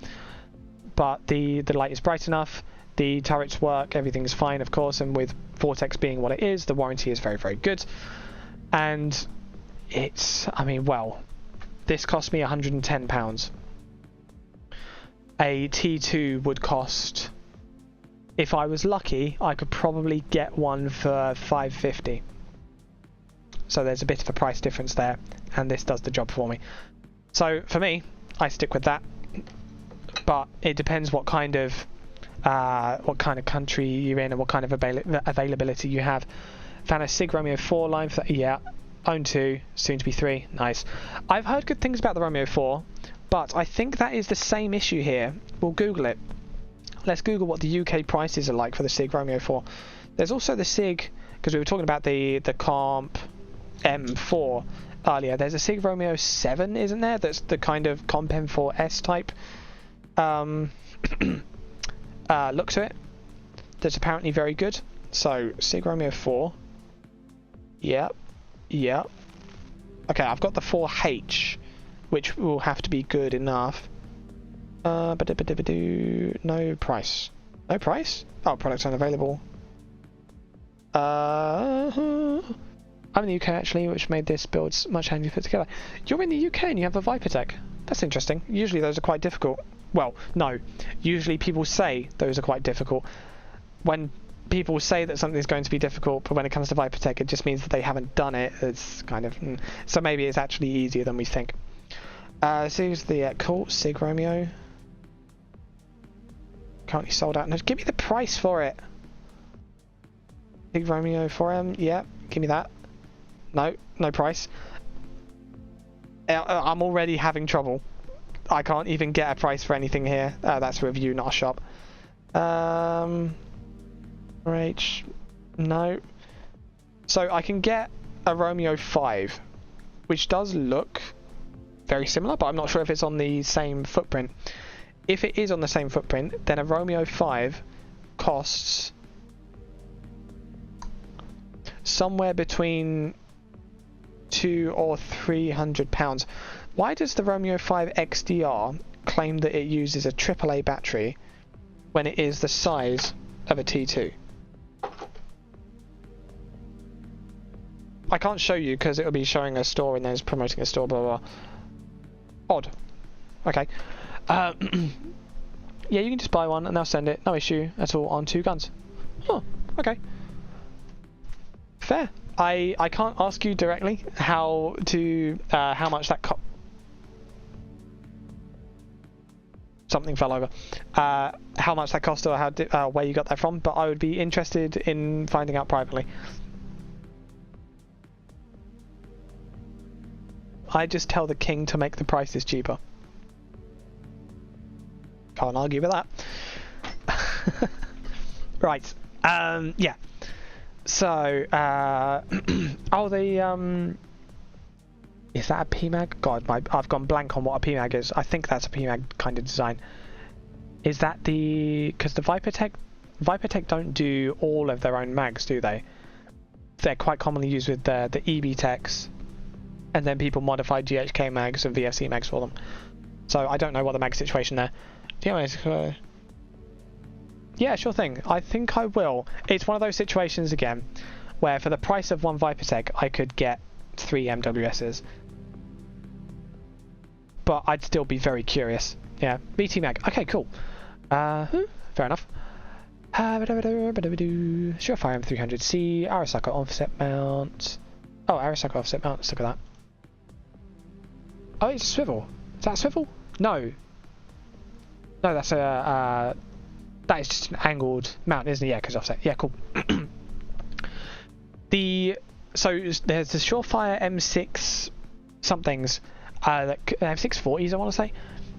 But the light is bright enough, the turrets work, everything's fine, of course, and with Vortex being what it is, the warranty is very, very good. And it's, I mean, well, this cost me £110. A T2 would cost, if I was lucky, I could probably get one for £550. So there's a bit of a price difference there, and this does the job for me. So for me, I stick with that. But it depends what kind of country you're in and what kind of availability you have. Found a Sig Romeo 4 line for, yeah, own 2, soon to be 3, nice. I've heard good things about the Romeo 4, but I think that is the same issue here. We'll Google it. Let's Google what the UK prices are like for the Sig Romeo 4. There's also the Sig, because we were talking about the Comp M4 earlier. There's a Sig Romeo 7, isn't there? That's the kind of Comp M4S type look to it. That's apparently very good. So, Sig Romeo 4. Yep. Yep. Okay, I've got the 4H, which will have to be good enough. No price. No price? Oh, products unavailable. I'm in the UK actually, which made this build much handier to put together. You're in the UK and you have a Vipertech. That's interesting. Usually those are quite difficult. Well, no. Usually people say those are quite difficult. When people say that something's going to be difficult, but when it comes to Vipertech, it just means that they haven't done it. It's kind of... So maybe it's actually easier than we think. So here's the cool Sig Romeo. Currently sold out. No, give me the price for it. Sig Romeo 4M, yeah, give me that. No, no price. I'm already having trouble. I can't even get a price for anything here. That's a review, not a shop. RH, no. So I can get a Romeo 5, which does look very similar, but I'm not sure if it's on the same footprint. If it is on the same footprint, then a Romeo 5 costs somewhere between £200 or £300. Why does the Romeo 5 XDR claim that it uses a AAA battery when it is the size of a T2? I can't show you because it'll be showing a store and then it's promoting a store, blah blah blah. Odd. Okay. Yeah, you can just buy one and they'll send it, no issue at all, on 2 guns. Oh, okay. Fair. I can't ask you directly how much that something fell over. How much that cost or where you got that from, but I would be interested in finding out privately. I just tell the king to make the prices cheaper. Can't argue with that. Right. Yeah. So, oh, the is that a PMAG? God, I've gone blank on what a PMAG is. I think that's a PMAG kind of design. Is that because the Vipertech don't do all of their own mags, do they? They're quite commonly used with the EB techs, and then people modify GHK mags and VFC mags for them. So I don't know what the mag situation there. Yeah, sure thing. I think I will. It's one of those situations again where for the price of one Vipertech I could get 3 MWSs. But I'd still be very curious. Yeah, BT mag. Okay, cool. Fair enough. Surefire M300C, Arisaka offset mount. Oh, Arisaka offset mount, let's look at that. Oh, it's a swivel. Is that a swivel? No. No, that's a... that is just an angled mount, isn't it? Yeah, because offset. Yeah, cool. So there's the Surefire M6 somethings, M640s I want to say,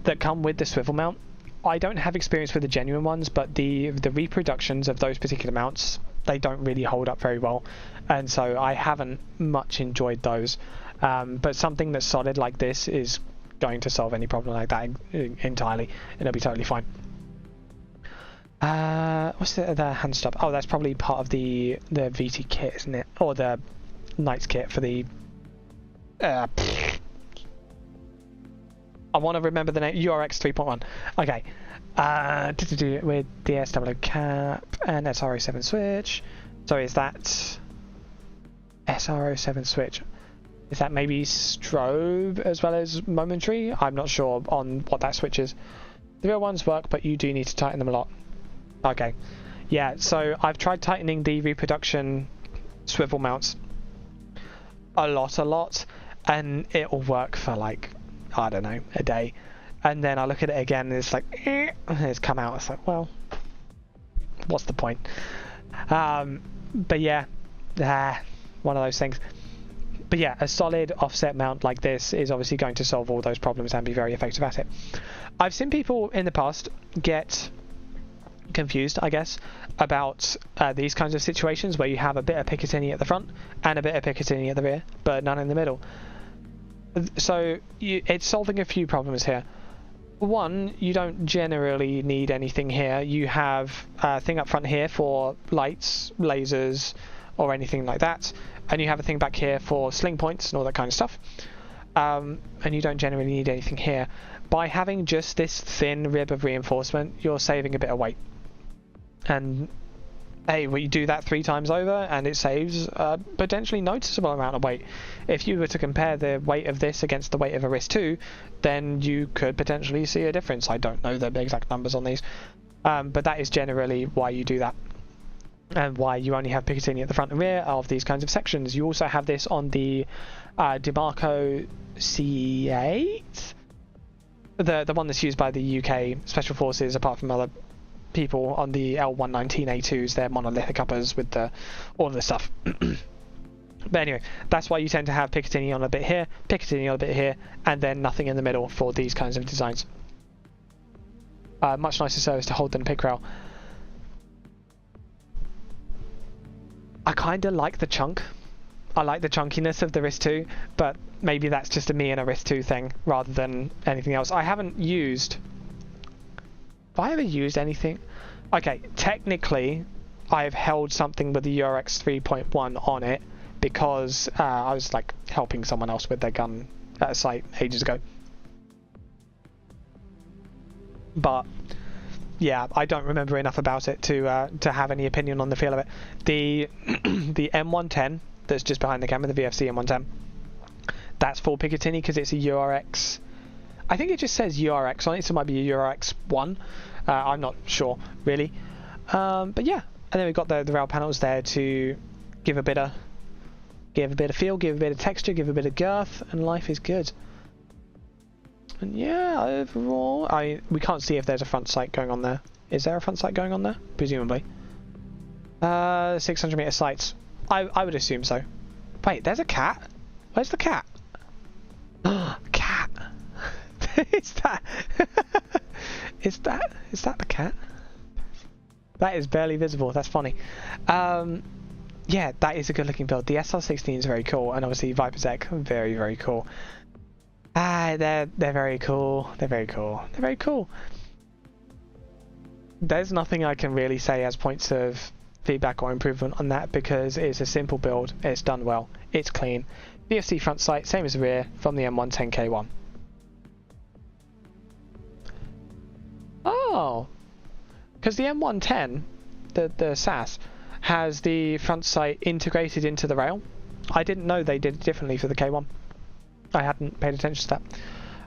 that come with the swivel mount. I don't have experience with the genuine ones, but the reproductions of those particular mounts, they don't really hold up very well, and so I haven't much enjoyed those. But something that's solid like this is going to solve any problem like that entirely, and it'll be totally fine. What's the hand stop? Oh, that's probably part of the VT kit, isn't it? Or the Knights kit for the... I want to remember the name. URX 3.1. Okay. With the SW cap and SR07 switch. So is that SR07 switch? Is that maybe strobe as well as momentary? I'm not sure on what that switch is. The real ones work, but you do need to tighten them a lot. Okay. Yeah, so I've tried tightening the reproduction swivel mounts a lot, and it'll work for like, I don't know, a day. And then I look at it again and it's like, and it's come out. It's like, well, what's the point? But yeah, one of those things. But yeah, a solid offset mount like this is obviously going to solve all those problems and be very effective at it. I've seen people in the past get confused, I guess, about these kinds of situations where you have a bit of Picatinny at the front and a bit of Picatinny at the rear, but none in the middle. So it's solving a few problems here. One, you don't generally need anything here. You have a thing up front here for lights, lasers, or anything like that, and you have a thing back here for sling points and all that kind of stuff. And you don't generally need anything here. By having just this thin rib of reinforcement, you're saving a bit of weight. And hey, we do that 3 times over and it saves a potentially noticeable amount of weight. If you were to compare the weight of this against the weight of a RIS 2, then you could potentially see a difference. I don't know the exact numbers on these, but that is generally why you do that. and why you only have Picatinny at the front and rear of these kinds of sections. You also have this on the DeMarco C8, the one that's used by the UK Special Forces, apart from other people on the L119A2s. They're monolithic uppers with all of this stuff. But anyway, that's why you tend to have Picatinny on a bit here, Picatinny on a bit here, and then nothing in the middle for these kinds of designs. Much nicer service to hold than a pick rail. I kind of like the chunk. I like the chunkiness of the wrist 2, but maybe that's just a me and a wrist 2 thing rather than anything else. I haven't used... Have I ever used anything? Okay, technically, I've held something with the URX 3.1 on it because I was like helping someone else with their gun at a site ages ago. But yeah, I don't remember enough about it to have any opinion on the feel of it. The the M110 that's just behind the camera, the VFC M110, that's full Picatinny because it's a URX. I think it just says URX on it, so it might be a URX 1. I'm not sure really, but yeah. And then we've got the rail panels there to give a bit of feel, give a bit of texture, give a bit of girth, and life is good. And yeah, overall, we can't see if there's a front sight going on there. Is there a front sight going on there? Presumably. 600 meter sights. I would assume so. Wait, there's a cat. Where's the cat? Cat. Is that? Is that the cat? That is barely visible. That's funny. Yeah, that is a good looking build. The SR16 is very cool, and obviously Viper's Egg, very, very cool. They're very cool. They're very cool. They're very cool. There's nothing I can really say as points of feedback or improvement on that because it's a simple build. It's done well. It's clean. VFC front sight, same as the rear from the M110K1. Oh, because the M110, the SAS, has the front sight integrated into the rail. I didn't know they did it differently for the K1. I hadn't paid attention to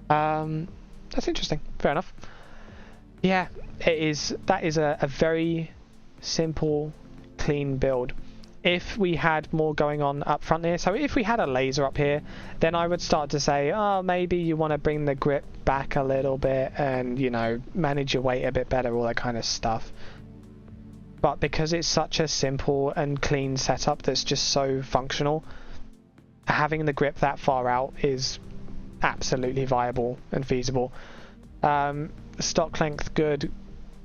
that. That's interesting. Fair enough. Yeah, that is a very simple, clean build. If we had more going on up front here, so if we had a laser up here, then I would start to say, oh, maybe you want to bring the grip back a little bit and, you know, manage your weight a bit better, all that kind of stuff. But because it's such a simple and clean setup that's just so functional, having the grip that far out is absolutely viable and feasible. Stock length, good.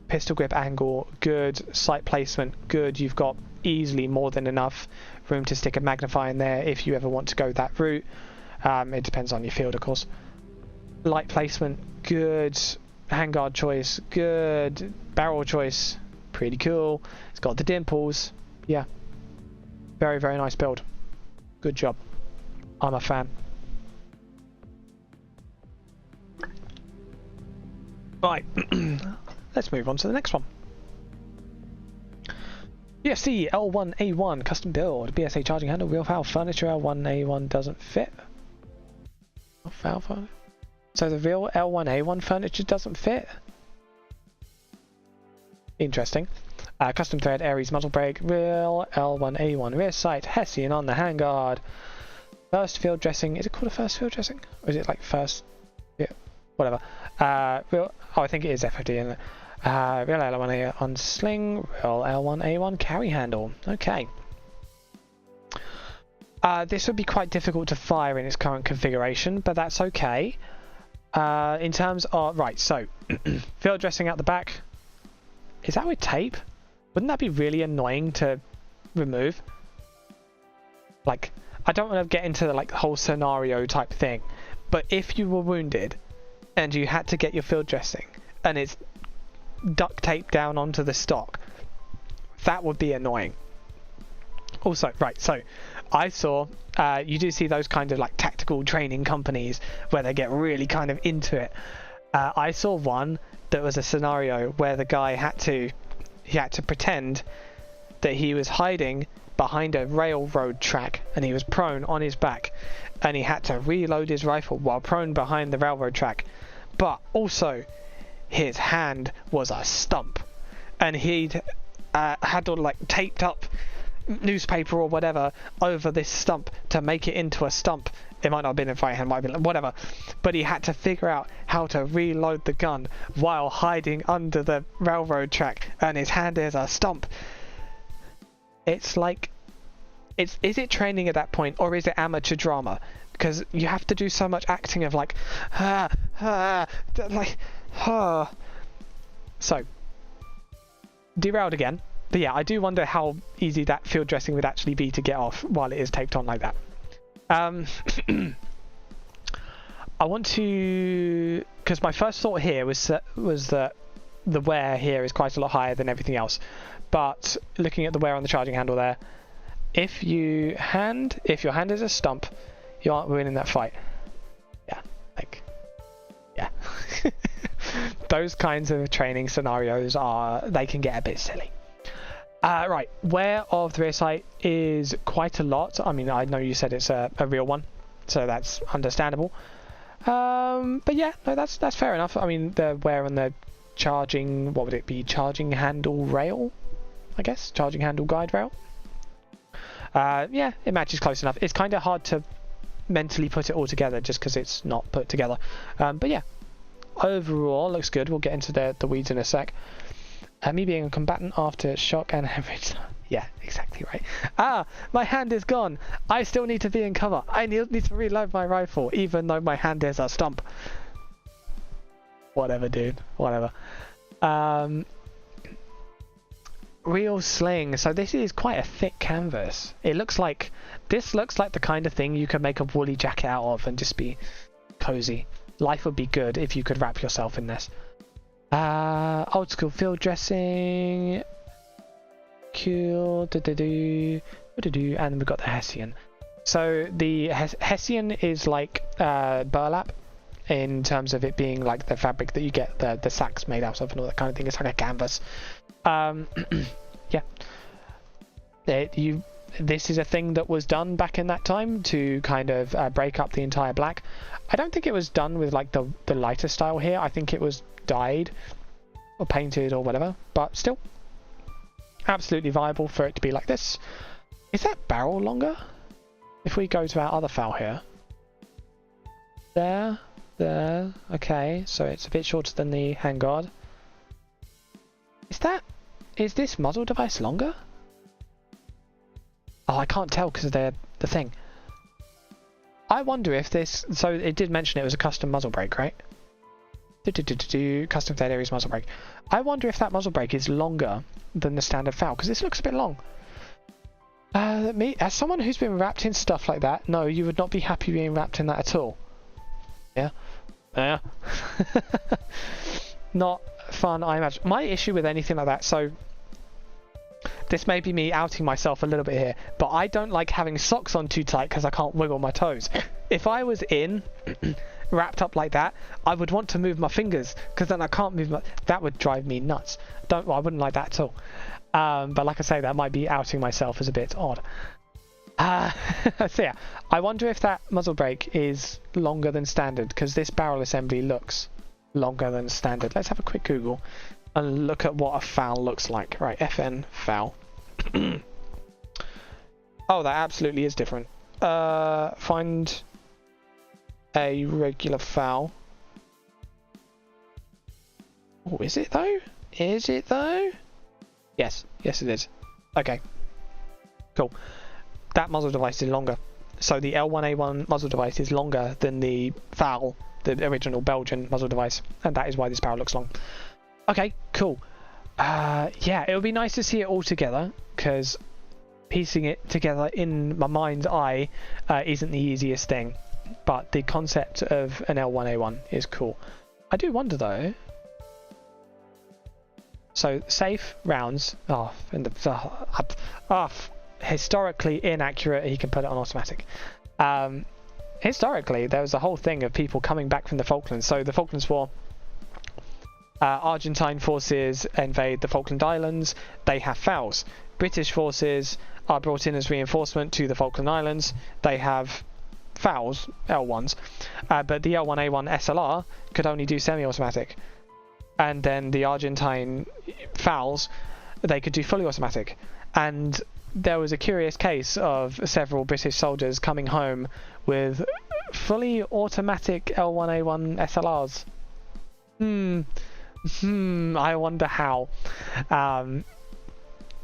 Pistol grip angle, good. Sight placement, good. You've got easily more than enough room to stick a magnifier in there if you ever want to go that route. It depends on your field, of course. Light placement, good. Handguard choice, good. Barrel choice, pretty cool. It's got the dimples. Yeah. Very, very nice build. Good job. I'm a fan. Right. Let's move on to the next one. BSC L1A1 custom build. BSA charging handle, real foul furniture. L1A1 doesn't fit. Oh, foul furniture. So the real L1A1 furniture doesn't fit. Interesting. Custom thread, Aries muzzle brake, real L1A1 rear sight, Hessian on the handguard. First field dressing. Is it called a first field dressing? Or is it like first? Yeah, whatever. Real. Oh, I think it is FOD, isn't it? Real L1A on sling, real L1A1 carry handle. Okay. This would be quite difficult to fire in its current configuration, but that's okay. In terms of... Right, so... field dressing out the back. Is that with tape? Wouldn't that be really annoying to remove? Like, I don't want to get into the like whole scenario type thing, but if you were wounded and you had to get your field dressing and it's duct taped down onto the stock, that would be annoying. Also, right, so I saw you do see those kind of like tactical training companies where they get really kind of into it. I saw one that was a scenario where the guy had to pretend that he was hiding behind a railroad track and he was prone on his back, and he had to reload his rifle while prone behind the railroad track, but also his hand was a stump, and he'd had all like taped up newspaper or whatever over this stump to make it into a stump. It might not have been in right hand, might have been whatever, but he had to figure out how to reload the gun while hiding under the railroad track, and his hand is a stump. It's like, is it training at that point, or is it amateur drama? Because you have to do so much acting of like, So, derailed again. But yeah, I do wonder how easy that field dressing would actually be to get off while it is taped on like that. I want to, because my first thought here was that the wear here is quite a lot higher than everything else. But looking at the wear on the charging handle there, if your hand is a stump, you aren't winning that fight. Yeah, like, yeah. Those kinds of training scenarios they can get a bit silly. Right, wear of the rear sight is quite a lot. I mean, I know you said it's a real one, so that's understandable. But yeah, no, that's fair enough. I mean, the wear on the charging, what would it be? Charging handle rail, I guess. Charging handle guide rail. Yeah, it matches close enough. It's kind of hard to mentally put it all together just because it's not put together. But yeah, overall looks good. We'll get into the weeds in a sec. Me being a combatant after shock and hemorrhage. Yeah, exactly right. My hand is gone. I still need to be in cover. I need to reload my rifle, even though my hand is a stump. Whatever, dude. Whatever. Real sling. So this is quite a thick canvas. This looks like the kind of thing you could make a woolly jacket out of and just be cozy. Life would be good if you could wrap yourself in this. Old school field dressing. Cool. And we've got the Hessian. So the Hessian is like burlap in terms of it being like the fabric that you get the sacks made out of and all that kind of thing. It's like a canvas. Yeah. This is a thing that was done back in that time to kind of break up the entire black. I don't think it was done with like the lighter style here. I think it was dyed or painted or whatever, but still absolutely viable for it to be like this. Is that barrel longer? If we go to our other foul here, there, okay, so it's a bit shorter than the handguard. Is this muzzle device longer? Oh, I can't tell because of the thing. I wonder if this, so it did mention it was a custom muzzle brake, right? Custom third areas muzzle brake. I wonder if that muzzle brake is longer than the standard foul, because this looks a bit long. Me, as someone who's been wrapped in stuff like that, no, you would not be happy being wrapped in that at all. Yeah? Yeah. Not fun, I imagine. My issue with anything like that, so this may be me outing myself a little bit here, but I don't like having socks on too tight because I can't wiggle my toes. If I was in wrapped up like that, I would want to move my fingers because then I can't move my... That would drive me nuts. I wouldn't like that at all. But like I say, that might be outing myself as a bit odd. So yeah, I wonder if that muzzle brake is longer than standard because this barrel assembly looks longer than standard. Let's have a quick Google and look at what a foul looks like. Right, FN foul. Oh, that absolutely is different. Find a regular foul. Oh, is it though? Is it though? Yes, yes it is. Okay, cool. That muzzle device is longer. So the L1A1 muzzle device is longer than the foul, the original Belgian muzzle device, and that is why this barrel looks long. Okay, cool. Yeah, it would be nice to see it all together, because piecing it together in my mind's eye isn't the easiest thing. But the concept of an L1A1 is cool. I do wonder though. So safe rounds. Oh, and historically inaccurate. He can put it on automatic. Historically, there was a whole thing of people coming back from the Falklands. So the Falklands War. Argentine forces invade the Falkland Islands. They have fouls. British forces are brought in as reinforcement to the Falkland Islands. They have fouls, L1s, but the L1A1 SLR could only do semi-automatic. And then the Argentine fouls they could do fully automatic. And there was a curious case of several British soldiers coming home with fully automatic L1A1 SLRs. I wonder how.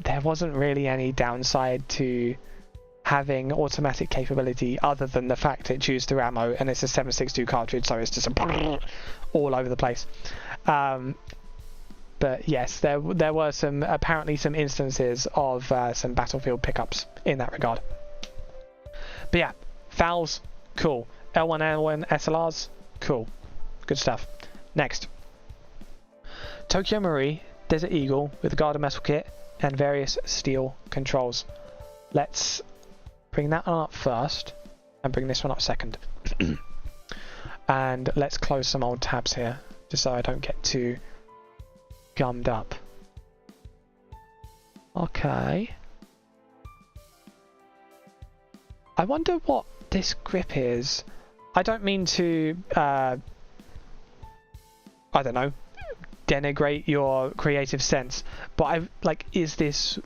There wasn't really any downside to having automatic capability other than the fact it chews through ammo and it's a 7.62 cartridge, so it's just all over the place. But yes, there were apparently some instances of some battlefield pickups in that regard. But yeah, FALs, cool. L1L1 SLRs, cool. Good stuff. Next. Tokyo Marui Desert Eagle with a Garda metal kit and various steel controls. Let's bring that one up first and bring this one up second. And let's close some old tabs here just so I don't get too gummed up. Okay. I wonder what this grip is. I don't mean to I don't know, denigrate your creative sense, but is this,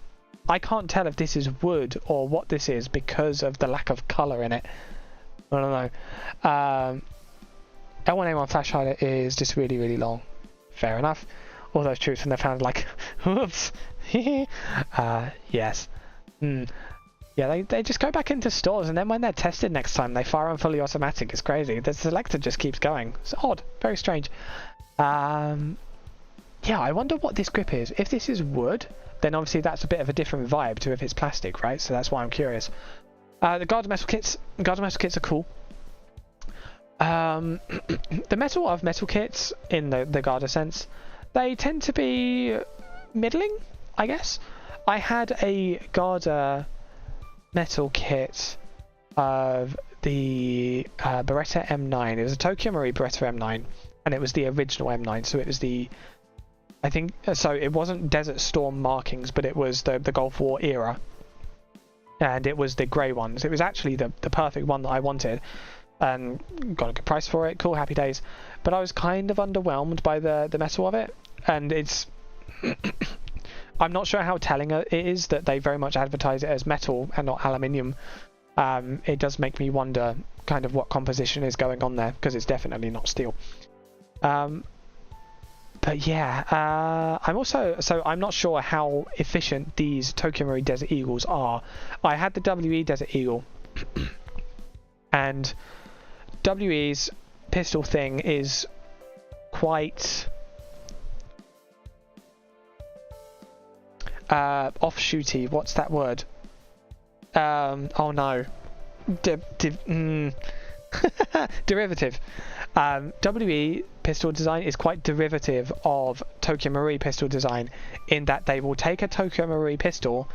I can't tell if this is wood or what this is because of the lack of colour in it. I don't know. L1A1 flash hider is just really, really long. Fair enough. All those troops when they found whoops. Yes. Yeah, they just go back into stores, and then when they're tested next time, they fire on fully automatic. It's crazy. The selector just keeps going. It's odd. Very strange. Yeah, I wonder what this grip is. If this is wood, then obviously that's a bit of a different vibe to if it's plastic, right? So that's why I'm curious. The Garda metal kits are cool. The metal of metal kits, in the Garda sense, they tend to be middling, I guess. I had a Garda metal kit of the Beretta M9. It was a Tokyo Marui Beretta M9, and it was the original M9, so it was the, I think, so it wasn't Desert Storm markings, but it was the Gulf War era, and it was the grey ones. It was actually the perfect one that I wanted, and got a good price for it. Cool, happy days. But I was kind of underwhelmed by the metal of it, and it's I'm not sure how telling it is that they very much advertise it as metal and not aluminium. It does make me wonder kind of what composition is going on there, because it's definitely not steel. But yeah, I'm not sure how efficient these Tokyo Marui Desert Eagles are. I had the WE Desert Eagle, and WE's pistol thing is quite offshooty. What's that word? Oh no, derivative. WE pistol design is quite derivative of Tokyo Marui pistol design, in that they will take a Tokyo Marui pistol,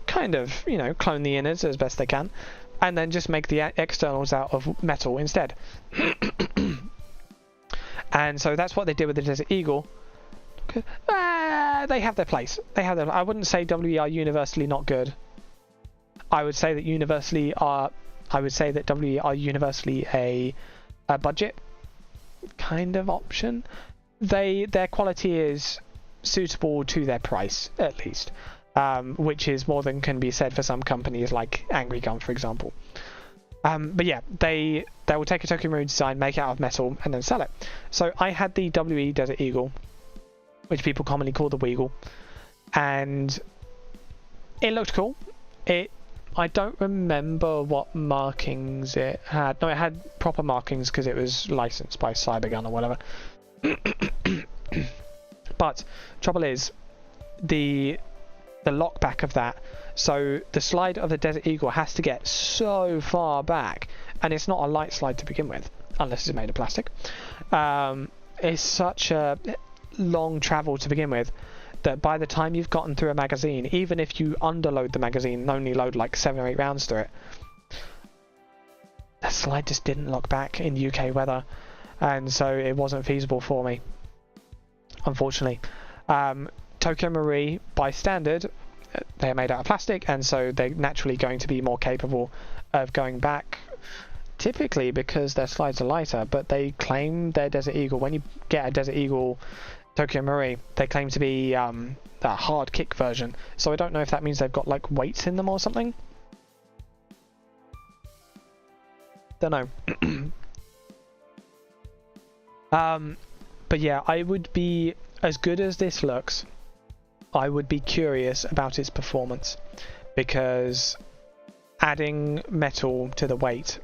kind of, you know, clone the innards as best they can, and then just make the externals out of metal instead. And so that's what they did with the Desert Eagle. They have their place. I wouldn't say WE are universally not good. I would say that WE are universally a budget kind of option. Their quality is suitable to their price, at least, which is more than can be said for some companies like Angry Gun, for example. But yeah, they will take a Tokyo Marui design, make it out of metal, and then sell it. So I had the WE Desert Eagle, which people commonly call the Weagle, and it looked cool. I don't remember what markings it had. No, it had proper markings because it was licensed by Cybergun or whatever. But trouble is, the lockback of that. So the slide of the Desert Eagle has to get so far back, and it's not a light slide to begin with, unless it's made of plastic. It's such a long travel to begin with, that by the time you've gotten through a magazine, even if you underload the magazine and only load like 7 or 8 rounds through it, the slide just didn't lock back in UK weather, and so it wasn't feasible for me, unfortunately. Tokyo Marui, by standard, they are made out of plastic, and so they're naturally going to be more capable of going back, typically because their slides are lighter. But they claim their Desert Eagle, when you get a Desert Eagle Tokyo Marui, they claim to be hard kick version. So I don't know if that means they've got like weights in them or something. Don't know. But yeah, I would be, as good as this looks, I would be curious about its performance, because adding metal to the weight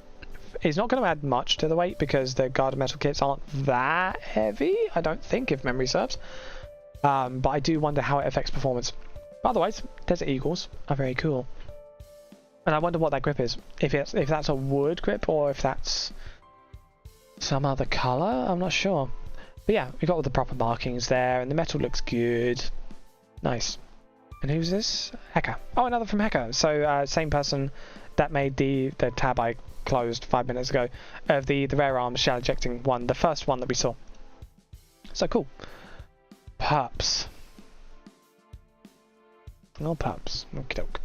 is not going to add much to the weight, because the guarded metal kits aren't that heavy, I don't think, if memory serves. But I do wonder how it affects performance. But otherwise, Desert Eagles are very cool. And I wonder what that grip is. If that's a wood grip or if that's some other colour, I'm not sure. But yeah, we've got all the proper markings there, and the metal looks good. Nice. And who's this? Hacker. Oh, another from Hacker. So same person that made the tab I closed 5 minutes ago of the rare arms shell ejecting one, the first one that we saw. So cool. Perps. No perps. Okey-doke.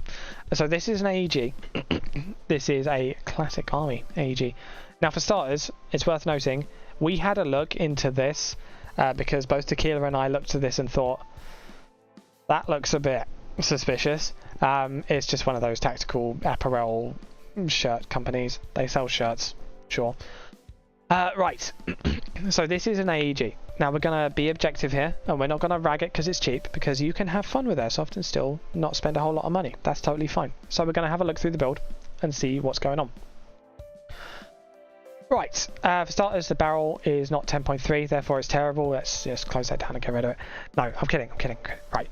So this is an AEG. This is a classic army AEG. Now for starters, it's worth noting, we had a look into this because both Tequila and I looked at this and thought, that looks a bit suspicious. It's just one of those tactical apparel shirt companies. They sell shirts, sure. Right, so this is an AEG. Now we're going to be objective here, and we're not going to rag it because it's cheap, because you can have fun with Airsoft and still not spend a whole lot of money. That's totally fine. So we're going to have a look through the build and see what's going on. Right, for starters, the barrel is not 10.3, therefore it's terrible. Let's just close that down and get rid of it. No, I'm kidding. Right.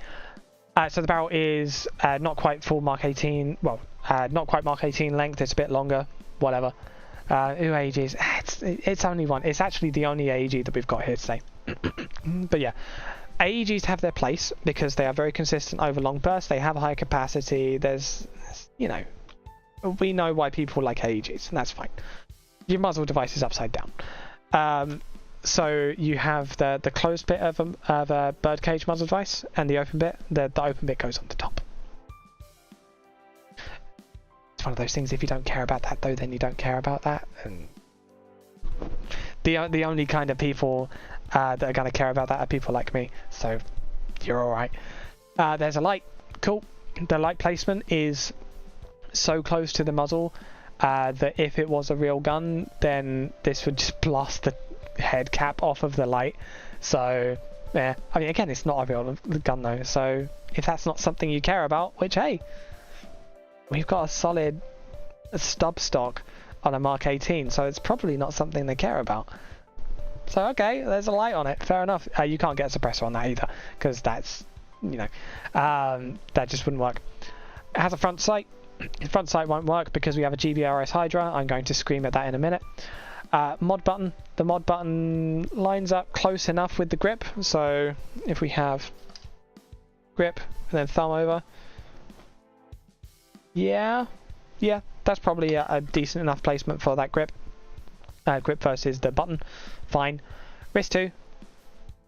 So the barrel is not quite full Mark 18, well, not quite Mark 18 length, it's a bit longer, whatever. AEGs, it's only one. It's actually the only AEG that we've got here today. But yeah, AEGs have their place because they are very consistent over long bursts. They have a high capacity. There's, you know, we know why people like AEGs, and that's fine. Your muzzle device is upside down. So you have the closed bit of a birdcage muzzle device, and the open bit. The open bit goes on the top. It's one of those things, if you don't care about that though, then you don't care about that. And the only kind of people that are going to care about that are people like me, so you're alright. There's a light. Cool. The light placement is so close to the muzzle that if it was a real gun, then this would just blast the head cap off of the light. So yeah, I mean, again, it's not a real gun though, so if that's not something you care about, which hey, we've got a solid stub stock on a Mark 18, so it's probably not something they care about. So okay, there's a light on it, fair enough. You can't get a suppressor on that either, because that's, you know, that just wouldn't work. It has a front sight. The front sight won't work because we have a GBRS Hydra. I'm going to scream at that in a minute. Mod button. The mod button lines up close enough with the grip, so if we have grip and then thumb over, yeah, that's probably a decent enough placement for that grip. Grip versus the button, fine. Wrist 2,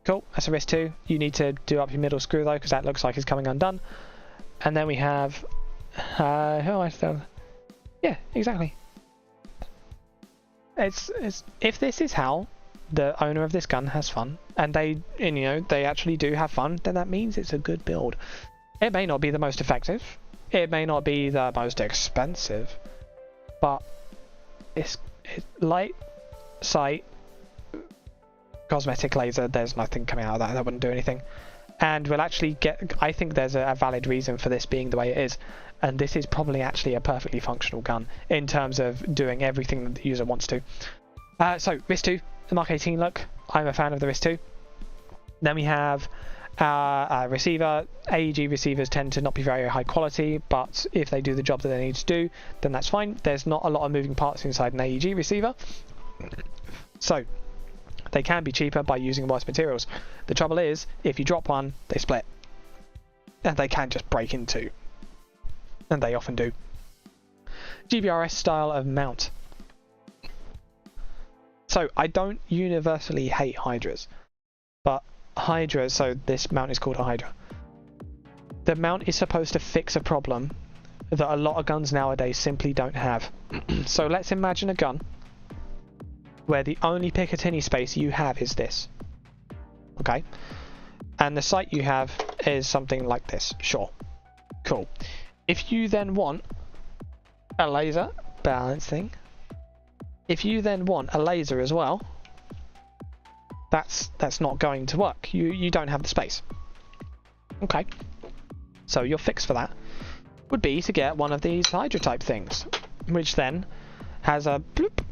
cool, that's a wrist 2. You need to do up your middle screw though, because that looks like it's coming undone. And then we have, who am I still? Yeah, exactly. It's if this is how the owner of this gun has fun, and they actually do have fun, then that means it's a good build. It may not be the most effective, it may not be the most expensive, but it's light, sight, cosmetic laser, there's nothing coming out of that wouldn't do anything. And we'll actually get, I think there's a valid reason for this being the way it is, and this is probably actually a perfectly functional gun in terms of doing everything that the user wants to. So wrist 2, the Mark 18 look, I'm a fan of the wrist 2. Then we have a receiver. AEG receivers tend to not be very high quality, but if they do the job that they need to do, then that's fine. There's not a lot of moving parts inside an AEG receiver, so they can be cheaper by using worse materials. The trouble is, if you drop one, they split, and they can just break in two, and they often do. GBRS style of mount. So I don't universally hate Hydras, but Hydra, so this mount is called a Hydra. The mount is supposed to fix a problem that a lot of guns nowadays simply don't have. So let's imagine a gun where the only Picatinny space you have is this. Okay? And the sight you have is something like this. Sure. Cool. If you then want a laser balancing, if you then want a laser as well, that's not going to work. You don't have the space. Okay. So your fix for that would be to get one of these Hydra type things, which then has a bloop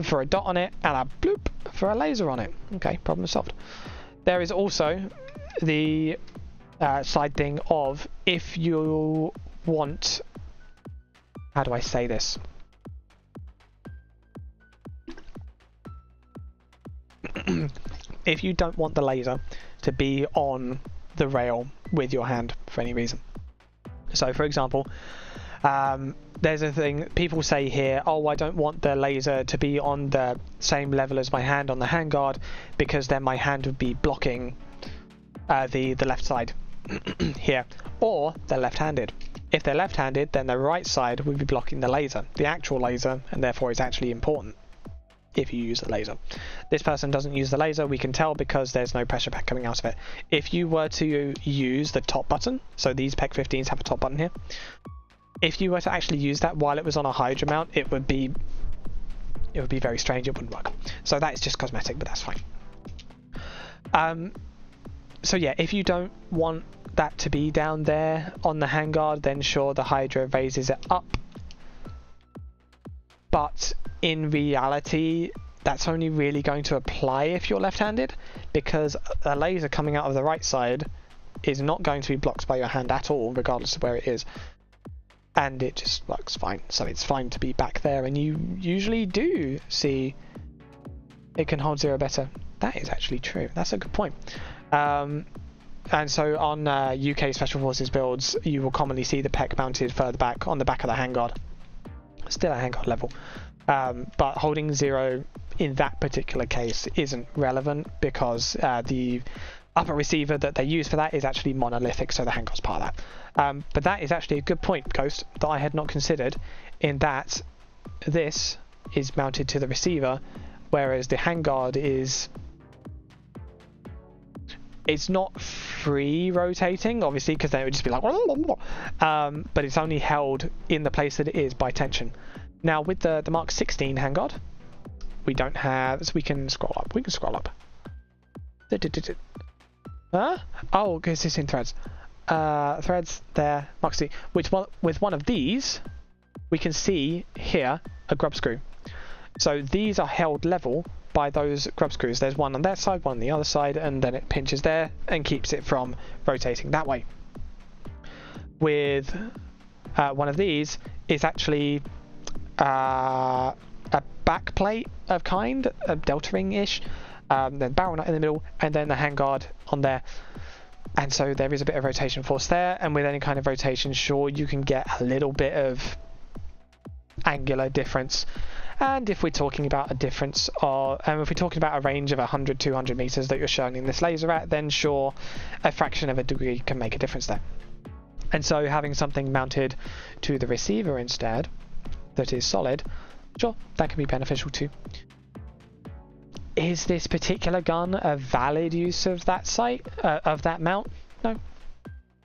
for a dot on it and a bloop for a laser on it. Okay, problem solved. There is also the side thing of, if you want, how do I say this? If you don't want the laser to be on the rail with your hand for any reason. So for example, there's a thing people say here, oh, I don't want the laser to be on the same level as my hand on the handguard, because then my hand would be blocking the left side here, or they're left-handed. If they're left-handed, then the right side would be blocking the laser, the actual laser, and therefore it's actually important if you use the laser. This person doesn't use the laser, we can tell because there's no pressure pack coming out of it. If you were to use the top button, so these PEC 15s have a top button here, if you were to actually use that while it was on a Hydra mount, it would be very strange, it wouldn't work. So that is just cosmetic, but that's fine. So yeah, if you don't want that to be down there on the handguard, then sure, the Hydra raises it up. But in reality, that's only really going to apply if you're left-handed, because a laser coming out of the right side is not going to be blocked by your hand at all, regardless of where it is. And it just works fine. So it's fine to be back there, and you usually do see it can hold zero better. That is actually true. That's a good point. And so on UK Special Forces builds, you will commonly see the PEC mounted further back on the back of the handguard. Still at handguard level. But holding zero in that particular case isn't relevant, because the upper receiver that they use for that is actually monolithic, so the handguard's part of that. But that is actually a good point, Ghost, that I had not considered, in that this is mounted to the receiver, whereas the handguard is... It's not free rotating, obviously, because then it would just be like... but it's only held in the place that it is by tension. Now, with the Mark 16 handguard, we don't have... So we can scroll up. We can scroll up. Huh? Oh, because it's in threads. Threads there, Mark 16. With one of these, we can see here a grub screw. So these are held level by those grub screws. There's one on that side, one on the other side, and then it pinches there and keeps it from rotating that way. With one of these, it's actually a back plate of kind, a delta ring-ish, then barrel nut in the middle, and then the handguard on there. And so there is a bit of rotation force there, and with any kind of rotation, sure, you can get a little bit of angular difference. And if we're talking about a difference of, if we're talking about a range of 100, 200 meters that you're shining this laser at, then sure, a fraction of a degree can make a difference there. And so having something mounted to the receiver instead that is solid, sure, that can be beneficial too. Is this particular gun a valid use of that sight, of that mount? No,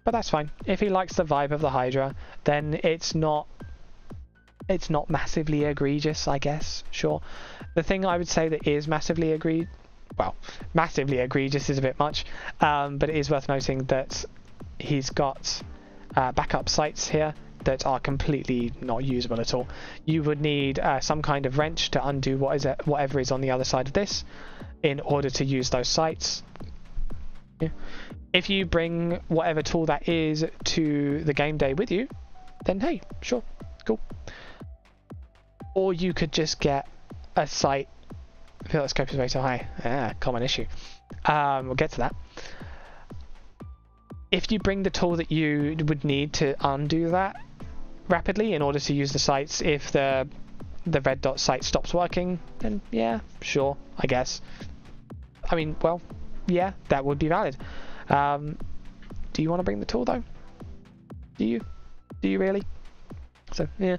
but that's fine. If he likes the vibe of the Hydra, then it's not massively egregious, I guess. Sure. The thing I would say that is massively massively egregious is a bit much, but it is worth noting that he's got backup sights here that are completely not usable at all. You would need some kind of wrench to undo whatever is on the other side of this in order to use those sights. Yeah. If you bring whatever tool that is to the game day with you, then hey, sure, cool. Or you could just get a sight. I feel like scope is way too high. Common issue. We'll get to that. If you bring the tool that you would need to undo that rapidly in order to use the sights, if the red dot sight stops working, then yeah, sure, I guess. I mean, well, yeah, that would be valid. Do you want to bring the tool though? Do you really? So yeah.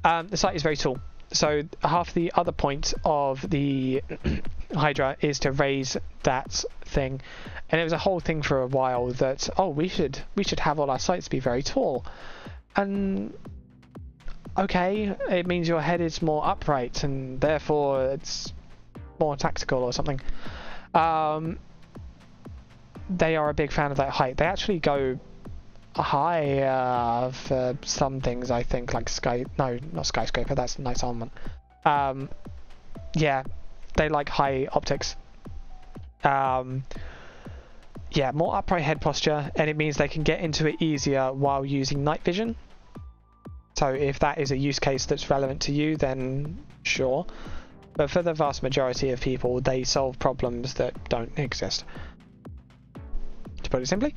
The sight is very tall, So half the other point of the Hydra is to raise that thing, and it was a whole thing for a while that, oh, we should have all our sights be very tall, and okay, it means your head is more upright and therefore it's more tactical or something. They are a big fan of that height. They actually go high for some things, I think, like not skyscraper, that's nice armament. Yeah, they like high optics. Yeah, more upright head posture, and it means they can get into it easier while using night vision. So if that is a use case that's relevant to you, then sure. But for the vast majority of people, they solve problems that don't exist, to put it simply.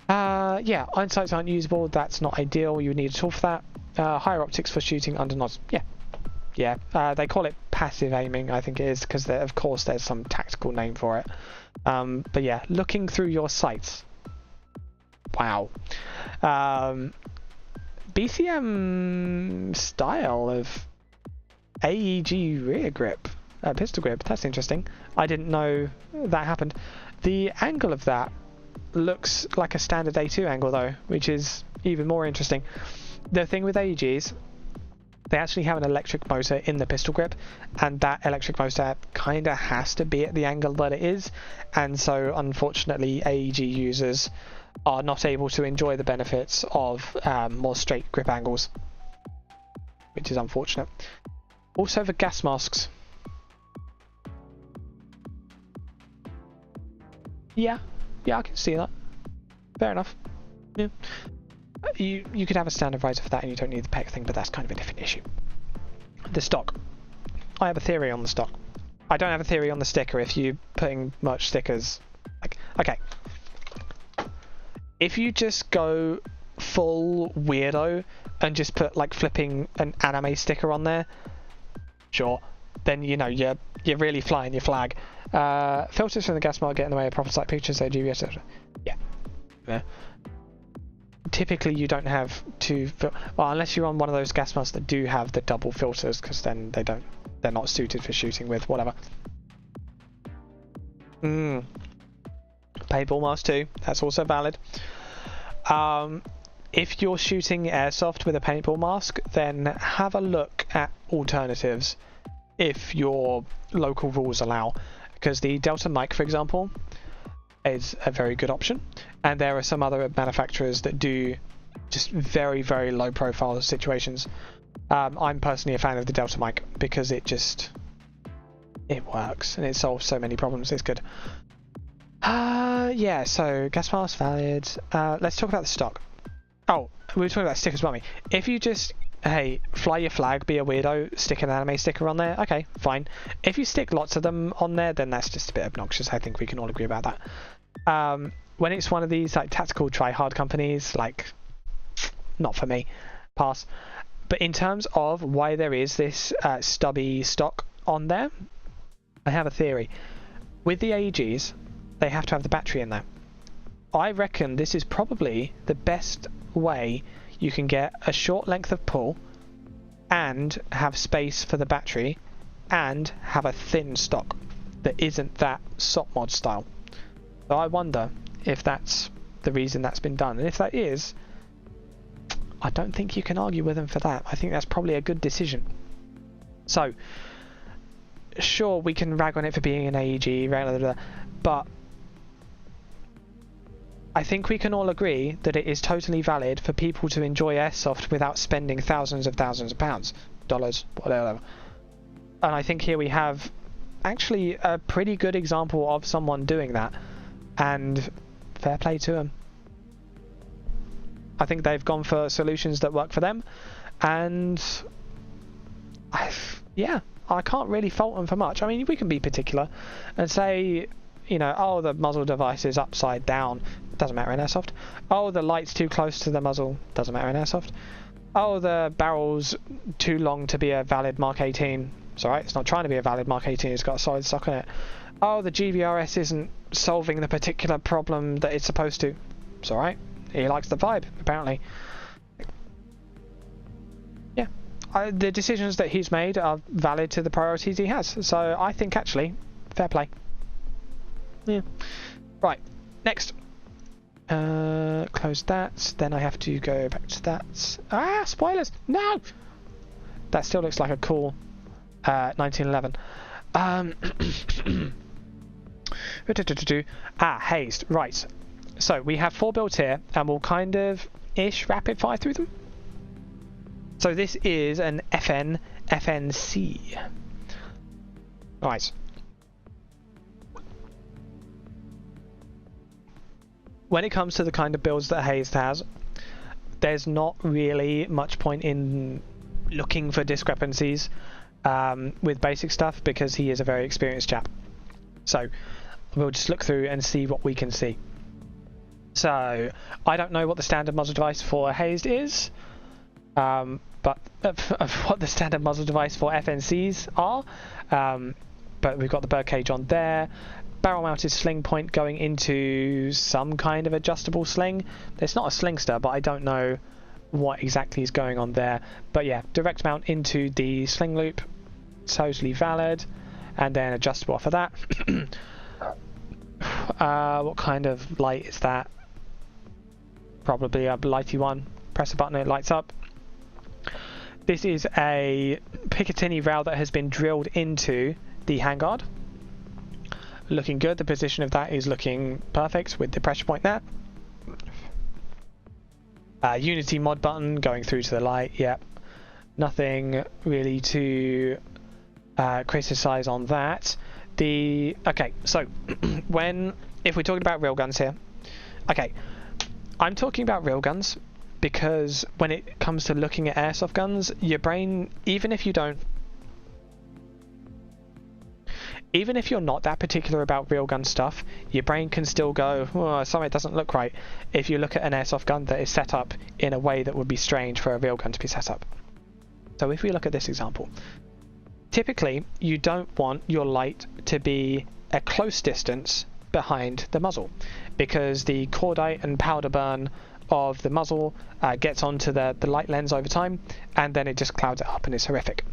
Yeah, iron sights aren't usable. That's not ideal. You would need a tool for that. Higher optics for shooting under nods. Yeah. They call it passive aiming, I think it is, because of course there's some tactical name for it. But yeah, looking through your sights. Wow. BCM style of AEG rear grip, pistol grip. That's interesting. I didn't know that happened. The angle of that looks like a standard A2 angle though, which is even more interesting. The thing with AEGs, they actually have an electric motor in the pistol grip, and that electric motor kind of has to be at the angle that it is, and so unfortunately AEG users are not able to enjoy the benefits of more straight grip angles, which is unfortunate. Also the gas masks. Yeah, I can see that. Fair enough. Yeah. You could have a standard visor for that and you don't need the PEC thing, but that's kind of a different issue. The stock. I have a theory on the stock. I don't have a theory on the sticker if you're putting much stickers. Like, okay. If you just go full weirdo and just put like flipping an anime sticker on there, sure, then you know you're really flying your flag. Filters from the gas mask get in the way of proper sight pictures, so GBS. Yeah. Typically you don't have to, well, unless you're on one of those gas masks that do have the double filters, because then they're not suited for shooting with, whatever. Paintball mask too, that's also valid. If you're shooting airsoft with a paintball mask, then have a look at alternatives if your local rules allow, because the Delta mic, for example, is a very good option, and there are some other manufacturers that do just very, very low profile situations. I'm personally a fan of the Delta mic because it works and it solves so many problems. It's good. Yeah, so gas mask valid. Let's talk about the stock. Oh, we were talking about stickers, weren't we? If you just, hey, fly your flag, be a weirdo, stick an anime sticker on there, okay, fine. If you stick lots of them on there, then that's just a bit obnoxious. I think we can all agree about that. When it's one of these like tactical try-hard companies, like, not for me, pass. But in terms of why there is this stubby stock on there, I have a theory. With the AEGs, they have to have the battery in there. I reckon this is probably the best way you can get a short length of pull and have space for the battery and have a thin stock that isn't that SOP mod style. So I wonder if that's the reason that's been done, and if that is, I don't think you can argue with them for that. I think that's probably a good decision. So sure, we can rag on it for being an AEG, but I think we can all agree that it is totally valid for people to enjoy airsoft without spending thousands of pounds, dollars, whatever. And I think here we have actually a pretty good example of someone doing that, and fair play to them. I think they've gone for solutions that work for them, and yeah, I can't really fault them for much. I mean, we can be particular and say, you know, oh, the muzzle device is upside down. Doesn't matter in airsoft. Oh, the light's too close to the muzzle. Doesn't matter in airsoft. Oh, the barrel's too long to be a valid Mark 18. It's alright, it's not trying to be a valid Mark 18, it's got a solid stock in it. Oh, the GVRS isn't solving the particular problem that it's supposed to. It's alright. He likes the vibe, apparently. Yeah, the decisions that he's made are valid to the priorities he has. So I think actually, fair play. Yeah. Right. Next. Close that. Then I have to go back to that. Ah, spoilers! No. That still looks like a cool 1911. Hazed. Right. So we have 4 builds here, and we'll kind of ish rapid fire through them. So this is an FNC. Right. When it comes to the kind of builds that Hazed has, there's not really much point in looking for discrepancies with basic stuff, because he is a very experienced chap. So we'll just look through and see what we can see. So I don't know what the standard muzzle device for Hazed is, but what the standard muzzle device for FNCs are. But we've got the birdcage on there. Barrel mounted sling point going into some kind of adjustable sling. It's not a slingster, but I don't know what exactly is going on there. But yeah, direct mount into the sling loop, totally valid, and then adjustable off of that. What kind of light is that? Probably a lighty one. Press a button, it lights up. This is a Picatinny rail that has been drilled into the handguard. Looking good. The position of that is looking perfect with the pressure point there. Unity mod button going through to the light. Yep. Nothing really to criticize on that. Okay, so if we're talking about railguns here, okay, I'm talking about railguns because when it comes to looking at airsoft guns, your brain, even if you're not that particular about railgun stuff, your brain can still go, oh, something doesn't look right if you look at an airsoft gun that is set up in a way that would be strange for a railgun to be set up. So if we look at this example, typically you don't want your light to be a close distance behind the muzzle, because the cordite and powder burn of the muzzle gets onto the light lens over time, and then it just clouds it up and it's horrific.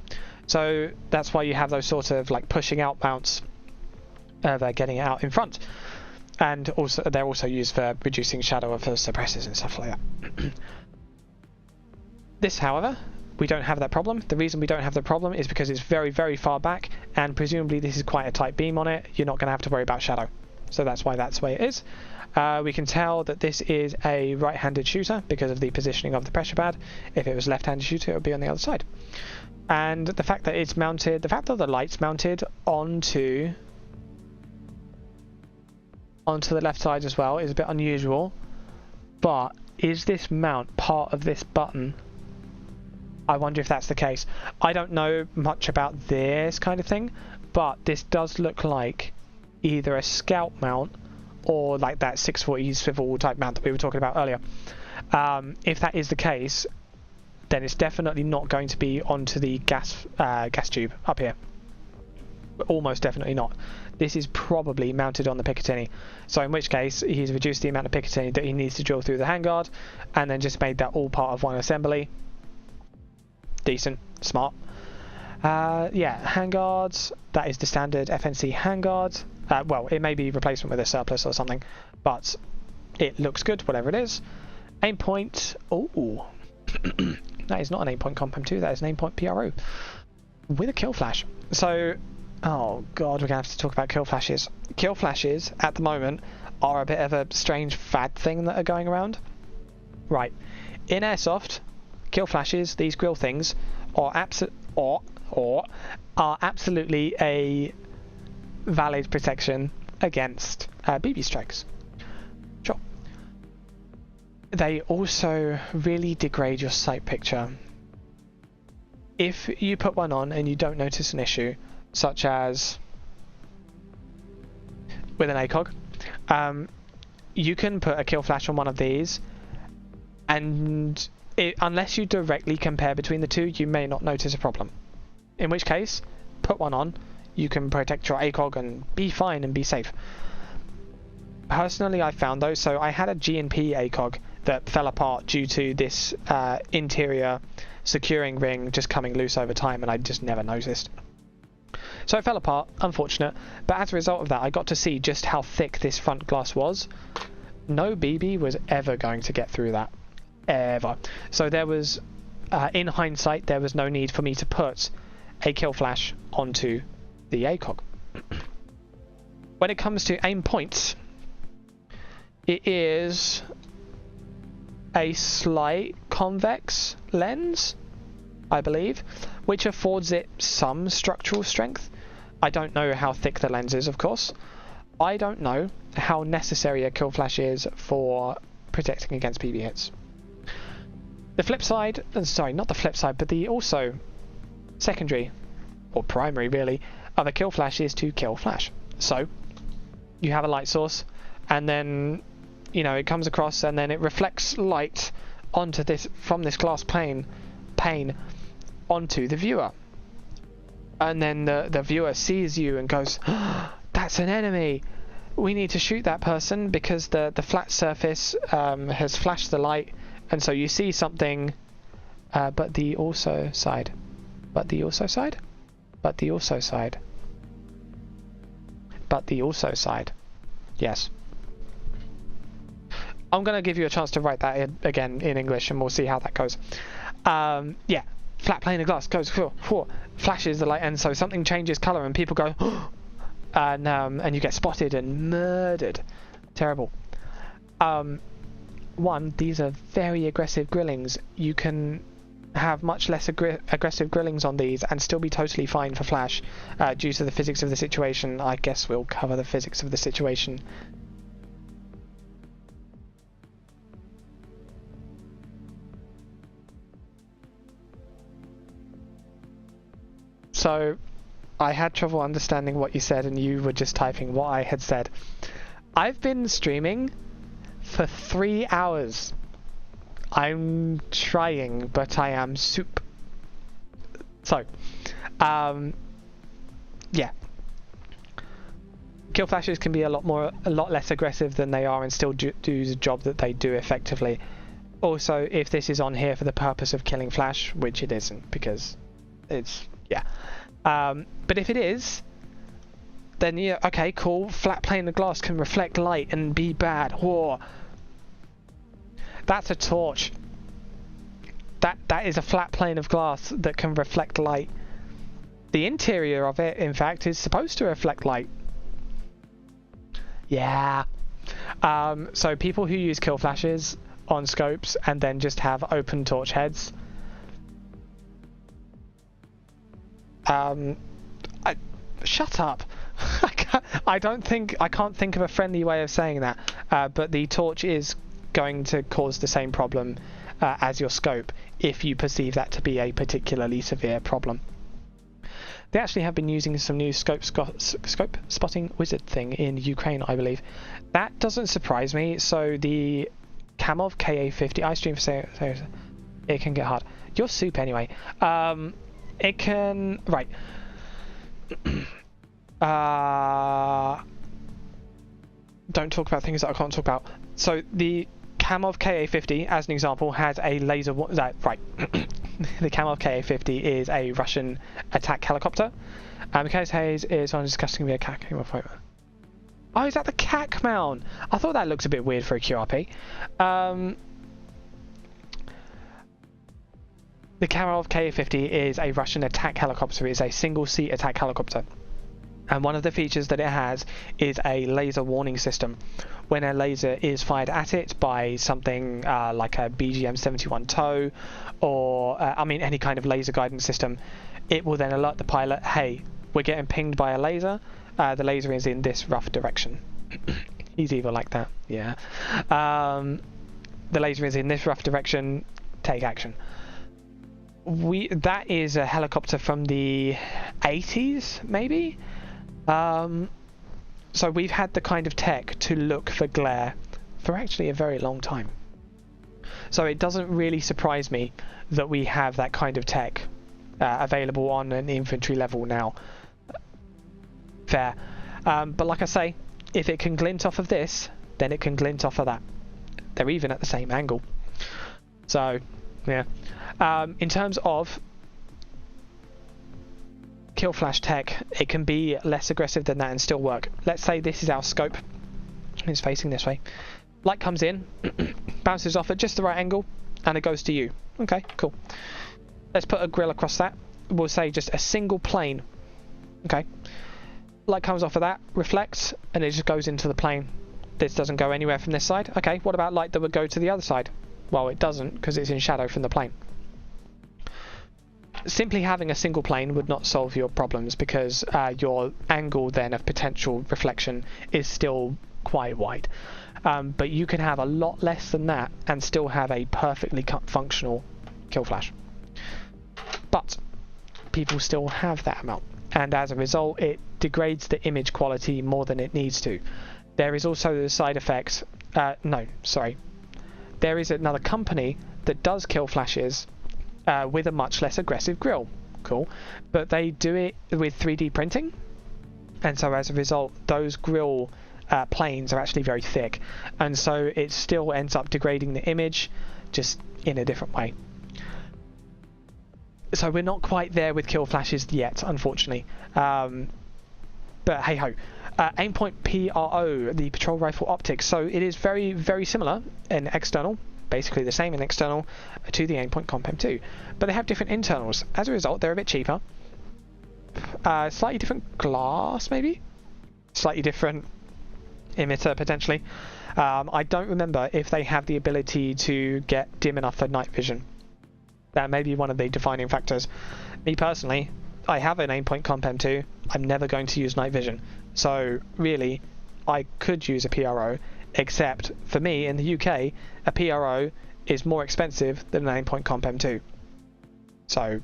So that's why you have those sort of like pushing out mounts of getting it out in front, and also they're also used for reducing shadow of suppressors and stuff like that. This, however, we don't have that problem. The reason we don't have the problem is because it's very, very far back, and presumably this is quite a tight beam on it. You're not going to have to worry about shadow. So that's why that's the way it is. We can tell that this is a right-handed shooter because of the positioning of the pressure pad. If it was left-handed shooter, it would be on the other side. And the fact that it's mounted, the fact that the light's mounted onto the left side as well is a bit unusual. But is this mount part of this button? I wonder if that's the case. I don't know much about this kind of thing, but this does look like either a scout mount or like that 640 swivel type mount that we were talking about earlier. If that is the case, then it's definitely not going to be onto the gas tube up here. Almost definitely not. This is probably mounted on the Picatinny. So in which case, he's reduced the amount of Picatinny that he needs to drill through the handguard, and then just made that all part of one assembly. Decent, smart. Yeah, handguards. That is the standard FNC handguard. Well, it may be replacement with a surplus or something, but it looks good, whatever it is. Aim point. Oh, that is not an aim point Comp 2. That is an aim point PRO with a kill flash. So, oh god, we're gonna have to talk about kill flashes. Kill flashes at the moment are a bit of a strange fad thing that are going around. Right, in Airsoft, kill flashes, these grill things, are absolutely a valid protection against BB strikes. Sure. They also really degrade your sight picture. If you put one on and you don't notice an issue, such as with an ACOG, you can put a kill flash on one of these, and unless you directly compare between the two, you may not notice a problem. In which case, put one on, you can protect your ACOG and be fine and be safe. Personally, I found those. So I had a G&P ACOG that fell apart due to this interior securing ring just coming loose over time, and I just never noticed. So it fell apart, unfortunate, but as a result of that I got to see just how thick this front glass was. No BB was ever going to get through that, ever. So there was, in hindsight, there was no need for me to put a kill flash onto the ACOG. When it comes to aim points, it is a slight convex lens, I believe, which affords it some structural strength. I don't know how thick the lens is, of course. I don't know how necessary a kill flash is for protecting against BB hits. The flip side, sorry, not the flip side, but the also secondary, or primary really, of a kill flash is to kill flash. So, you have a light source, and then, you know, it comes across and then it reflects light onto this, from this glass pane onto the viewer. And then the viewer sees you and goes, oh, that's an enemy! We need to shoot that person because the flat surface has flashed the light, and so you see something, but the also side. But the also side? But the also side. But the also side. Yes. I'm going to give you a chance to write that again in English, and we'll see how that goes. Yeah, flat plane of glass goes, flashes the light, and so something changes colour, and people go, oh, and you get spotted and murdered. Terrible. One, these are very aggressive grillings. You can have much less aggressive grillings on these and still be totally fine for flash, due to the physics of the situation. I guess we'll cover the physics of the situation. So, I had trouble understanding what you said, and you were just typing what I had said. I've been streaming for 3 hours. I'm trying, but I am soup. So, yeah. Kill flashes can be a lot less aggressive than they are and still do the job that they do effectively. Also, if this is on here for the purpose of killing flash, which it isn't, because it's, yeah. But if it is, then yeah, okay, cool. Flat plane of glass can reflect light and be bad. Whoa. That's a torch. That is a flat plane of glass that can reflect light. The interior of it, in fact, is supposed to reflect light. Yeah. So people who use kill flashes on scopes and then just have open torch heads, shut up. I can't think of a friendly way of saying that, but the torch is going to cause the same problem as your scope if you perceive that to be a particularly severe problem. They actually have been using some new scope spotting wizard thing in Ukraine, I believe. That doesn't surprise me. So the Kamov KA50, I stream for it can get hard. You're soup anyway. It can, right. Don't talk about things that I can't talk about. So the Kamov KA50, as an example, has a laser. Right. The Kamov KA50 is a Russian attack helicopter. The Hayes is on discussing the attack. Oh, is that the CAC mount? I thought that looked a bit weird for a QRP. The Kamov KA50 is a Russian attack helicopter. It's a single-seat attack helicopter. And one of the features that it has is a laser warning system. When a laser is fired at it by something like a BGM-71 TOW, or any kind of laser guidance system, it will then alert the pilot, hey, we're getting pinged by a laser. The laser is in this rough direction. He's evil like that, yeah. The laser is in this rough direction, take action. That is a helicopter from the 80s, maybe? So we've had the kind of tech to look for glare for actually a very long time. So it doesn't really surprise me that we have that kind of tech available on an infantry level now. Fair. But like I say, if it can glint off of this, then it can glint off of that. They're even at the same angle. So, Yeah. In terms of kill flash tech, it can be less aggressive than that and still work. Let's say this is our scope. It's facing this way. Light comes in, bounces off at just the right angle, and it goes to you. Okay, cool. Let's put a grill across that. We'll say just a single plane. Okay. Light comes off of that, reflects, and it just goes into the plane. This doesn't go anywhere from this side. Okay, what about light that would go to the other side? Well, it doesn't, because it's in shadow from the plane. Simply having a single plane would not solve your problems, because your angle then of potential reflection is still quite wide. But you can have a lot less than that and still have a perfectly functional kill flash. But people still have that amount, and as a result it degrades the image quality more than it needs to. There is also the side effect, there is another company that does kill flashes with a much less aggressive grill. Cool. But they do it with 3D printing, and so as a result those grill planes are actually very thick, and so it still ends up degrading the image, just in a different way. So we're not quite there with kill flashes yet, unfortunately. But hey ho. Aimpoint PRO, the patrol rifle optics. So it is very, very similar in external, basically the same in external to the Aimpoint Comp M2, but they have different internals. As a result, they're a bit cheaper. Slightly different glass, maybe? Slightly different emitter, potentially. I don't remember if they have the ability to get dim enough for night vision. That may be one of the defining factors. Me personally, I have an Aimpoint Comp M2. I'm never going to use night vision. So really, I could use a PRO, except for me in the UK, a PRO is more expensive than an Aimpoint Comp M2. So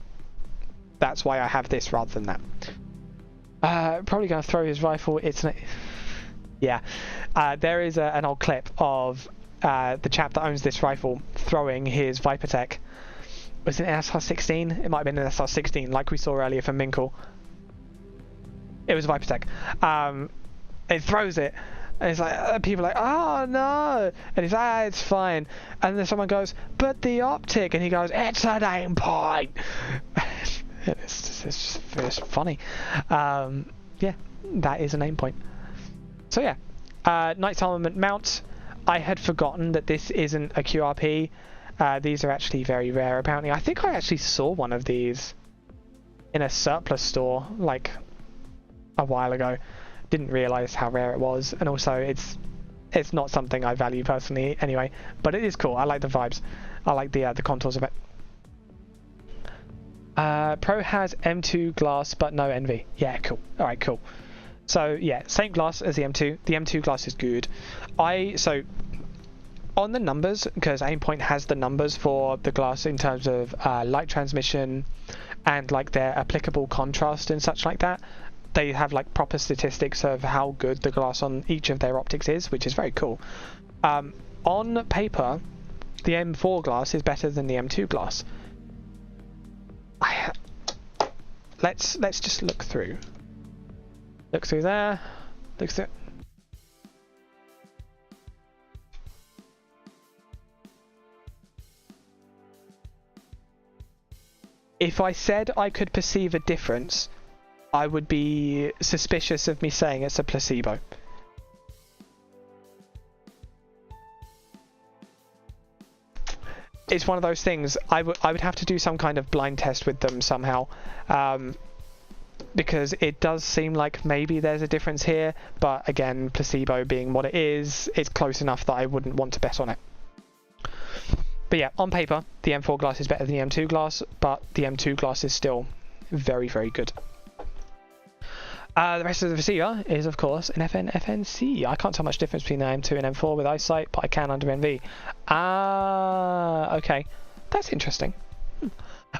that's why I have this rather than that. Probably going to throw his rifle. Yeah. There is an old clip of the chap that owns this rifle throwing his Vipertech. Was it an SR16? It might have been an SR16, like we saw earlier from Minkle. It was a Vipertech. It throws it, and it's like people are like, "Oh no!" And he's like, "It's fine." And then someone goes, "But the optic," and he goes, "It's an Aimpoint." it's just funny. Yeah, that is an Aimpoint. So yeah, Knight's Armament mount. I had forgotten that this isn't a QRP. These are actually very rare, apparently. I think I actually saw one of these in a surplus store, like, a while ago. Didn't realise how rare it was, and also it's not something I value personally anyway, but it is cool. I like the vibes. I like the contours of it. Pro has M2 glass, but no NV. Yeah, cool. Alright, cool. So, yeah, same glass as the M2. The M2 glass is good. On the numbers, because Aimpoint has the numbers for the glass in terms of light transmission and like their applicable contrast and such like that, they have like proper statistics of how good the glass on each of their optics is, which is very cool. On paper, the M4 glass is better than the M2 glass. Let's just look through. Look through there. Look through. If I said I could perceive a difference, I would be suspicious of me saying it's a placebo. It's one of those things. I would have to do some kind of blind test with them somehow, because it does seem like maybe there's a difference here, but again, placebo being what it is, it's close enough that I wouldn't want to bet on it. But yeah, on paper, the M4 glass is better than the M2 glass, but the M2 glass is still very, very good. The rest of the receiver is, of course, an FNC. I can't tell much difference between the M2 and M4 with eyesight, but I can under NV. Okay. That's interesting.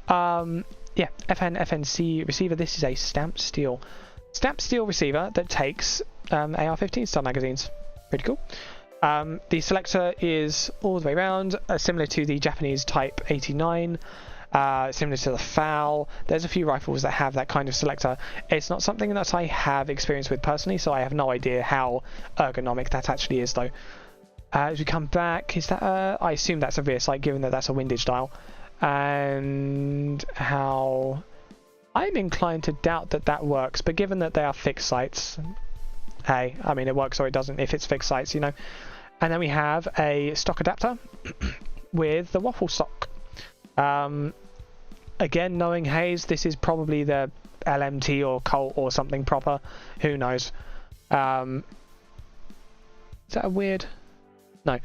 Yeah, FNC receiver. This is a stamped steel receiver that takes AR-15 style magazines. Pretty cool. The selector is all the way around, similar to the Japanese Type 89, similar to the FAL. There's a few rifles that have that kind of selector. It's not something that I have experience with personally, so I have no idea how ergonomic that actually is, though. As we come back, is that I assume that's a rear sight, given that that's a windage dial. and how I'm inclined to doubt that that works, but given that they are fixed sights, hey, I mean, it works or it doesn't if it's fixed sights, you know. And then we have a stock adapter with the waffle sock. Again, knowing Hayes, this is probably the LMT or Colt or something proper. Who knows? Is that a weird? No,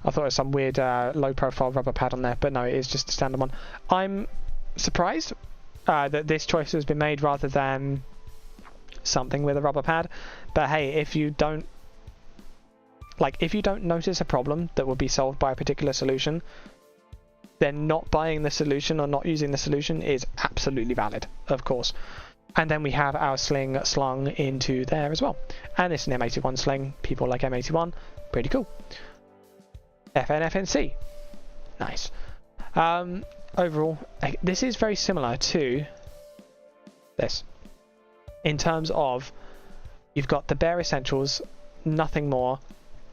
I thought it was some weird low-profile rubber pad on there, but no, it is just a standard one. I'm surprised that this choice has been made rather than something with a rubber pad. But hey, if you don't notice a problem that will be solved by a particular solution, then not buying the solution or not using the solution is absolutely valid, of course. And then we have our sling slung into there as well. And it's an M81 sling. People like M81. Pretty cool. FNC. Nice. Overall, this is very similar to this. In terms of, you've got the bare essentials, nothing more,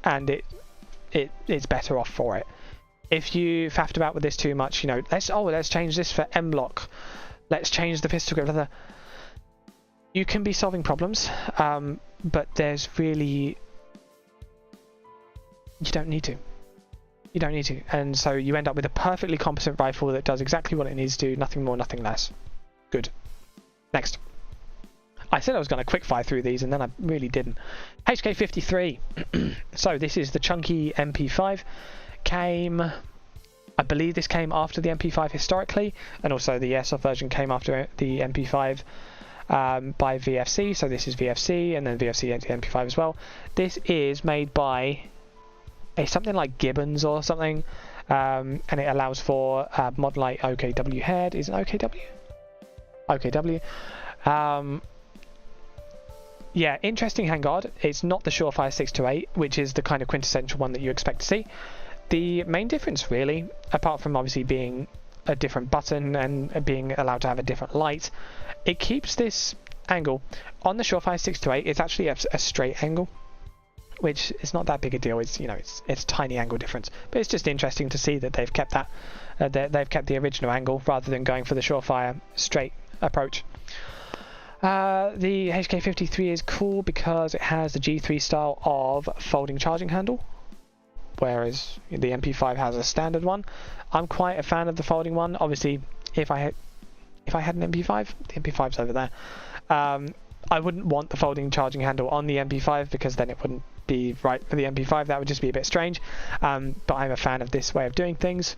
and it's better off for it. If you faffed about with this too much, you know, let's change this for M block, let's change the pistol grip, blah, blah. You can be solving problems, but there's really, you don't need to. You don't need to, and so you end up with a perfectly competent rifle that does exactly what it needs to do, nothing more, nothing less. Good. Next. I said I was going to quickfire through these, and then I really didn't. HK53. So this is the chunky MP5. I believe this came after the MP5 historically, and also the Airsoft version came after the MP5 by VFC. So this is VFC, and then VFC into the MP5 as well. This is made by something like Gibbons or something, and it allows for mod light OKW head. Is it OKW? OKW. Yeah, interesting handguard. It's not the Surefire 628, which is the kind of quintessential one that you expect to see. The main difference, really, apart from obviously being a different button and being allowed to have a different light, it keeps this angle. On the Surefire 628, it's actually a straight angle, which is not that big a deal. It's, you know, it's a tiny angle difference, but it's just interesting to see that they've kept that. They've kept the original angle rather than going for the Surefire straight approach. The HK53 is cool because it has the G3 style of folding charging handle, whereas the MP5 has a standard one. I'm quite a fan of the folding one. Obviously, if I had an MP5, the MP5's over there. I wouldn't want the folding charging handle on the MP5 because then it wouldn't be right for the MP5. That would just be a bit strange. But I'm a fan of this way of doing things.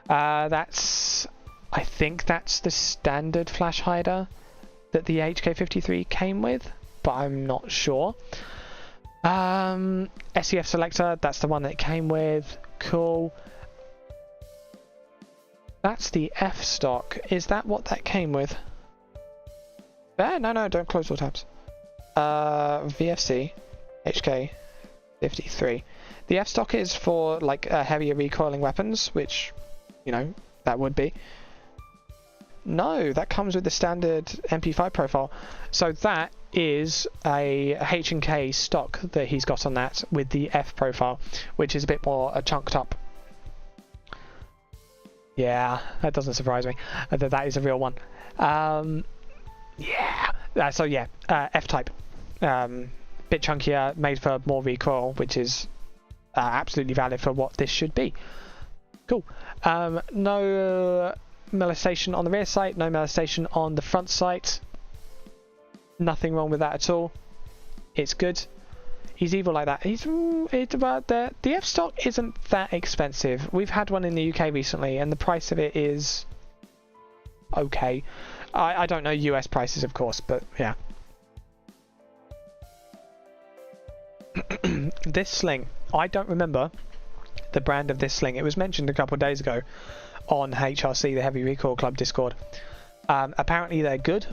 I think that's the standard flash hider that the HK53 came with, but I'm not sure. SEF selector, that's the one that it came with. Cool. That's the F stock. Is that what that came with? No, don't close all tabs. VFC HK53. The F stock is for like heavier recoiling weapons, which, you know, that would be. No, that comes with the standard MP5 profile. So that is a H&K stock that he's got on that with the F profile, which is a bit more chunked up. Yeah, that doesn't surprise me. That is a real one. Yeah. So yeah, F-type. Bit chunkier, made for more recoil, which is absolutely valid for what this should be. Cool. No molestation on the rear sight, no molestation on the front sight. Nothing wrong with that at all. It's good. He's evil like that. The F stock isn't that expensive. We've had one in the UK recently, and the price of it is okay. I don't know US prices, of course, but yeah. This sling, I don't remember the brand of this sling. It was mentioned a couple of days ago on HRC, the Heavy Recoil Club Discord. Apparently they're good,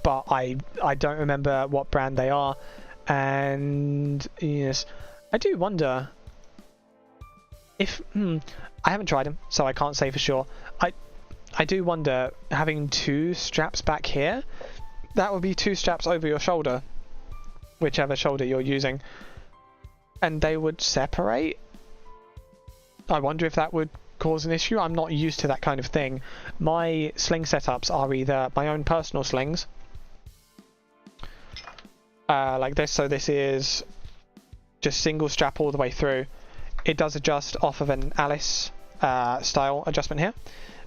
but I don't remember what brand they are. And yes, I do wonder if I haven't tried them, so I can't say for sure. I do wonder, having two straps back here, that would be two straps over your shoulder, whichever shoulder you're using, and they would separate. I wonder if that would cause an issue. I'm not used to that kind of thing. My sling setups are either my own personal slings, like this. So this is just single strap all the way through. It does adjust off of an Alice style adjustment here,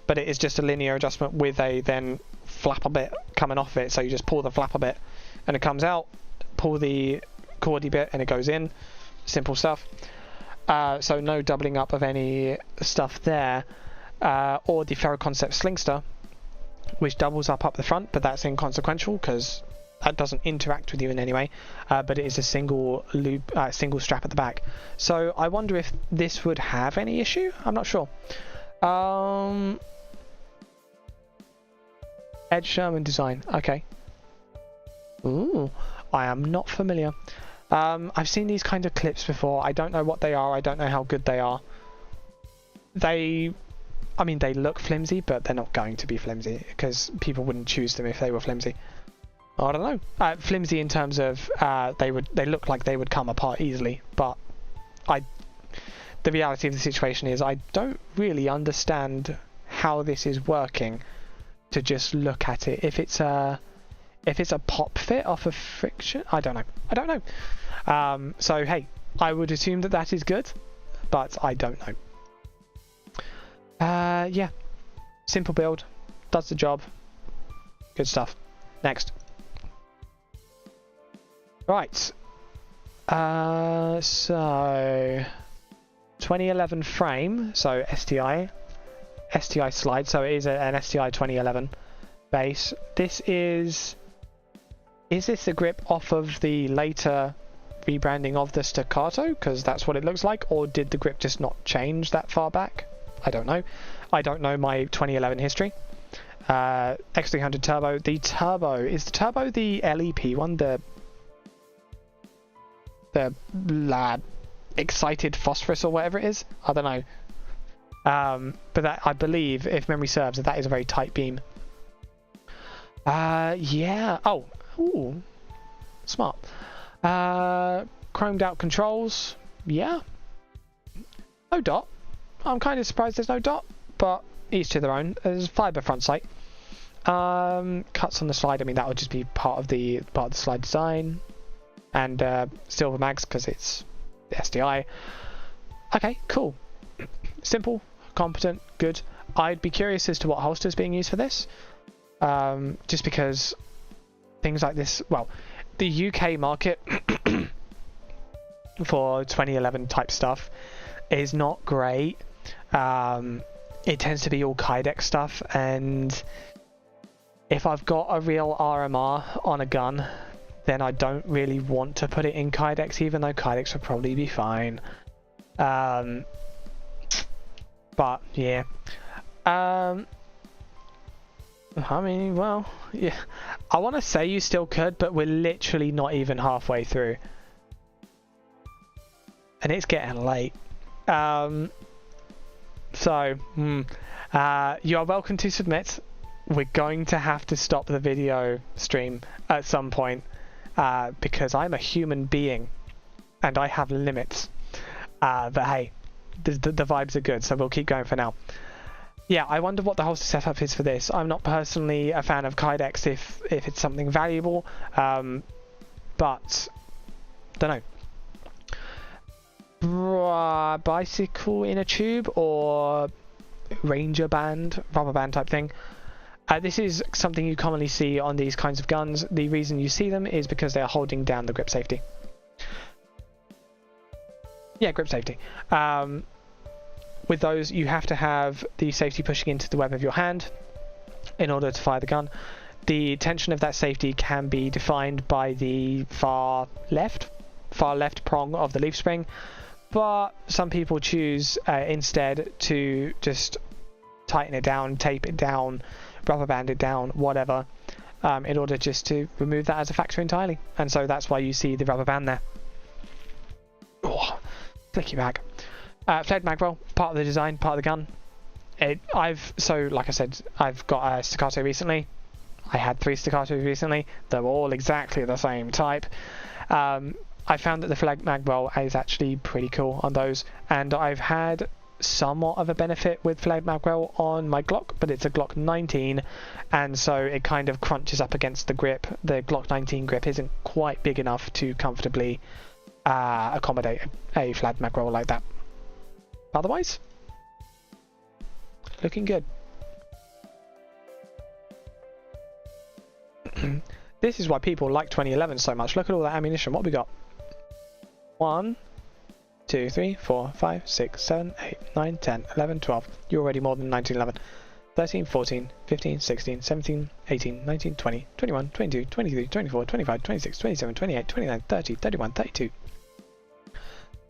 but it is just a linear adjustment with a then flapper bit coming off of it. So you just pull the flapper bit and it comes out, pull the cordy bit and it goes in. Simple stuff. So no doubling up of any stuff there, or the Ferro Concept Slingster, which doubles up the front, but that's inconsequential because that doesn't interact with you in any way, but it is a single loop, single strap at the back. So I wonder if this would have any issue. I'm not sure. Ed Sherman design. Okay. Ooh, I am not familiar. I've seen these kind of clips before. I don't know what they are. I don't know how good they are. I mean, they look flimsy, but they're not going to be flimsy because people wouldn't choose them if they were flimsy. I don't know. Flimsy in terms of they look like they would come apart easily, but the reality of the situation is I don't really understand how this is working to just look at it. If it's a pop fit off of friction, I don't know. So hey, I would assume that is good, but I don't know. Yeah, simple build, does the job, good stuff. Next. Right, so 2011 frame, so STI slide, so it is an STI 2011 base. Is this a grip off of the later rebranding of the Staccato? Because that's what it looks like, or did the grip just not change that far back? I don't know. I don't know my 2011 history. X300 Turbo. The Turbo, is the Turbo the LEP one? The excited phosphorus or whatever it is? I don't know. But that, I believe, if memory serves, that is a very tight beam. Yeah. Oh, ooh, smart. Chromed out controls. Yeah. No dot. I'm kind of surprised there's no dot, but each to their own. There's fibre front sight. Cuts on the slide. I mean, that would just be part of the slide design. And silver mags because it's the SDI. Okay, cool. Simple, competent, good. I'd be curious as to what holster is being used for this. Just because things like this, well, the UK market for 2011 type stuff is not great. It tends to be all Kydex stuff, and if I've got a real RMR on a gun, then I don't really want to put it in Kydex, even though Kydex would probably be fine. But yeah. I mean, well, yeah. I want to say you still could, but we're literally not even halfway through. And it's getting late. You are welcome to submit. We're going to have to stop the video stream at some point. Because I'm a human being and I have limits. But hey, the vibes are good, so we'll keep going for now. Yeah, I wonder what the holster setup is for this. I'm not personally a fan of Kydex if it's something valuable, but don't know. Bicycle in a tube or Ranger band, rubber band type thing. This is something you commonly see on these kinds of guns. The reason you see them is because they are holding down the grip safety. Yeah, grip safety. With those, you have to have the safety pushing into the web of your hand in order to fire the gun. The tension of that safety can be defined by the far left prong of the leaf spring, but some people choose instead to just tighten it down, tape it down, rubber band it down, whatever, in order just to remove that as a factor entirely. And so that's why you see the rubber band there. Oh, flicky mag. Flared mag roll, part of the design, part of the gun. Like I said, I've got a Staccato recently. I had 3 Staccatos recently. They're all exactly the same type. I found that the flag mag roll is actually pretty cool on those, and I've had somewhat of a benefit with flared magwell on my Glock, but it's a Glock 19, and so it kind of crunches up against the grip. The Glock 19 grip isn't quite big enough to comfortably accommodate a flared magwell like that. Otherwise, looking good. This is why people like 2011 so much. Look at all that ammunition. What we got? 1, 2, 3, 4, 5, 6, 7, 8, 9, 10, 11, 12. You're already more than 1911. 13, 14, 15, 16, 17, 18, 19, 20, 21, 22, 23, 24, 25, 26, 27, 28, 29, 30, 31, 32.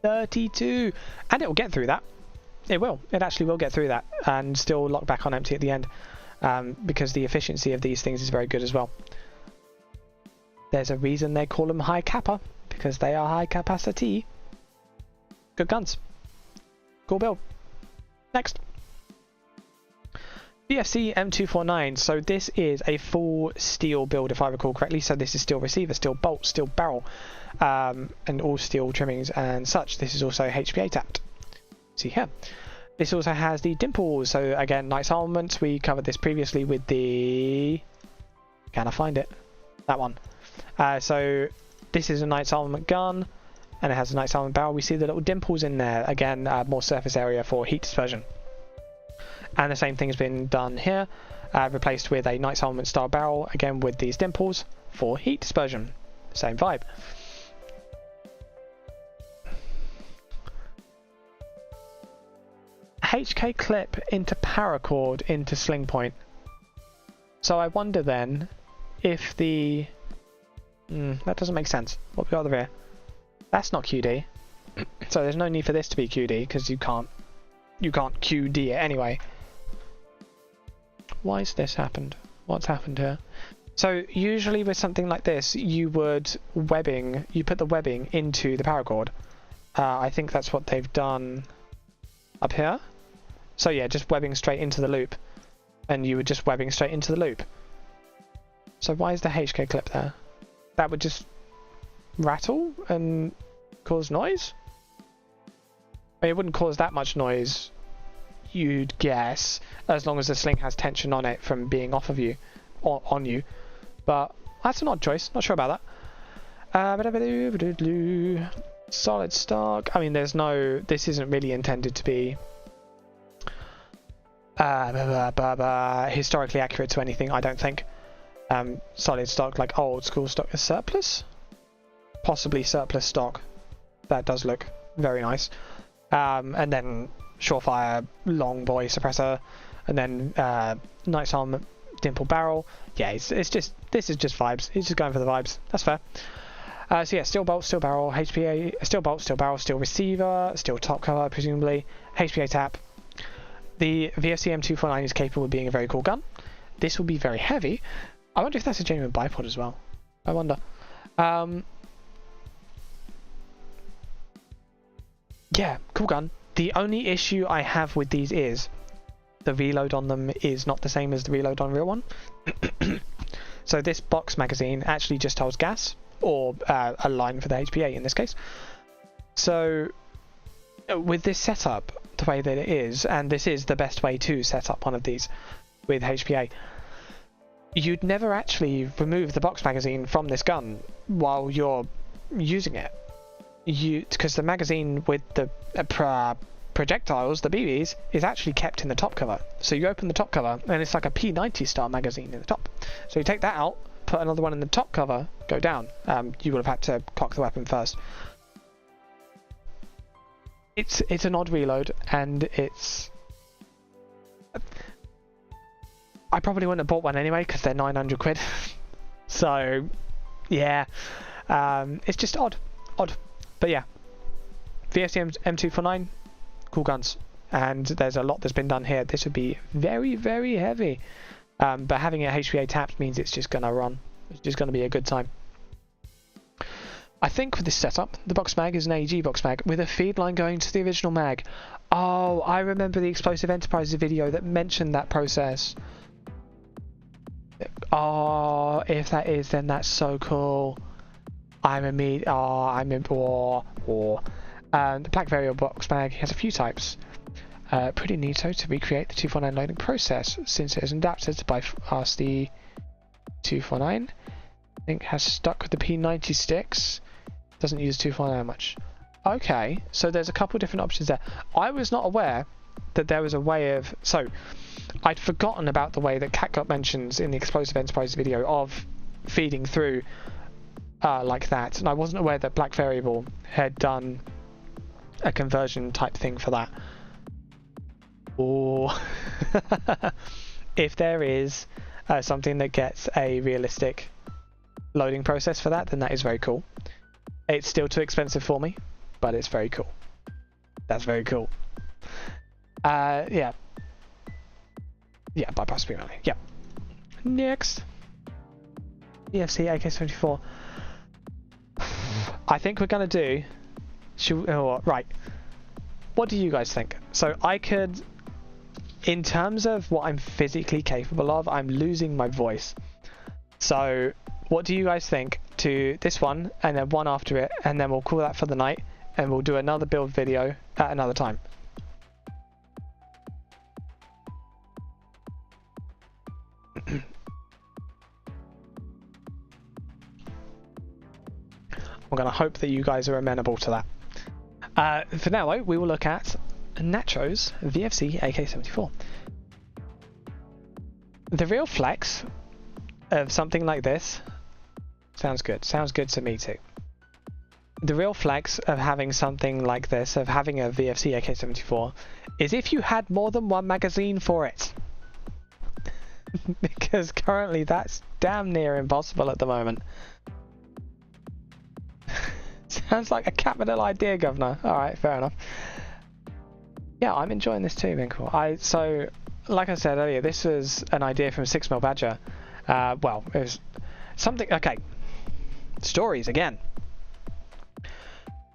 32! And it will get through that. It will. It actually will get through that and still lock back on empty at the end, because the efficiency of these things is very good as well. There's a reason they call them high kappa, because they are high capacity. Good guns. Cool build. Next. BFC M249. So this is a full steel build if I recall correctly. So this is steel receiver, steel bolt, steel barrel, and all steel trimmings and such. This is also HPA tapped. See here. This also has the dimples. So again, Knight's Armament. We covered this previously with the... Can I find it? That one. So this is a Knight's Armament gun, and it has a Knight's Armament barrel. We see the little dimples in there. Again, more surface area for heat dispersion. And the same thing has been done here, replaced with a Knight's Armament style barrel, again with these dimples for heat dispersion. Same vibe. HK clip into paracord into sling point. So I wonder then if the... that doesn't make sense. What we got over here? That's not QD. So there's no need for this to be QD, because you can't QD it anyway. Why has this happened? What's happened here? So usually with something like this, you would you put the webbing into the paracord. I think that's what they've done up here. So yeah, just webbing straight into the loop. And you would just webbing straight into the loop. So why is the HK clip there? That would just rattle and cause noise? I mean, it wouldn't cause that much noise, you'd guess, as long as the sling has tension on it from being off of you, or on you. But that's an odd choice, not sure about that. Solid stock. I mean, this isn't really intended to be historically accurate to anything, I don't think. Solid stock, like old school stock, is surplus? Possibly surplus stock. That does look very nice. And then Surefire long boy suppressor, and then Knight's Armament dimple barrel. Yeah, this is just vibes. He's just going for the vibes. That's fair. So yeah, steel bolt, steel barrel, HPA, steel bolt, steel barrel, steel receiver, steel top cover, presumably, HPA tap. The VFC M249 is capable of being a very cool gun. This will be very heavy. I wonder if that's a genuine bipod as well. I wonder. Yeah, cool gun. The only issue I have with these is the reload on them is not the same as the reload on the real one. So this box magazine actually just holds gas, or a line for the HPA in this case. So with this setup, the way that it is, and this is the best way to set up one of these with HPA, you'd never actually remove the box magazine from this gun while you're using it. Because the magazine with the projectiles, the BBs, is actually kept in the top cover. So you open the top cover and it's like a P90 style magazine in the top. So you take that out, put another one in the top cover, go down. You would have had to cock the weapon first. It's an odd reload, and it's... I probably wouldn't have bought one anyway because they're 900 quid. So yeah, it's just odd. But yeah, VFC M249, cool guns, and there's a lot that's been done here. This would be very, very heavy, but having it HPA tapped means it's just gonna run. It's just gonna be a good time. I think with this setup, the box mag is an AEG box mag with a feed line going to the original mag. Oh, I remember the Explosive Enterprises video that mentioned that process. Oh, if that is, then that's so cool. The Black Variable box mag has a few types. Pretty neato to recreate the 249 loading process, since it is adapted to bypass the 249. I think has stuck with the P90 sticks. Doesn't use 249 much. Okay, so there's a couple different options there. I was not aware that there was a way of... So, I'd forgotten about the way that CatGut mentions in the Explosive Enterprise video of feeding through like that. And I wasn't aware that Black Variable had done a conversion type thing for that. Or if there is something that gets a realistic loading process for that, then that is very cool. It's still too expensive for me, but it's very cool. That's very cool. Yeah, bypass speed running. Yeah. Next, APFG AK-74. I think we're gonna do. Right. What do you guys think? So I could, in terms of what I'm physically capable of, I'm losing my voice. So what do you guys think to this one and then one after it, and then we'll call that for the night, and we'll do another build video at another time. I'm going to hope that you guys are amenable to that. For now though, we will look at Nacho's VFC AK-74. The real flex of something like this sounds good to me too. The real flex of having something like this, of having a VFC AK-74, is if you had more than one magazine for it. Because currently that's damn near impossible at the moment. Sounds like a capital idea, Governor. Alright, fair enough. Yeah, I'm enjoying this too, Winkle. So, like I said earlier, this was an idea from 6mm Badger. Well, it was something... Okay. Stories, again.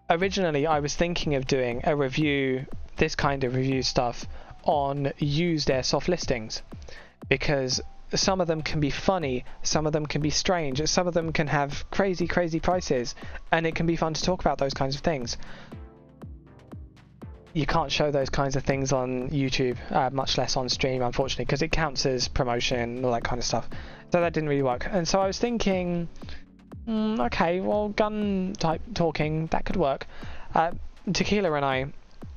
Originally, I was thinking of doing a review, this kind of review stuff, on used Airsoft listings. Because some of them can be funny, some of them can be strange, some of them can have crazy prices, and it can be fun to talk about those kinds of things. You can't show those kinds of things on YouTube, much less on stream, unfortunately, because it counts as promotion and all that kind of stuff. So that didn't really work. And so I was thinking, okay, well, gun type talking, that could work. Tequila and I,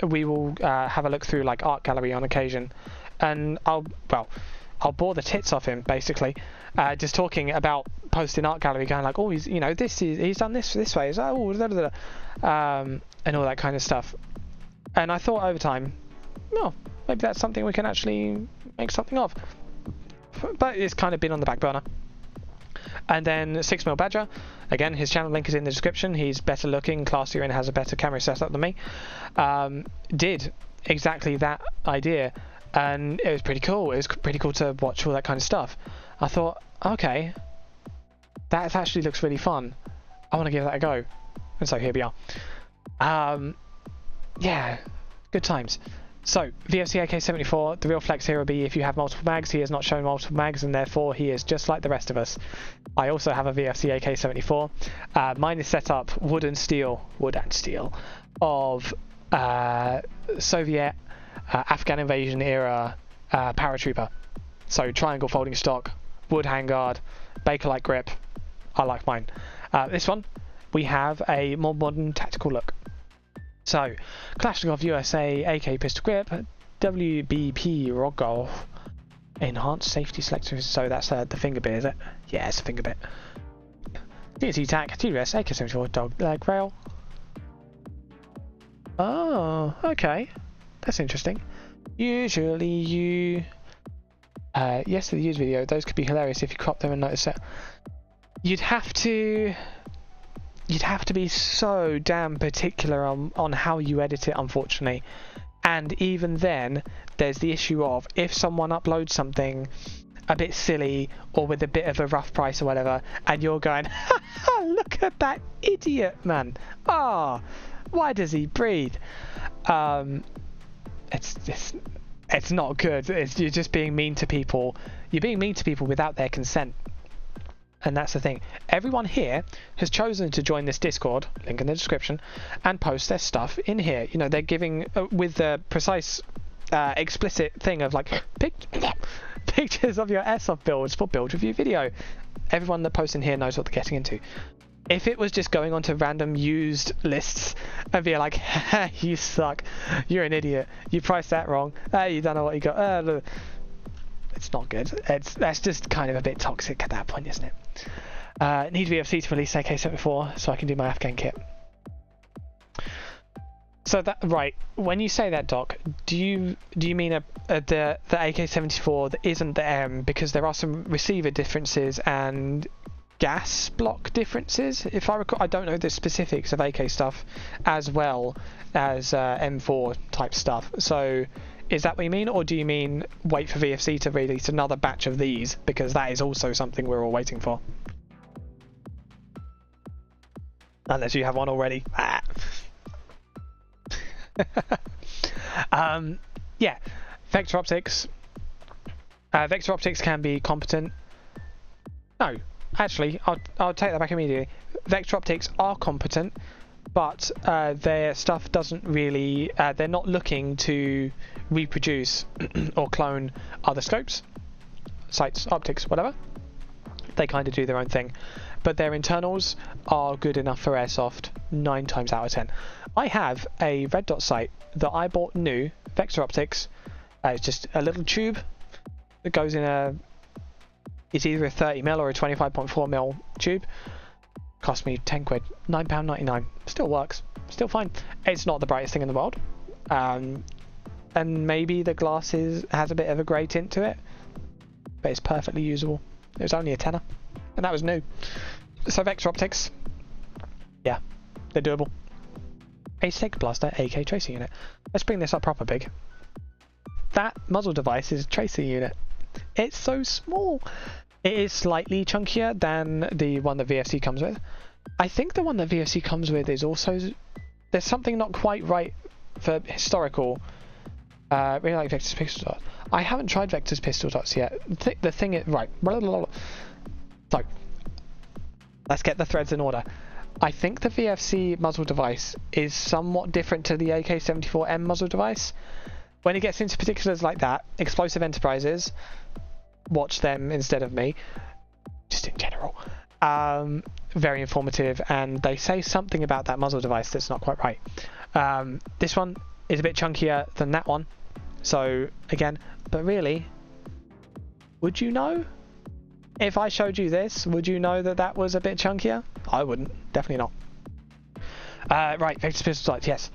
we will have a look through like art gallery on occasion, and I'll bore the tits off him, basically, just talking about posting art gallery, going like, oh, he's done this way, oh, and all that kind of stuff. And I thought over time, well, maybe that's something we can actually make something of. But it's kind of been on the back burner. And then 6mm Badger, again, his channel link is in the description. He's better looking, classier, and has a better camera setup than me. Did exactly that idea. And it was pretty cool. It was pretty cool to watch all that kind of stuff. I thought, okay, that actually looks really fun. I want to give that a go. And so here we are. Yeah, good times. So, VFC AK-74, the real flex here will be if you have multiple mags. He has not shown multiple mags, and therefore he is just like the rest of us. I also have a VFC AK-74. Mine is set up wood and steel, of Soviet Afghan invasion era paratrooper. So triangle folding stock, wood handguard, Bakelite grip. I like mine. This one, we have a more modern tactical look. So, Kalashnikov USA AK pistol grip, WBP Rogov enhanced safety selector. So that's the finger bit, is it? Yeah, it's a finger bit. DT TAC, TRS AK-74 dog leg rail. Oh, okay. That's interesting. Usually you... yes, to the used video, those could be hilarious if you crop them and notice it. You'd have to be so damn particular on how you edit it, unfortunately. And even then, there's the issue of if someone uploads something a bit silly or with a bit of a rough price or whatever, and you're going, look at that idiot, man. Ah, why does he breathe? It's not good. You're just being mean to people. You're being mean to people without their consent. And that's the thing. Everyone here has chosen to join this Discord, link in the description, and post their stuff in here. You know, they're giving, with the precise explicit thing of like pictures of your airsoft builds for build review video. Everyone that posts in here knows what they're getting into. If it was just going onto random used lists and be like, you suck, you're an idiot, you priced that wrong, you don't know what you got, it's not good. That's just kind of a bit toxic at that point, isn't it? Need VFC to release AK-74 so I can do my Afghan kit. So that, right, when you say that, Doc, do you mean the AK-74 that isn't the M, because there are some receiver differences and gas block differences, if I recall? I don't know the specifics of AK stuff as well as M4 type stuff. So is that what you mean, or do you mean wait for VFC to release another batch of these, because that is also something we're all waiting for? Unless you have one already. Yeah, vector optics. Vector optics can be competent. No, actually, I'll take that back immediately. Vector optics are competent, but their stuff doesn't really. They're not looking to reproduce or clone other scopes, sights, optics, whatever. They kind of do their own thing, but their internals are good enough for airsoft 9 times out of 10. I have a red dot sight that I bought new, vector optics. It's just a little tube that goes in a. It's either a 30mm or a 25.4mm tube. Cost me 10 quid, £9.99. Still works, still fine. It's not the brightest thing in the world, and maybe the glass has a bit of a grey tint to it, but it's perfectly usable. It was only a tenner, and that was new. So vector optics, yeah, they're doable. A Sig Blaster AK tracer unit. Let's bring this up proper big. That muzzle device is a tracer unit. It's so small. It is slightly chunkier than the one that VFC comes with. I think the one that VFC comes with is also... There's something not quite right for historical. Really like Vector's pistol dots. I haven't tried Vector's pistol dots yet. The thing is... Right. So, let's get the threads in order. I think the VFC muzzle device is somewhat different to the AK-74M muzzle device. When it gets into particulars like that, Explosive Enterprises, watch them instead of me, just in general, very informative, and they say something about that muzzle device that's not quite right. This one is a bit chunkier than that one, so again, but really, would you know? If I showed you this, would you know that that was a bit chunkier? I wouldn't, definitely not. Right, Vector's pistol sights, yes.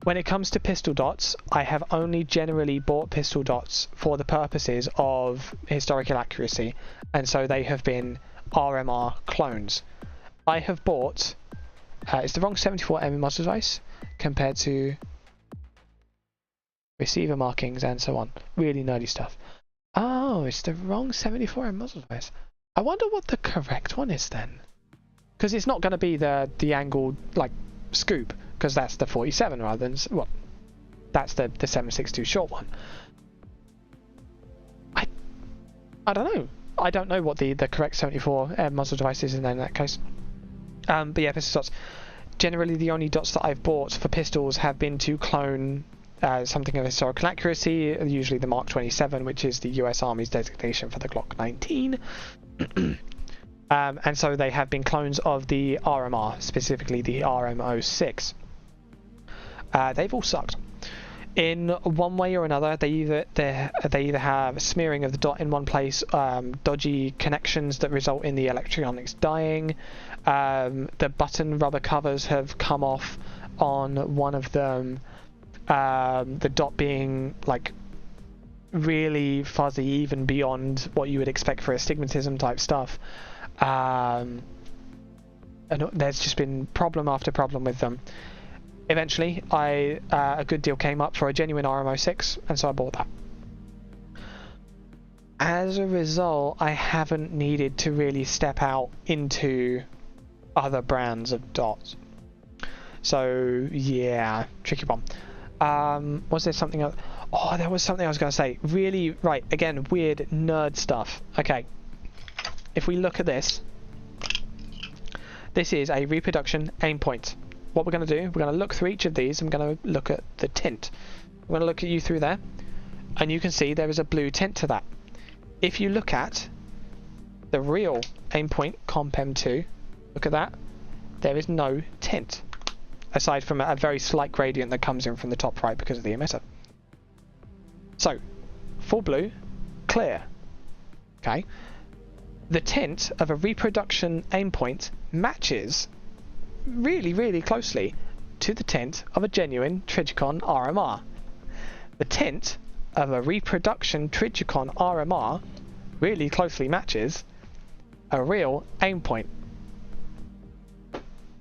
When it comes to pistol dots, I have only generally bought pistol dots for the purposes of historical accuracy, and so they have been RMR clones. I have bought, it's the wrong 74mm muzzle device compared to receiver markings and so on. Really nerdy stuff. Oh, it's the wrong 74mm muzzle device. I wonder what the correct one is then. Because it's not going to be the angled, like, scoop, because that's the 47 rather than, well, that's the 7.62 short one. I don't know. I don't know what the correct 74 muzzle device is in that case. But yeah, pistol dots. Generally, the only dots that I've bought for pistols have been to clone something of historical accuracy, usually the Mark 27, which is the US Army's designation for the Glock 19. And so they have been clones of the RMR, specifically the RM06. They've all sucked. In one way or another, they either have smearing of the dot in one place, dodgy connections that result in the electronics dying. The button rubber covers have come off on one of them. The dot being like really fuzzy, even beyond what you would expect for astigmatism type stuff. And there's just been problem after problem with them. Eventually, a good deal came up for a genuine RM06, and so I bought that. As a result, I haven't needed to really step out into other brands of dots. So yeah, tricky one. Was there something else? Oh, there was something I was going to say. Really, right, again, weird nerd stuff. Okay, if we look at this, this is a reproduction aim point. what we're going to do, we're going to look through each of these. I'm going to look at the tint. I'm going to look at you through there, and you can see there is a blue tint to that. If you look at the real Aimpoint Comp M2, look at that, there is no tint, aside from a very slight gradient that comes in from the top right because of the emitter. So, full blue, clear. Okay. The tint of a reproduction Aimpoint matches really, really closely to the tint of a genuine Trijicon RMR. The tint of a reproduction Trijicon RMR really closely matches a real Aimpoint.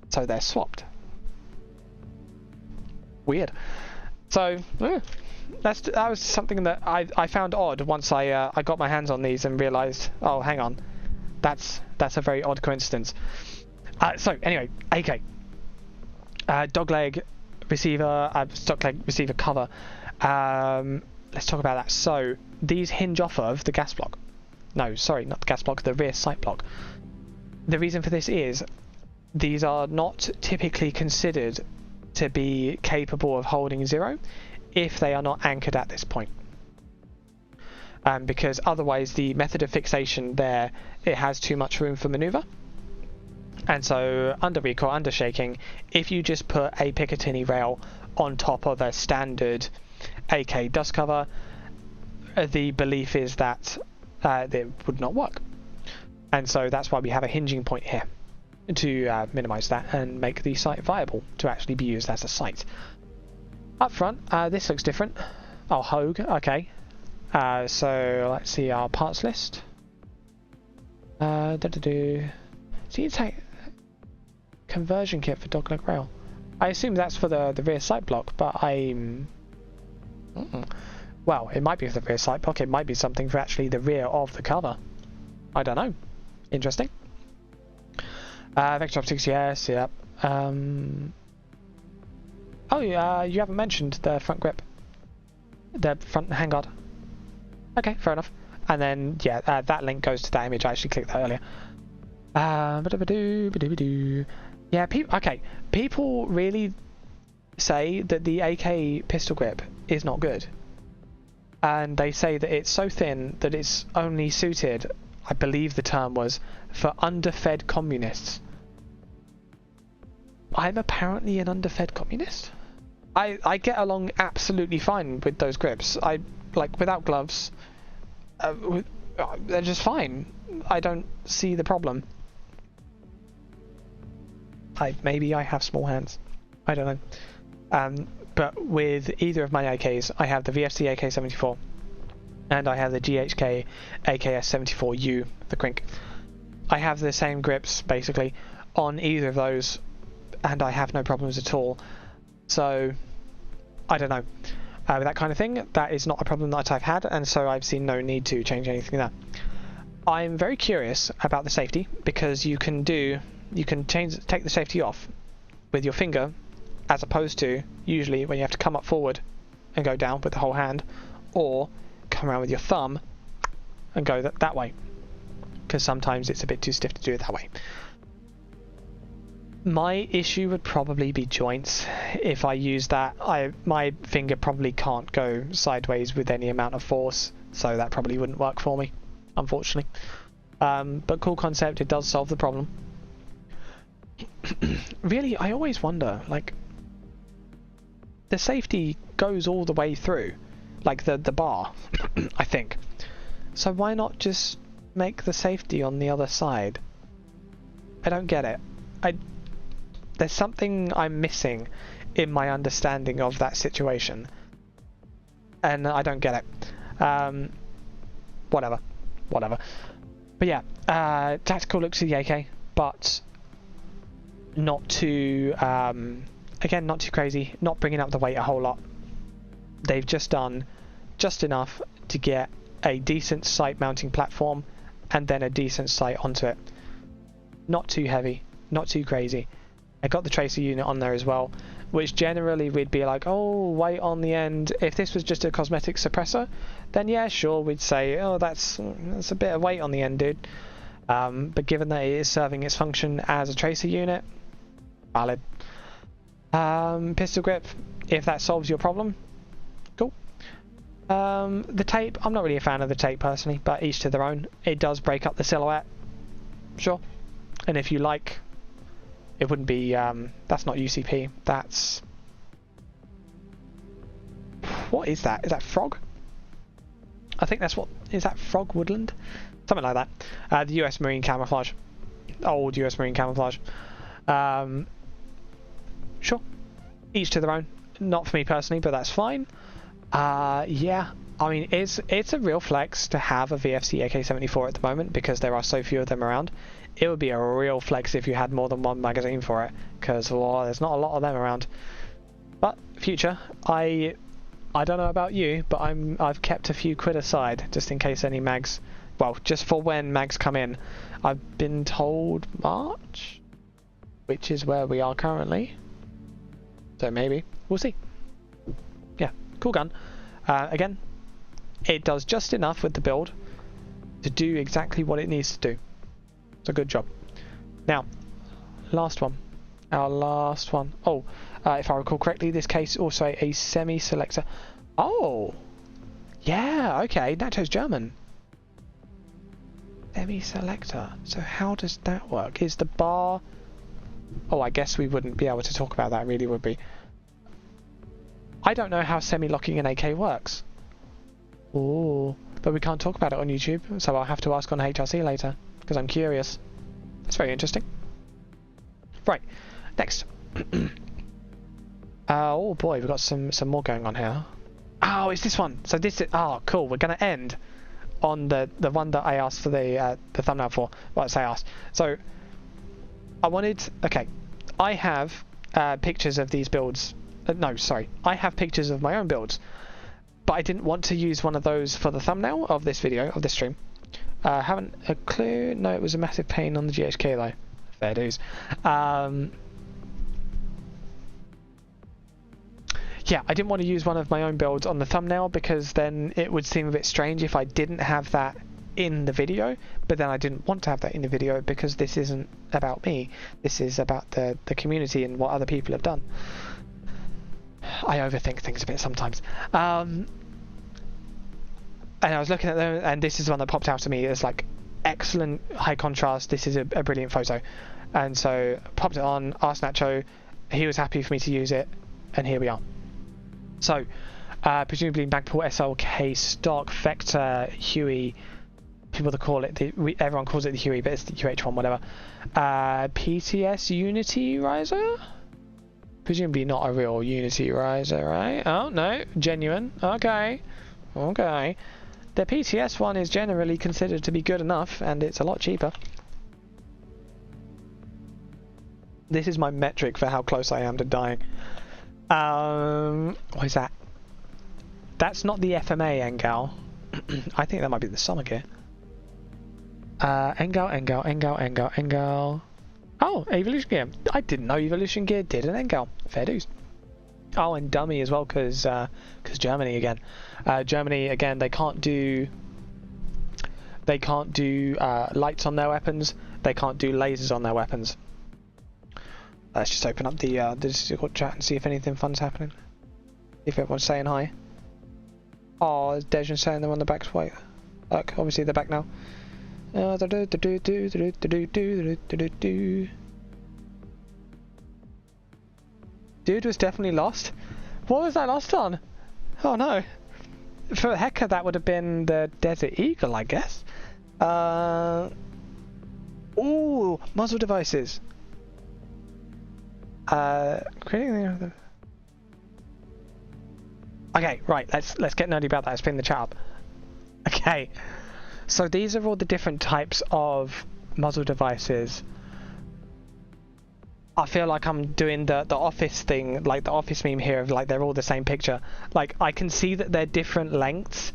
So they're swapped. Weird. So that was something that I found odd once I got my hands on these and realised, oh, hang on, that's a very odd coincidence. So anyway, AK, dogleg receiver, stockleg receiver cover. Let's talk about that. So these hinge off of the gas block. No, sorry, not the gas block, the rear sight block. The reason for this is these are not typically considered to be capable of holding 0 if they are not anchored at this point. Because otherwise the method of fixation there, it has too much room for maneuver. And so under recoil, under shaking, if you just put a Picatinny rail on top of a standard AK dust cover, the belief is that it would not work. And so that's why we have a hinging point here, to minimize that and make the sight viable to actually be used as a sight. Up front, this looks different. Oh, Hogue, okay. So let's see our parts list. So you take conversion kit for dogleg rail. I assume that's for the rear sight block, but well, it might be for the rear sight block. It might be something for actually the rear of the cover. I don't know. Interesting. Vector optics, yes, yep. Oh, you haven't mentioned the front grip, the front handguard. Okay, fair enough. And then, yeah, that link goes to that image. I actually clicked that earlier. Yeah, people really say that the AK pistol grip is not good. And they say that it's so thin that it's only suited, I believe the term was, for underfed communists. I'm apparently an underfed communist. I get along absolutely fine with those grips. Like, without gloves, they're just fine. I don't see the problem. Maybe I have small hands. I don't know. But with either of my AKs, I have the VFC AK-74 and I have the GHK AKS-74U, the Crink. I have the same grips, basically, on either of those, and I have no problems at all. So, I don't know. With that kind of thing, that is not a problem that I've had, and so I've seen no need to change anything there. I'm very curious about the safety, because you can take the safety off with your finger, as opposed to usually when you have to come up forward and go down with the whole hand, or come around with your thumb and go that way, because sometimes it's a bit too stiff to do it that way. My issue would probably be joints. If I use that, my finger probably can't go sideways with any amount of force, so that probably wouldn't work for me, unfortunately. But cool concept, it does solve the problem. Really, I always wonder, like, the safety goes all the way through, like the bar, I think. So why not just make the safety on the other side? I don't get it. There's something I'm missing in my understanding of that situation, and I don't get it. Whatever. But yeah, tactical looks of the AK, but not too, again, not too crazy, not bringing up the weight a whole lot. They've just done just enough to get a decent sight mounting platform and then a decent sight onto it. Not too heavy, not too crazy. I got the tracer unit on there as well, which generally we'd be like, oh, weight on the end. If this was just a cosmetic suppressor, then yeah, sure, we'd say, oh, that's a bit of weight on the end, dude. But given that it is serving its function as a tracer unit, valid. Pistol grip, if that solves your problem, cool. The tape, I'm not really a fan of the tape personally, but each to their own. It does break up the silhouette, sure. And if you like, it wouldn't be, that's not UCP, that's... What is that? Is that frog? I think that's what... Is that frog woodland? Something like that. The US Marine camouflage. Old US Marine camouflage. Sure. Each to their own. Not for me personally, but that's fine. Yeah. I mean, it's a real flex to have a VFC AK-74 at the moment because there are so few of them around. It would be a real flex if you had more than one magazine for it because there's not a lot of them around. But future, I don't know about you, but I've kept a few quid aside just in case any mags, well, just for when mags come in. I've been told March, which is where we are currently. So maybe we'll see. Yeah, cool gun. Again, it does just enough with the build to do exactly what it needs to do. It's a good job. Now, last one. Our last one. Oh, if I recall correctly, this case also a semi-selector. Oh, yeah, okay. NATO's German. Semi-selector. So how does that work? Is the bar... Oh, I guess we wouldn't be able to talk about that, really, would we? I don't know how semi-locking an AK works. Oh, but we can't talk about it on YouTube, so I'll have to ask on HRC later, because I'm curious. That's very interesting. Right, next. Oh boy, we've got some more going on here. Oh, it's this one. So this is... Oh, cool. We're going to end on the one that I asked for the thumbnail for. Well, I say asked. So... I wanted... Okay, I have pictures of these builds. No, sorry. I have pictures of my own builds. But I didn't want to use one of those for the thumbnail of this video, of this stream. Haven't a clue. No, it was a massive pain on the GHK though. Fair dues. Yeah, I didn't want to use one of my own builds on the thumbnail because then it would seem a bit strange if I didn't have that in the video, but then I didn't want to have that in the video because this isn't about me. This is about the community and what other people have done. I overthink things a bit sometimes. And I was looking at them, and this is one that popped out to me as like excellent high contrast. This is a brilliant photo, and so popped it on. Asked Nacho, he was happy for me to use it, and here we are. So, presumably Magpul SLK stock vector Huey. People that call it everyone calls it the Huey, but it's the UH1, whatever. PTS Unity Riser? Presumably not a real Unity Riser, right? Oh no, genuine. Okay, okay. The PTS one is generally considered to be good enough, and it's a lot cheaper. This is my metric for how close I am to dying. What is that? That's not the FMA Engal. I think that might be the summer gear. Engal. Oh, Evolution Gear. I didn't know Evolution Gear did an Engal. Fair dues. Oh, and dummy as well, because Germany again. Germany again. They can't do lights on their weapons. They can't do lasers on their weapons. Let's just open up the Discord chat and see if anything fun's happening. If everyone's saying hi. Oh, is Dejan saying they're on the back? Wait, look, obviously they're back now. Dude was definitely lost. What was that lost on? Oh no. For Hecka, that would have been the Desert Eagle, I guess. Ooh, muzzle devices. Creating. Okay, right. Let's get nerdy about that. Let's spin the chat up. Okay. So these are all the different types of muzzle devices. I feel like I'm doing the office thing, like the office meme here of like they're all the same picture. Like I can see that they're different lengths.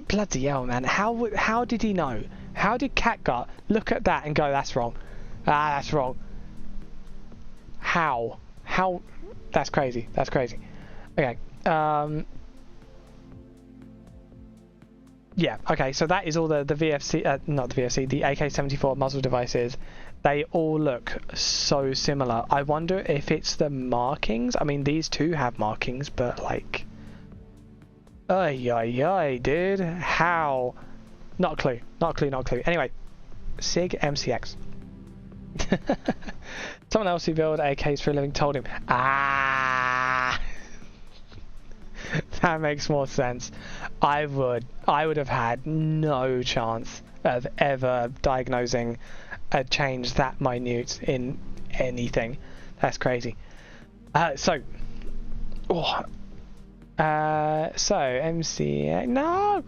Bloody hell, man. How did he know? How did Catgut look at that and go, that's wrong? Ah, that's wrong. How? That's crazy. That's crazy. Okay. Yeah, okay, so that is all the VFC, not the VFC, the AK-74 muzzle devices. They all look so similar. I wonder if it's the markings. I mean, these two have markings, but like... Ay, ay, ay, dude. How? Not a clue. Not a clue, not a clue. Anyway, Sig MCX. Someone else who built AKs for a living told him. Ah! That makes more sense. I would have had no chance of ever diagnosing a change that minute in anything. That's crazy. So MC no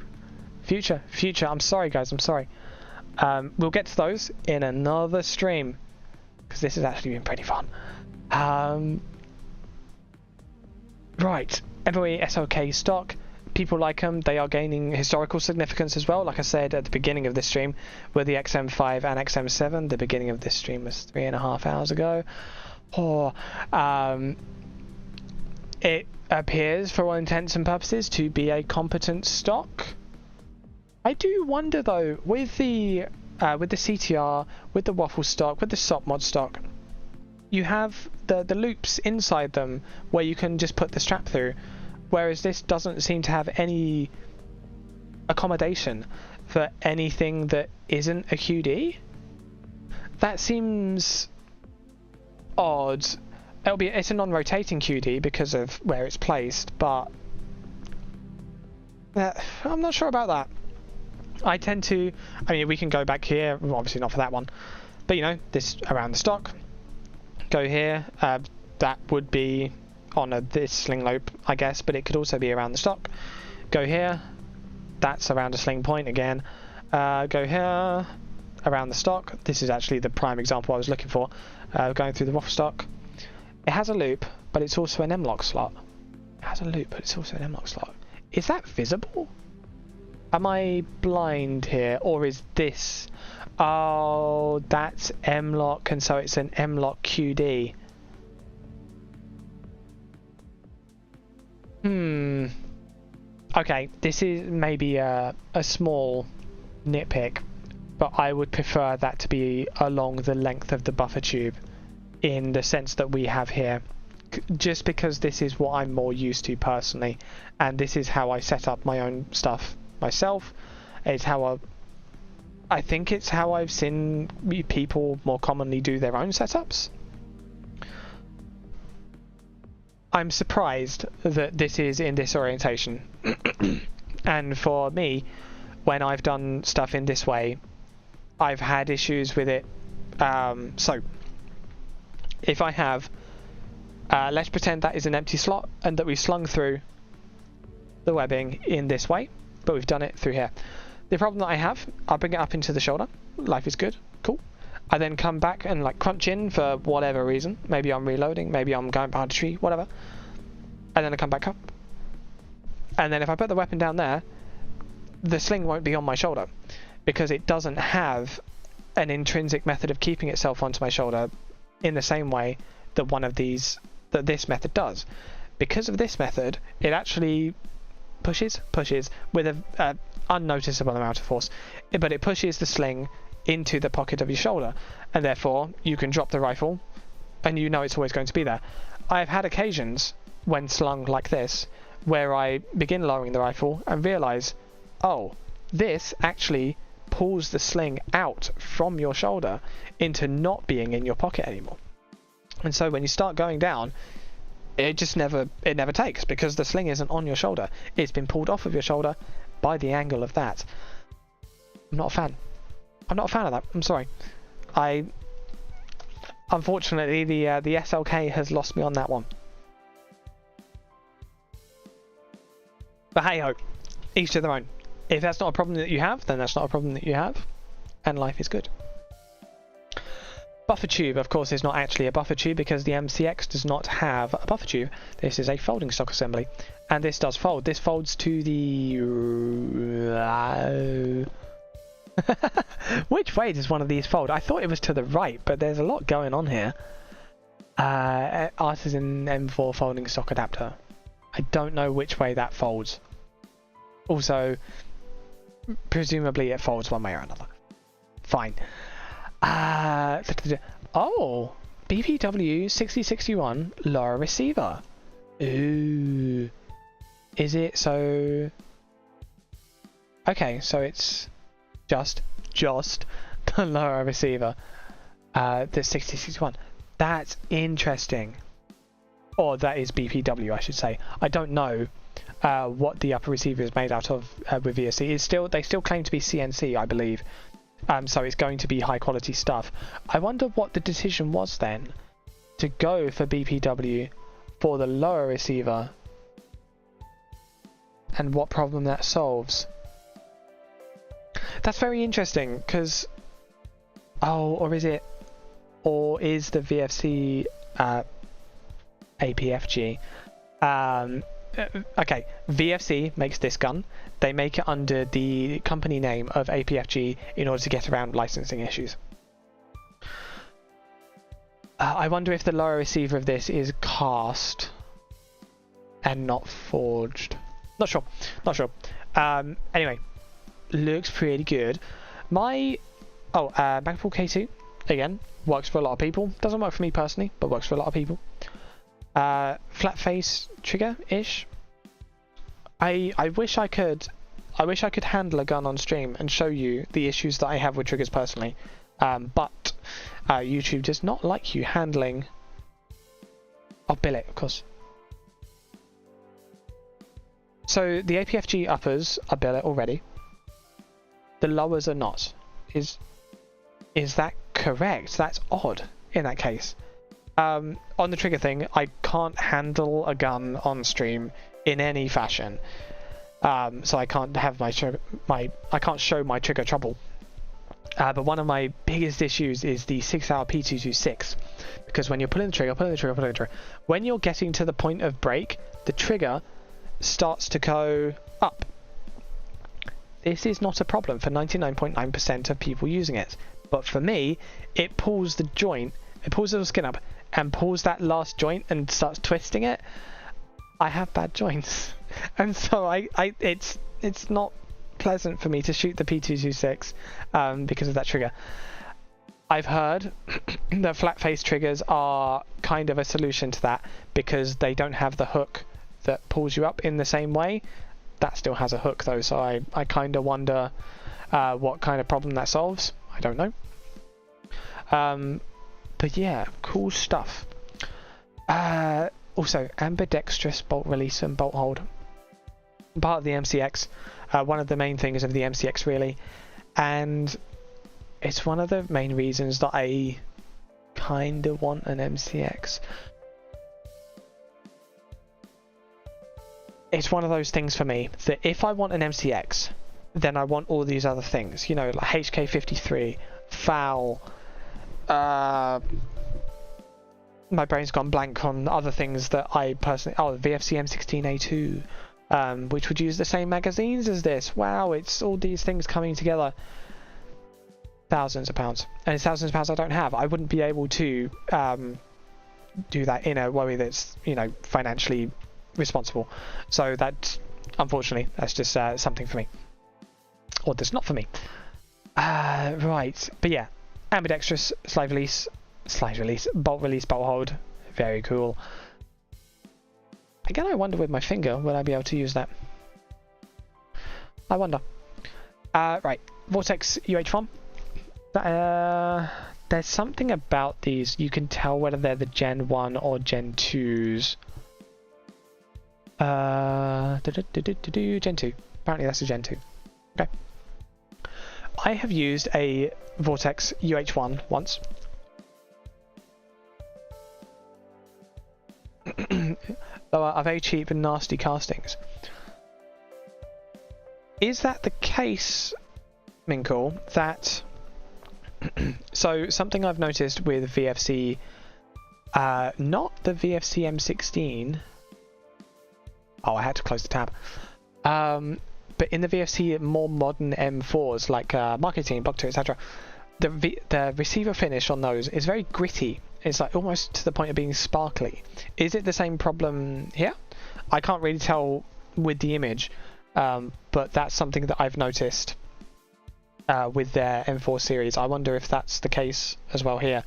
future. I'm sorry, guys. I'm sorry. We'll get to those in another stream because this has actually been pretty fun. Right. Every SLK stock, people like them. They are gaining historical significance as well. Like I said at the beginning of this stream, with the XM5 and XM7. The beginning of this stream was 3.5 hours ago. It appears, for all intents and purposes, to be a competent stock. I do wonder though, with the CTR, with the waffle stock, with the SOP mod stock, you have the loops inside them where you can just put the strap through, whereas this doesn't seem to have any accommodation for anything that isn't a QD. That seems odd. It's a non-rotating QD because of where it's placed, but I'm not sure about that. I mean, we can go back here, well, obviously not for that one, but you know, this around the stock. Go here, that would be on this sling loop, I guess, but it could also be around the stock. Go here, that's around a sling point again. Go here, around the stock. This is actually the prime example I was looking for. Going through the waffle stock. It has a loop, but it's also an M-lock slot. It has a loop, but it's also an M-lock slot. Is that visible? Am I blind here, or is this... Oh, that's M-lock, and so it's an M-lock QD. Okay, this is maybe a small nitpick, but I would prefer that to be along the length of the buffer tube in the sense that we have here, just because this is what I'm more used to personally, and this is how I set up my own stuff myself. It's how I think it's how I've seen people more commonly do their own setups. I'm surprised that this is in this orientation. And for me, when I've done stuff in this way, I've had issues with it. So if I have, let's pretend that is an empty slot and that we've slung through the webbing in this way, but we've done it through here. The problem that I have, I'll bring it up into the shoulder. Life is good. Cool. I then come back and like crunch in for whatever reason. Maybe I'm reloading, maybe I'm going behind a tree, whatever. And then I come back up. And then if I put the weapon down there, the sling won't be on my shoulder because it doesn't have an intrinsic method of keeping itself onto my shoulder in the same way that this method does. Because of this method, it actually pushes with a unnoticeable amount of force, but it pushes the sling into the pocket of your shoulder, and therefore you can drop the rifle and you know it's always going to be there. I've had occasions when slung like this where I begin lowering the rifle and realize, oh, this actually pulls the sling out from your shoulder into not being in your pocket anymore. And so when you start going down, it never takes because the sling isn't on your shoulder. It's been pulled off of your shoulder by the angle of that. I'm not a fan. I'm not a fan of that. I'm sorry. Unfortunately, the SLK has lost me on that one. But hey ho, each to their own. If that's not a problem that you have, then that's not a problem that you have, and life is good. Buffer tube, of course, is not actually a buffer tube because the MCX does not have a buffer tube. This is a folding stock assembly, and this does fold. This folds to the... Which way does one of these fold? I thought it was to the right, but there's a lot going on here. Artisan M4 folding stock adapter. I don't know which way that folds. Also, presumably it folds one way or another. Fine. Oh, BPW 6061 lower receiver. Ooh. Is it so? Okay, so it's just the lower receiver. The 6061. That's interesting. Or that is BPW, I should say. I don't know what the upper receiver is made out of with VFC. They still claim to be CNC, I believe. So it's going to be high quality stuff. I wonder what the decision was then to go for BPW for the lower receiver and what problem that solves. That's very interesting because or is the VFC APFG okay, VFC makes this gun. They make it under the company name of APFG in order to get around licensing issues. I wonder if the lower receiver of this is cast and not forged. Not sure. Anyway, looks pretty good. My Magpul K2 again works for a lot of people. Doesn't work for me personally, but works for a lot of people. Flat face trigger ish. I wish I could handle a gun on stream and show you the issues that I have with triggers personally, but YouTube does not like you handling. Oh, billet, of course. So the APFG uppers are billet already. The lowers are not. Is that correct? That's odd in that case. On the trigger thing, I can't handle a gun on stream in any fashion, so I can't have I can't show my trigger trouble. But one of my biggest issues is the 6-hour P226, because when you're pulling the trigger, when you're getting to the point of break, the trigger starts to go up. This is not a problem for 99.9% of people using it, but for me, it pulls the joint, it pulls the skin up, and pulls that last joint and starts twisting it. I have bad joints, and so it's not pleasant for me to shoot the P226 because of that trigger. I've heard that flat face triggers are kind of a solution to that because they don't have the hook that pulls you up in the same way. That still has a hook though, so I kind of wonder what kind of problem that solves. I don't know. But yeah, cool stuff. Also, ambidextrous bolt release and bolt hold. Part of the MCX. One of the main things of the MCX really. And it's one of the main reasons that I kind of want an MCX. It's one of those things for me that if I want an MCX, then I want all these other things. You know, like HK53, FOUL, my brain's gone blank on other things that I personally... Oh, VFC M16A2, which would use the same magazines as this. Wow, it's all these things coming together. Thousands of pounds. And it's thousands of pounds I don't have. I wouldn't be able to do that in a way that's, you know, financially responsible. So that's, unfortunately, that's just something for me. Or that's not for me. Right. But yeah, ambidextrous slide release, bolt release, bolt hold. Very cool. Again, I wonder with my finger, will I be able to use that? I wonder. Right, Vortex UH1. There's something about these, you can tell whether they're the Gen 1 or Gen 2s. Gen 2. Apparently that's a Gen 2. Okay. I have used a Vortex UH1 once. Though are very cheap and nasty castings. Is that the case, Minkle, that... So, something I've noticed with VFC, not the VFC M16... Oh, I had to close the tab. But in the VFC more modern M4s, like Marketing, Block 2, etc., the receiver finish on those is very gritty. It's like almost to the point of being sparkly. Is it the same problem here? I can't really tell with the image. but that's something that I've noticed with their M4 series. I wonder if that's the case as well here.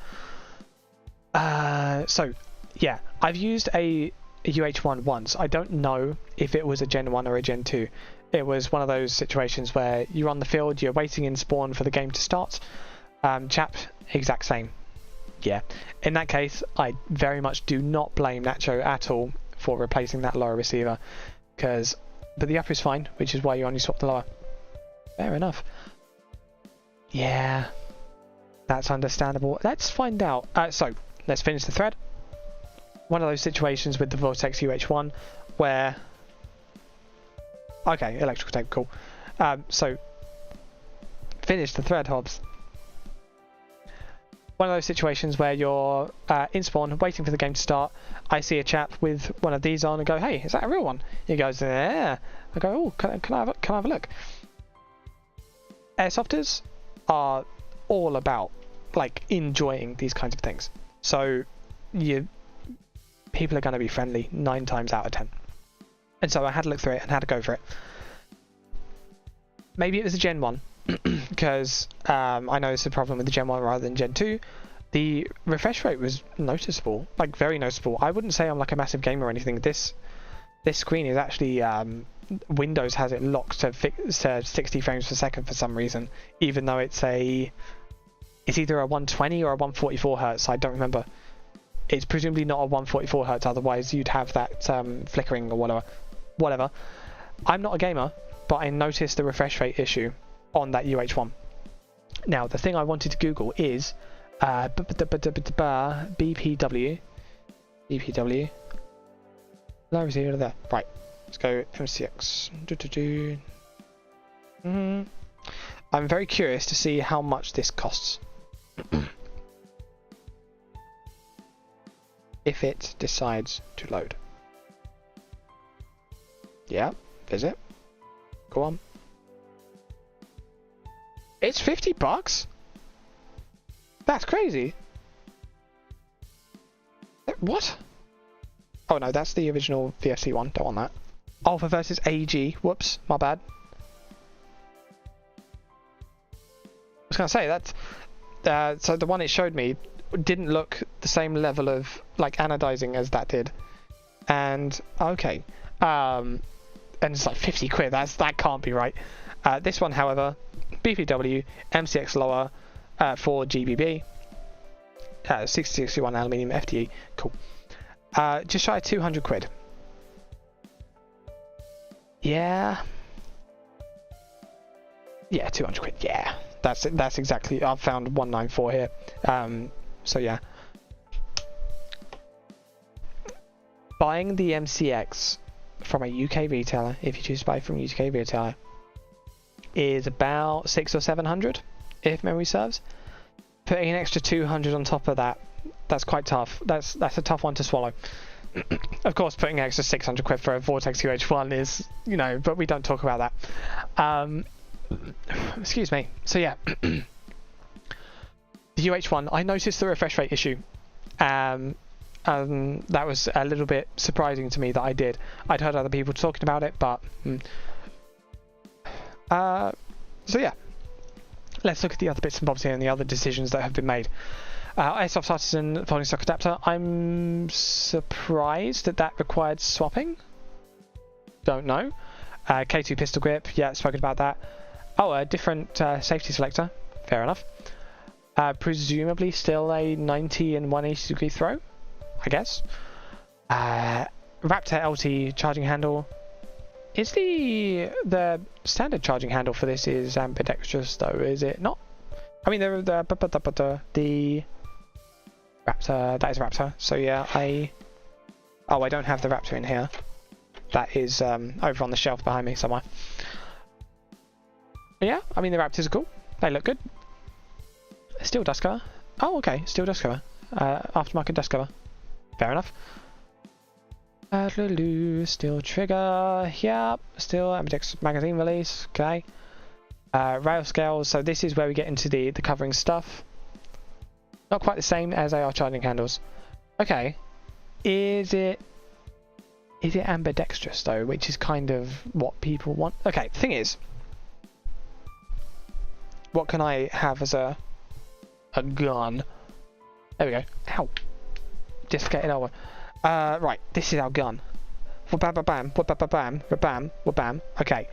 So yeah, I've used a UH1 once. I don't know if it was a Gen 1 or a Gen 2. It was one of those situations where you're on the field, you're waiting in spawn for the game to start. Chap, exact same. Yeah, in that case, I very much do not blame Nacho at all for replacing that lower receiver, but the upper is fine, which is why you only swap the lower. Fair enough. Yeah, that's understandable. Let's find out. So let's finish the thread. One of those situations with the Vortex UH1 where... Okay, electrical tape, cool. So, finish the thread, Hobbs. One of those situations where you're in spawn, waiting for the game to start. I see a chap with one of these on and go, hey, is that a real one? He goes, yeah. I go, oh, can I have a look? Airsofters are all about, like, enjoying these kinds of things. So, people are going to be friendly 9 times out of 10. And so I had to look through it and had to go for it. Maybe it was a Gen 1, because I know it's a problem with the Gen 1 rather than Gen 2. The refresh rate was noticeable, like very noticeable. I wouldn't say I'm like a massive gamer or anything. This screen is actually, Windows has it locked to 60 frames per second for some reason, even though it's either a 120 or a 144 hertz, I don't remember. It's presumably not a 144 hertz, otherwise you'd have that flickering or whatever. I'm not a gamer, but I noticed the refresh rate issue on that UH1. Now, the thing I wanted to Google is BPW. Lower receiver there. Right, let's go MCX. I'm very curious to see how much this costs. If it decides to load. Yeah, visit. Go on. It's $50? That's crazy. What? Oh no, that's the original VFC one. Don't want that. Alpha versus AG. Whoops, my bad. I was gonna say that's so the one it showed me didn't look the same level of like anodizing as that did, and okay, and it's like 50 quid. That can't be right. This one, however, BPW, MCX lower, 4 GBB, 6061 aluminium FDE, cool. Just shy of 200 quid. Yeah, 200 quid. Yeah, that's exactly. I've found 194 here. So yeah, buying the MCX from a UK retailer, if you choose to buy from a UK retailer, is about 600 or 700, if memory serves. Putting an extra 200 on top of that, that's quite tough. That's a tough one to swallow. Of course, putting an extra 600 quid for a Vortex UH1 is, but we don't talk about that. Excuse me. So yeah. The UH1, I noticed the refresh rate issue. That was a little bit surprising to me that I did. I'd heard other people talking about it, but... so yeah. Let's look at the other bits and bobs here and the other decisions that have been made. Airsoft Artisan folding stock adapter. I'm surprised that required swapping. Don't know. K2 pistol grip. Yeah, spoken about that. Oh, a different safety selector. Fair enough. Presumably still a 90 and 180 degree throw, I guess. Raptor LT charging handle. Is the standard charging handle for this is ambidextrous though, is it not? I mean the Raptor, that is Raptor. So yeah, I don't have the Raptor in here. That is over on the shelf behind me somewhere. But yeah, I mean the Raptors are cool. They look good. Steel dust cover. Oh, okay, steel dust cover. Aftermarket dust cover. Fair enough. Steel trigger. Yep. Steel ambidextrous magazine release. Okay. Rail scales. So this is where we get into the covering stuff. Not quite the same as AR charging handles. Okay. Is is it ambidextrous though, which is kind of what people want. Okay, the thing is, what can I have as a gun? There we go. Ow. Dislocated elbow. Right, this is our gun. Bam, bam, bam, bam, bam, bam. Okay,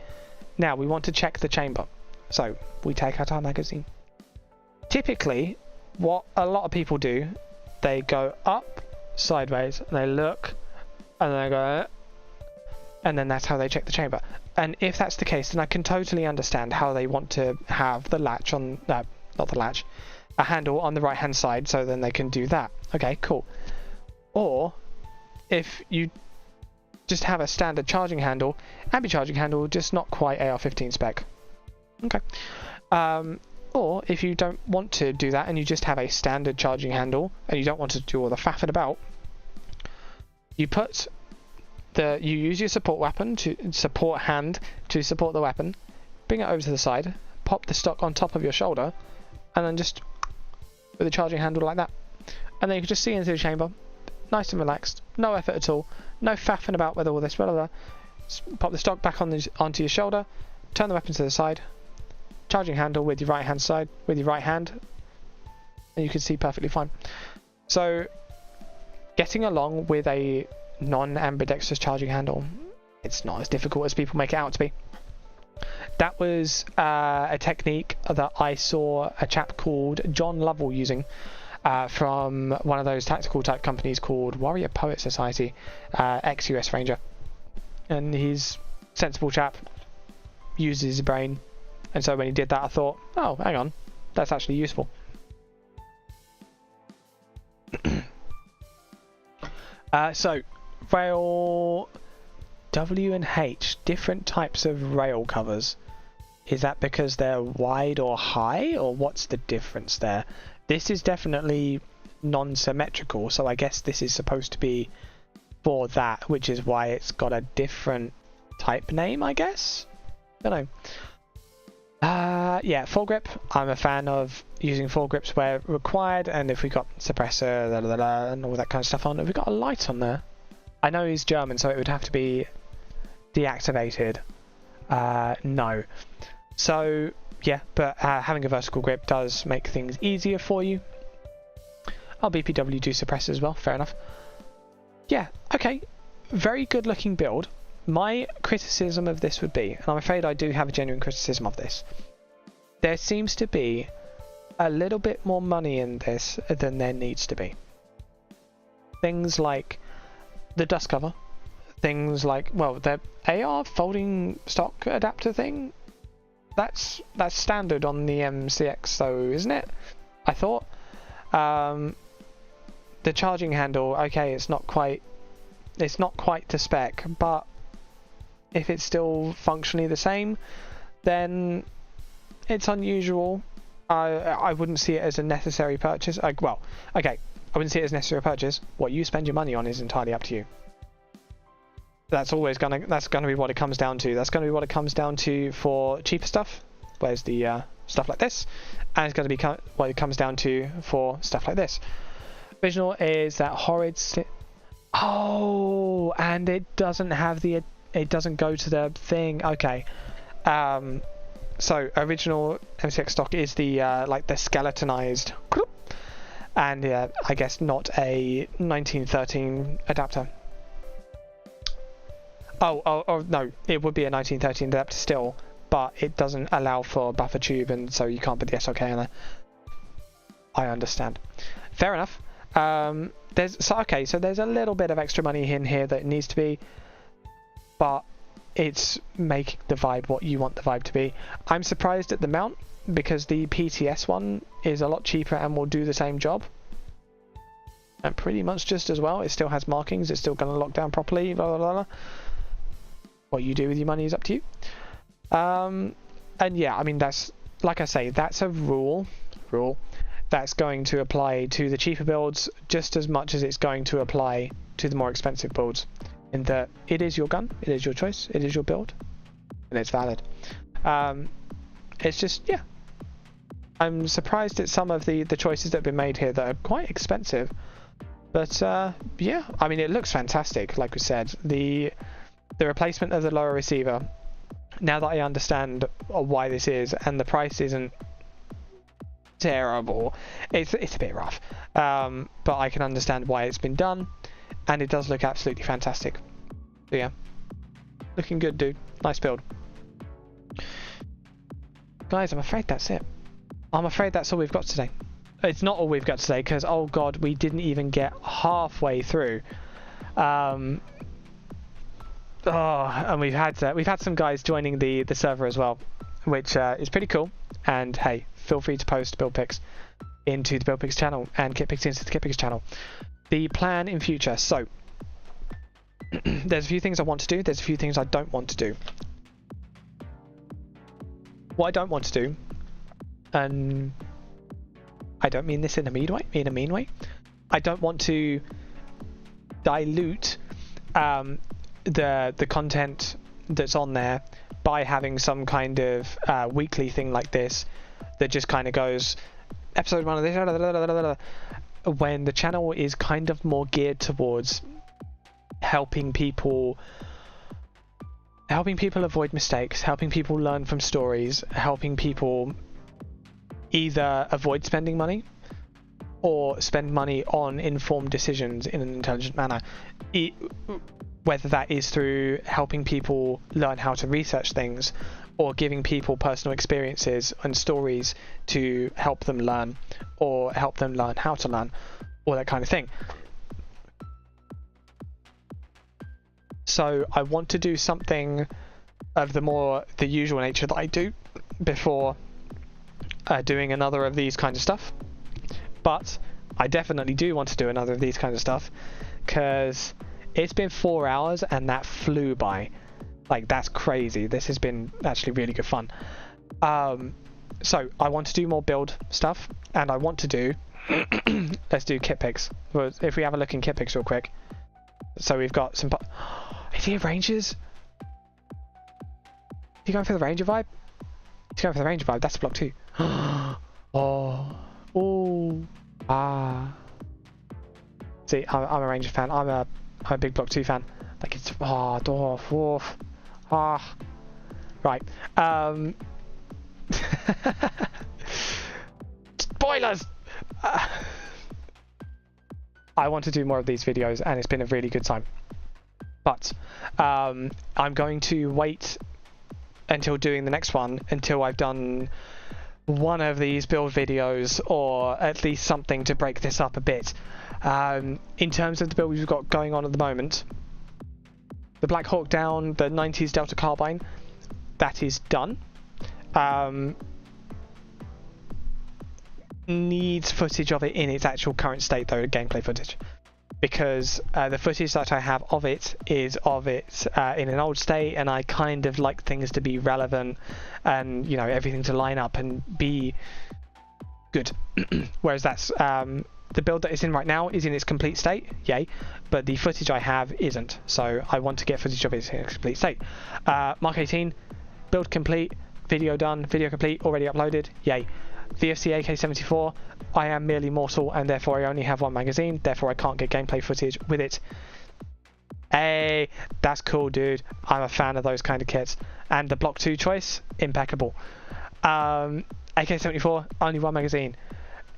now we want to check the chamber. So we take out our magazine. Typically, what a lot of people do, they go up, sideways, and they look, and then they go, and then that's how they check the chamber. And if that's the case, then I can totally understand how they want to have the latch on, not the latch, a handle on the right hand side, so then they can do that. Okay, cool. Or if you just have a standard charging handle, ambi-charging handle, just not quite AR-15 spec. Okay. Or if you don't want to do that and you just have a standard charging handle and you don't want to do all the faffing about, you put you use your support weapon support the weapon, bring it over to the side, pop the stock on top of your shoulder, and then just with a charging handle like that, and then you can just see into the chamber, nice and relaxed, no effort at all, no faffing about with all this, blah, blah, blah. Pop the stock back onto your shoulder, turn the weapon to the side, charging handle with your right hand side, with your right hand, and you can see perfectly fine. So getting along with a non-ambidextrous charging handle, it's not as difficult as people make it out to be. That was a technique that I saw a chap called John Lovell using from one of those tactical type companies called Warrior Poet Society, ex-US Ranger, and he's a sensible chap, uses his brain. And so when he did that, I thought, oh, hang on, that's actually useful. So, rail W and H, different types of rail covers. Is that because they're wide or high, or what's the difference there? This is definitely non-symmetrical, so I guess this is supposed to be for that, which is why it's got a different type name, I guess? Don't know. Yeah, foregrip. I'm a fan of using foregrips where required, and if we got suppressor and all that kind of stuff on, have we got a light on there? I know he's German, so it would have to be deactivated. No. So yeah, but having a vertical grip does make things easier for you. I'll BPW do suppressor as well, fair enough. Yeah, okay, very good looking build. My criticism of this would be, and I'm afraid I do have a genuine criticism of this, there seems to be a little bit more money in this than there needs to be. Things like the dust cover, things like, well, the AR folding stock adapter thing, that's standard on the MCX though, isn't it? I thought. The charging handle, okay, it's not quite to spec, but if it's still functionally the same, then it's unusual. I wouldn't see it as a necessary purchase. Well, okay, I wouldn't see it as a necessary purchase. What you spend your money on is entirely up to you. That's gonna be what it comes down to. That's gonna be what it comes down to for cheaper stuff. Where's the stuff like this? And it's gonna be what it comes down to for stuff like this. Original is that horrid. Oh, and it doesn't have the. It doesn't go to the thing. Okay. So original MCX stock is the like the skeletonized, and I guess not a 1913 adapter. Oh no, it would be a 1913 adapter still, but it doesn't allow for buffer tube, and so you can't put the SLK in there. I understand. Fair enough. So there's a little bit of extra money in here that needs to be, but it's making the vibe what you want the vibe to be. I'm surprised at the mount, because the PTS one is a lot cheaper and will do the same job. And pretty much just as well. It still has markings, it's still going to lock down properly, blah, blah, blah, blah. What you do with your money is up to you. And yeah, I mean, that's, like I say, that's a rule that's going to apply to the cheaper builds just as much as it's going to apply to the more expensive builds. In that it is your gun, it is your choice, it is your build, and it's valid. It's just, yeah. I'm surprised at some of the choices that have been made here that are quite expensive. But yeah, I mean, it looks fantastic. Like we said, the replacement of the lower receiver, now that I understand why this is, and the price isn't terrible, it's a bit rough, but I can understand why it's been done, and it does look absolutely fantastic. So yeah, looking good, dude. Nice build. Guys, I'm afraid that's it. I'm afraid that's all we've got today. It's not all we've got today, because oh god, we didn't even get halfway through. And we've had some guys joining the server as well, which is pretty cool. And hey, feel free to post build pics into the build pics channel and kit pics into the kit pics channel. The plan in future. So there's a few things I want to do. There's a few things I don't want to do. What I don't want to do, and I don't mean this in a mean way. I don't want to dilute the content that's on there by having some kind of weekly thing like this that just kind of goes episode 1 of this, when the channel is kind of more geared towards helping people avoid mistakes, helping people learn from stories, helping people either avoid spending money or spend money on informed decisions in an intelligent manner. Whether that is through helping people learn how to research things, or giving people personal experiences and stories to help them learn, or help them learn how to learn, all that kind of thing. So I want to do something of the usual nature that I do before doing another of these kinds of stuff. But I definitely do want to do another of these kinds of stuff, because it's been 4 hours and that flew by. Like, that's crazy. This has been actually really good fun. So I want to do more build stuff, and I want to do let's do kit pics. If we have a look in kit pics real quick. So we've got some is he a Rangers? Is he going for the Ranger vibe? He's going for the Ranger vibe. That's block 2. See, I'm a Ranger fan. I'm a big block 2 fan. Like, it's right. Spoilers. I want to do more of these videos, and it's been a really good time. But I'm going to wait until doing the next one until I've done one of these build videos, or at least something to break this up a bit. In terms of the build we've got going on at the moment, the Black Hawk Down, the 90s Delta Carbine, that is done. Needs footage of it in its actual current state, though, gameplay footage, because the footage that I have of it is of it in an old state, and I kind of like things to be relevant and, you know, everything to line up and be good. Whereas that's the build that it's in right now is in its complete state, yay, but the footage I have isn't, so I want to get footage of it in its complete state. Mark 18, build complete, video done, video complete, already uploaded, yay. VFC AK-74, I am merely mortal, and therefore I only have one magazine, therefore I can't get gameplay footage with it. Hey, that's cool, dude. I'm a fan of those kind of kits. And the block 2 choice, impeccable. AK-74, only one magazine.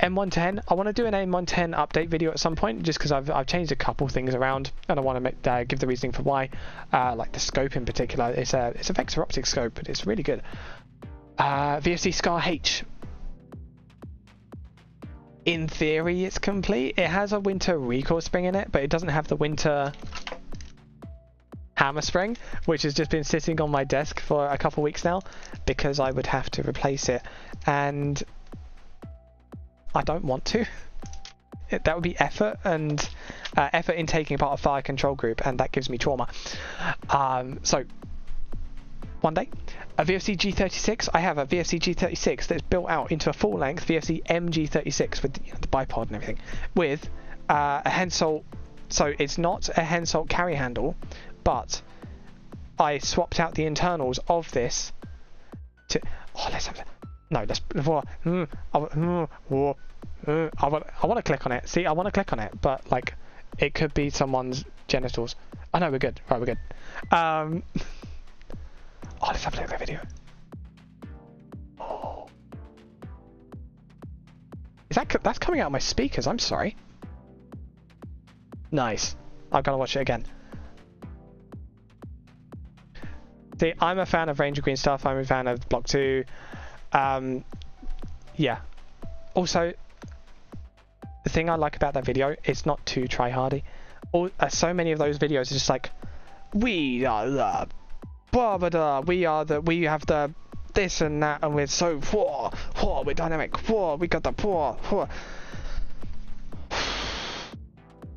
M110, I want to do an M110 update video at some point, just because I've changed a couple things around, and I want to give the reasoning for why. Like the scope in particular, it's a vector optic scope, but it's really good. VFC Scar H. In theory, it's complete. It has a winter recoil spring in it, but it doesn't have the winter hammer spring, which has just been sitting on my desk for a couple weeks now, because I would have to replace it, and I don't want to. That would be effort, and effort in taking part of fire control group, and that gives me trauma. So one day, a VFC G36. I have a VFC G36 that's built out into a full-length VFC MG36 with the bipod and everything, with a Hensoldt. So it's not a Hensoldt carry handle, but I swapped out the internals of this to. Oh, let's have. No, let's. I want to click on it. See, I want to click on it, but like It could be someone's genitals. Oh no, we're good. Right, we're good. Oh, let's have a look at that video. Oh. That's coming out of my speakers, I'm sorry. Nice. I've got to watch it again. See, I'm a fan of Ranger Green stuff. I'm a fan of Block 2. Yeah. Also, the thing I like about that video, it's not too try-hardy. So many of those videos are just like, we are the blah blah blah, we have the this and that, and we're so we're dynamic, we got the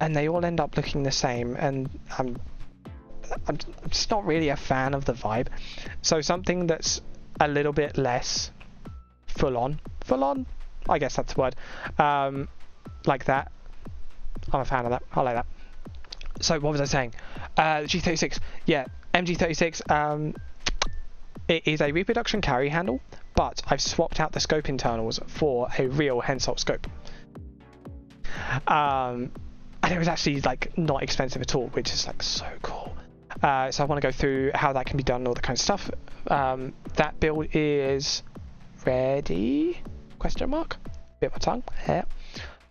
and they all end up looking the same, and I'm just not really a fan of the vibe. So something that's a little bit less full on, I guess that's the word, like that, I'm a fan of that. I like that. So what was I saying? G36, yeah, MG36, it is a reproduction carry handle, but I've swapped out the scope internals for a real Hensoldt scope. And it was actually like not expensive at all, which is like so cool. So I want to go through how that can be done and all that kind of stuff. That build is ready? Question mark? Bit my tongue. Yeah.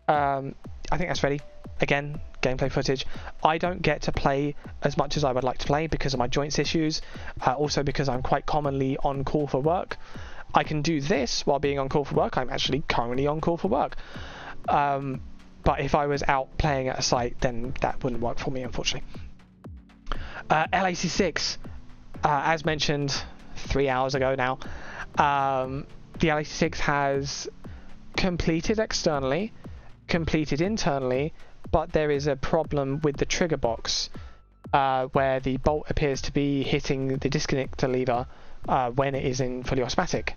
I think that's ready. Again, gameplay footage. I don't get to play as much as I would like to play because of my joints issues. Also because I'm quite commonly on call for work. I can do this while being on call for work. I'm actually currently on call for work. But if I was out playing at a site, then that wouldn't work for me, unfortunately. LAC6, as mentioned 3 hours ago now, the LAC6 has completed externally, completed internally, but there is a problem with the trigger box where the bolt appears to be hitting the disconnector lever when it is in fully automatic,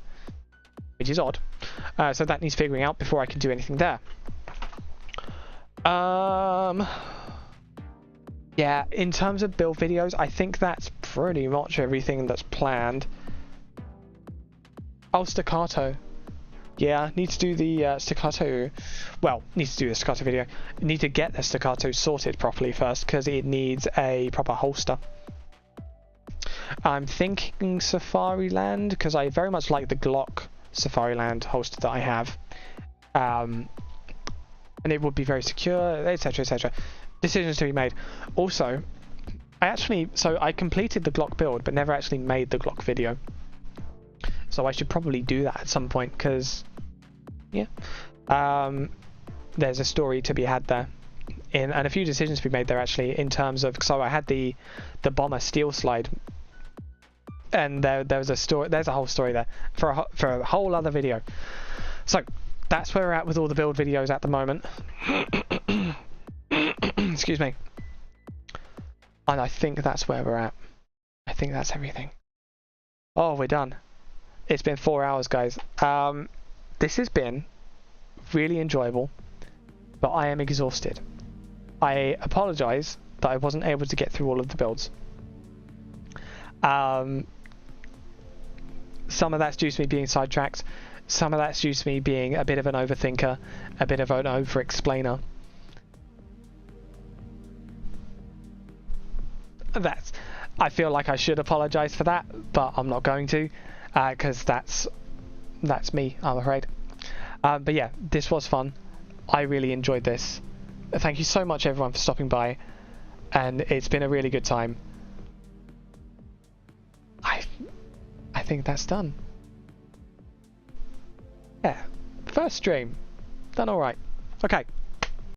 which is odd. So that needs figuring out before I can do anything there. Yeah, in terms of build videos, I think that's pretty much everything that's planned. Oh, staccato. Yeah, need to do the staccato. Well, need to do the staccato video. Need to get the staccato sorted properly first because it needs a proper holster. I'm thinking Safariland because I very much like the Glock Safariland holster that I have. And it would be very secure, etc, etc. Decisions to be made. Also, I completed the Glock build but never actually made the Glock video. So I should probably do that at some point because, yeah, there's a story to be had there, and a few decisions to be made there actually in terms of. So I had the bomber steel slide, and there was a story. There's a whole story there for a whole other video. So that's where we're at with all the build videos at the moment. Excuse me. And I think that's where we're at. I think that's everything. Oh, we're done. It's been 4 hours, guys. This has been really enjoyable, but I am exhausted. I apologise that I wasn't able to get through all of the builds. Some of that's due to me being sidetracked. Some of that's due to me being a bit of an overthinker, a bit of an over-explainer. I feel like I should apologise for that, but I'm not going to. Because that's me, I'm afraid. But yeah, this was fun. I really enjoyed this. Thank you so much everyone for stopping by, and it's been a really good time. I think that's done. Yeah, first stream, done all right. Okay.